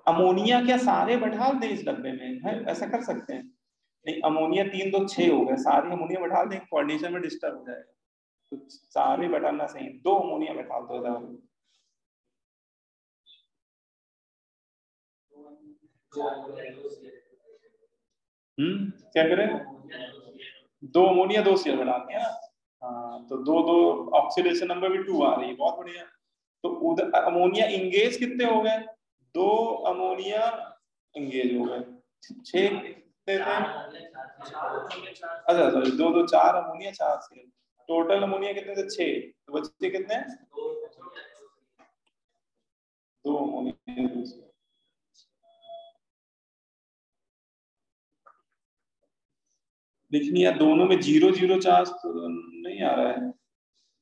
अमोनिया क्या सारे बैठा दें इस डब्बे में, है ऐसा कर सकते हैं? नहीं, अमोनिया 3 2 6 हो गए, सारे अमोनिया बैठा दें, कोऑर्डिनेशन में डिस्टर्ब हो जाएगा। तो सारे बैठाना सही, 2 अमोनिया बैठा दो। क्या करें? 2 अमोनिया 2 सीएल बनाते हैं ना। हाँ, तो 2 2 ऑक्सीडेशन नंबर भी 2 आ रही है, बहुत बढ़िया। तो उधर अमोनिया इंगेज कितने हो गए? 2 अमोनिया इंगेज हो गए, 6 कितने थे? अच्छा sorry 2 2 4 ammonia 4 CL, total ammonia कितने थे? 6। तो बचे कितने? 2 अमोनिया 2 सीएल। लिखनी है दोनों में 0 0 चार्ज तो नहीं आ रहा है,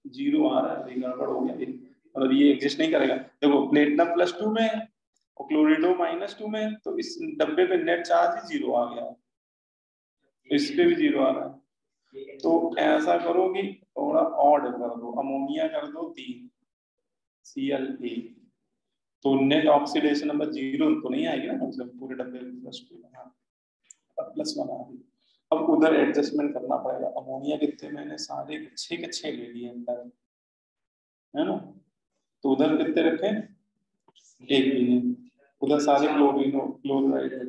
0 आ रहा है, गड़बड़ हो गया, मतलब ये एग्जिस्ट नहीं करेगा। देखो प्लेटिनम +2 में है और क्लोरिडो -2 में है, तो इस डब्बे पे नेट चार्ज ही 0 आ गया, इस पे भी 0 आ रहा है। तो ऐसा करो कि थोड़ा ऑड कर दो, अमोनिया कर दो 3 Cl8, तो नेट ऑक्सीडेशन नंबर 0 तो नहीं आएगी ना, मतलब पूरे डब्बे +2 +1 आ गई। अब उधर एडजस्टमेंट करना पड़ेगा। अमोनिया कितने मैंने सारे 6 के 6 ले लिए अंदर, है ना। तो उधर कितने रखे? एक भी नहीं, उधर सारे क्लोराइड है।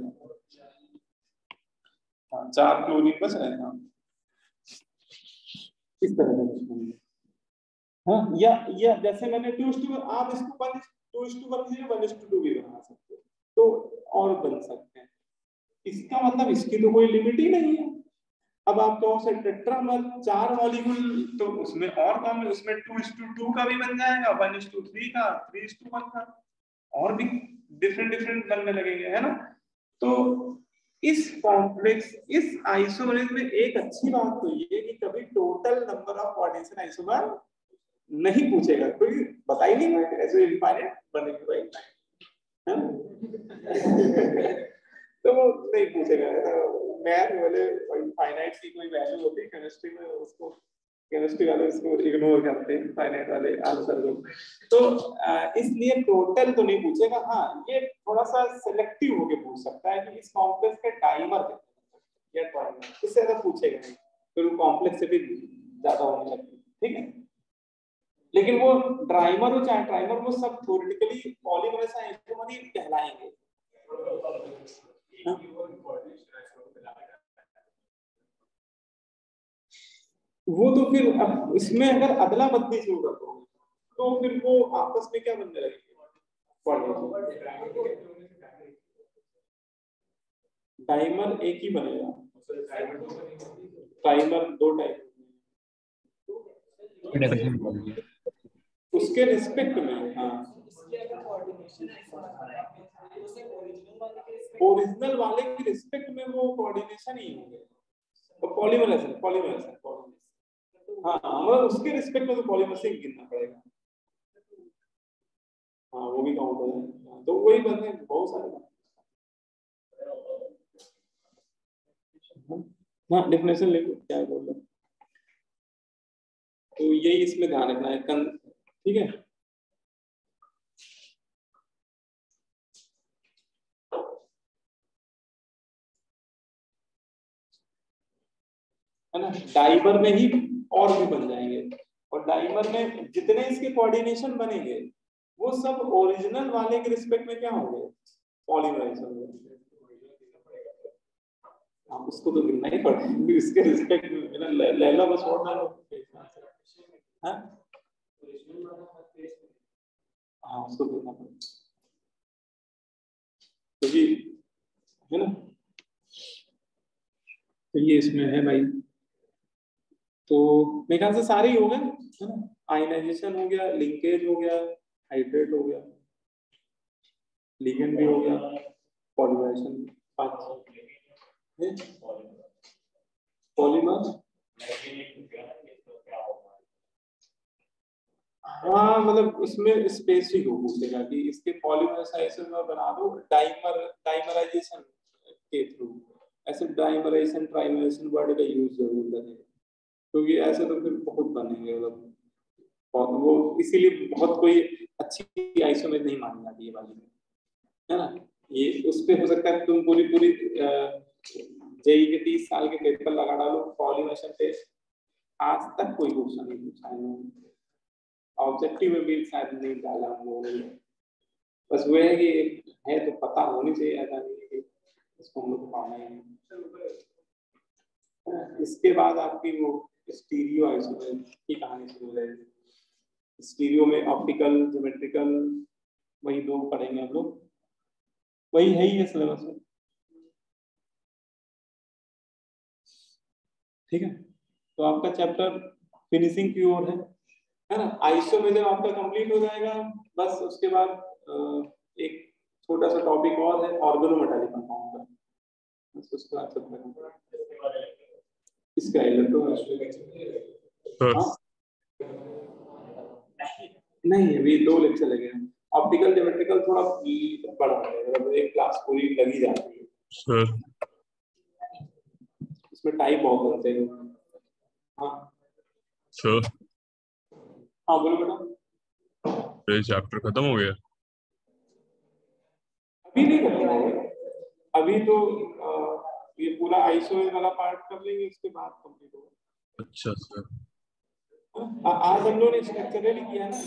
हाँ 4 क्लोरीन बच रहे हैं। इस तरह से हाँ, या जैसे मैंने 2:1, आप इसको 2:1 1:2 भी बना सकते हो, तो और बन सकते हैं। इसका मतलब इसकी तो कोई लिमिट ही नहीं है। अब आप कहो से टेट्रामर 4 मॉलिक्यूल, तो उसमें और कम, उसमें 2:2 का भी बन जाएगा, 1:3 का, 3:1 का, और भी डिफरेंट बनने लगेंगे, है ना। तो इस कॉम्प्लेक्स इस आइसोमरेज में एक अच्छी बात तो ये कि कभी total number of coordination isomer नहीं पूछेगा, कोई बता ही नहीं ऐसे इनफाइनाइट बनेगी भाई, है तो वो नहीं पूछेगा। मैथ वाले फाइनाइट की कोई वैल्यू होती है केमिस्ट्री में, उसको केमिस्ट्री वाले उसको इग्नोर करते हैं, फाइनाइट वाले आंसर को। तो इसलिए टोटल तो नहीं पूछेगा। हाँ, ये थोड़ा सा सिलेक्टिव होके पूछ सकता है कि इस कॉम्प्लेक्स के डाइमर कितने या ट्राइमर, इससे ज्यादा पूछेगा नहीं, फिर वो कॉम्प्लेक्स से भी ज्यादा होने लगती है, ठीक है। लेकिन वो ड्राइमर हो चाहे ट्राइमर, वो सब थ्योरेटिकली पॉलीमरेज आइसोमर ही कहलाएंगे। वो तो फिर अब इसमें अगर अदला बदली शुरू कर दो तो फिर वो आपस में क्या बनने लगेंगे? डाइमर एक ही बनेगा, डाइमर 2 टाइप उसके रिस्पेक्ट में। हाँ ओरिजिनल वाले की रिस्पेक्ट में वो कोऑर्डिनेशन ही होंगे, तो पॉलीमरेशन हाँ मतलब उसके रिस्पेक्ट में तो पॉलीमरेशन गिनना पड़ेगा। हाँ वो भी काउंट हो जाए, तो वही बनते बहुत सारे। हाँ डेफिनेशन लिखो क्या बोल रहे, तो यही इसमें ध्यान रखना है ठीक है। है ना, डाइमर में ही और भी बन जाएंगे, और डाइमर में जितने इसके कोऑर्डिनेशन बनेंगे वो सब ओरिजिनल वाले के रिस्पेक्ट में क्या होंगे, पॉलीमराइज होंगे। आप उसको तो गिनना ही पड़ेगा इसके रिस्पेक्ट में, लेला बस और ना हाँ हाँ उसको गिनना पड़ेगा, तो ये है ना, तो ये इसमें है भाई। तो मेरे ख्याल से सारे ही हो गए है ना, आयनाइजेशन हो गया, लिंकेज हो गया, हाइड्रेट हो गया, लिगेंड भी हो गया, पॉलीमराइजेशन पॉलीमर। हाँ मतलब इसमें स्पेसिफिक हो पूछेगा कि इसके पॉलीमराइजेशन में बना दो डाइमराइजेशन के थ्रू, ऐसे डाइमराइजेशन ट्राइमराइजेशन वर्ड का यूज जरूर करें, क्योंकि ऐसे तो फिर बहुत बनेंगे मतलब, वो इसीलिए बहुत कोई अच्छी आइसोमेर नहीं मानी जाती है वाली है ना। ये उस पे हो सकता है तुम पूरी जेई के 30 साल के पेपर लगा डालो पॉलीमरेशन पे, आज तक कोई क्वेश्चन नहीं पूछा है, ऑब्जेक्टिव में भी शायद नहीं डाला हम लोगों ने, बस वो है कि है तो पता होनी चाहिए, ऐसा नहीं है कि इसको हम लोग पाना ही है। इसके बाद आपकी वो स्टीरियो आइसोमेर की कहानी शुरू हो जाएगी। स्टीरियो में ऑप्टिकल ज्योमेट्रिकल वही दो पढ़ेंगे हम लोग, वही है ही है सिलेबस में, ठीक है। तो आपका चैप्टर फिनिशिंग की ओर है ना। आइसोमेर आपका कंप्लीट हो जाएगा, बस उसके बाद एक छोटा सा टॉपिक और है ऑर्गेनोमेटालिक कंपाउंड का, बस उसके बाद चैप्टर इसका नहीं अभी 2 लेक्चर लगे हैं। ऑप्टिकल ज्योमेट्रिकल थोड़ा बड़ा है, मतलब एक क्लास पूरी लगी जाती है सर, इसमें टाइप बहुत होते हैं। हाँ सर हाँ बोलो बेटा। ये चैप्टर खत्म हो गया? अभी नहीं खत्म हो गया, अभी तो ये पूरा आइसोमेर वाला पार्ट कर लेंगे, इसके बाद कंप्लीट होगा। अच्छा सर, आज हम लोगों ने स्ट्रक्चरली किया ना।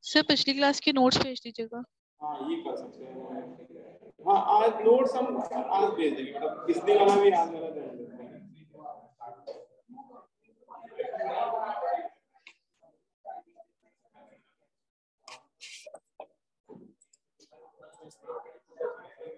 सर पिछली क्लास के नोट्स भेज दीजिएगा। हाँ ये कर सकते हैं, हाँ आज नोट्स हम आज भेज देंगे, मतलब पिछले वाला भी आज वाला भेज देंगे।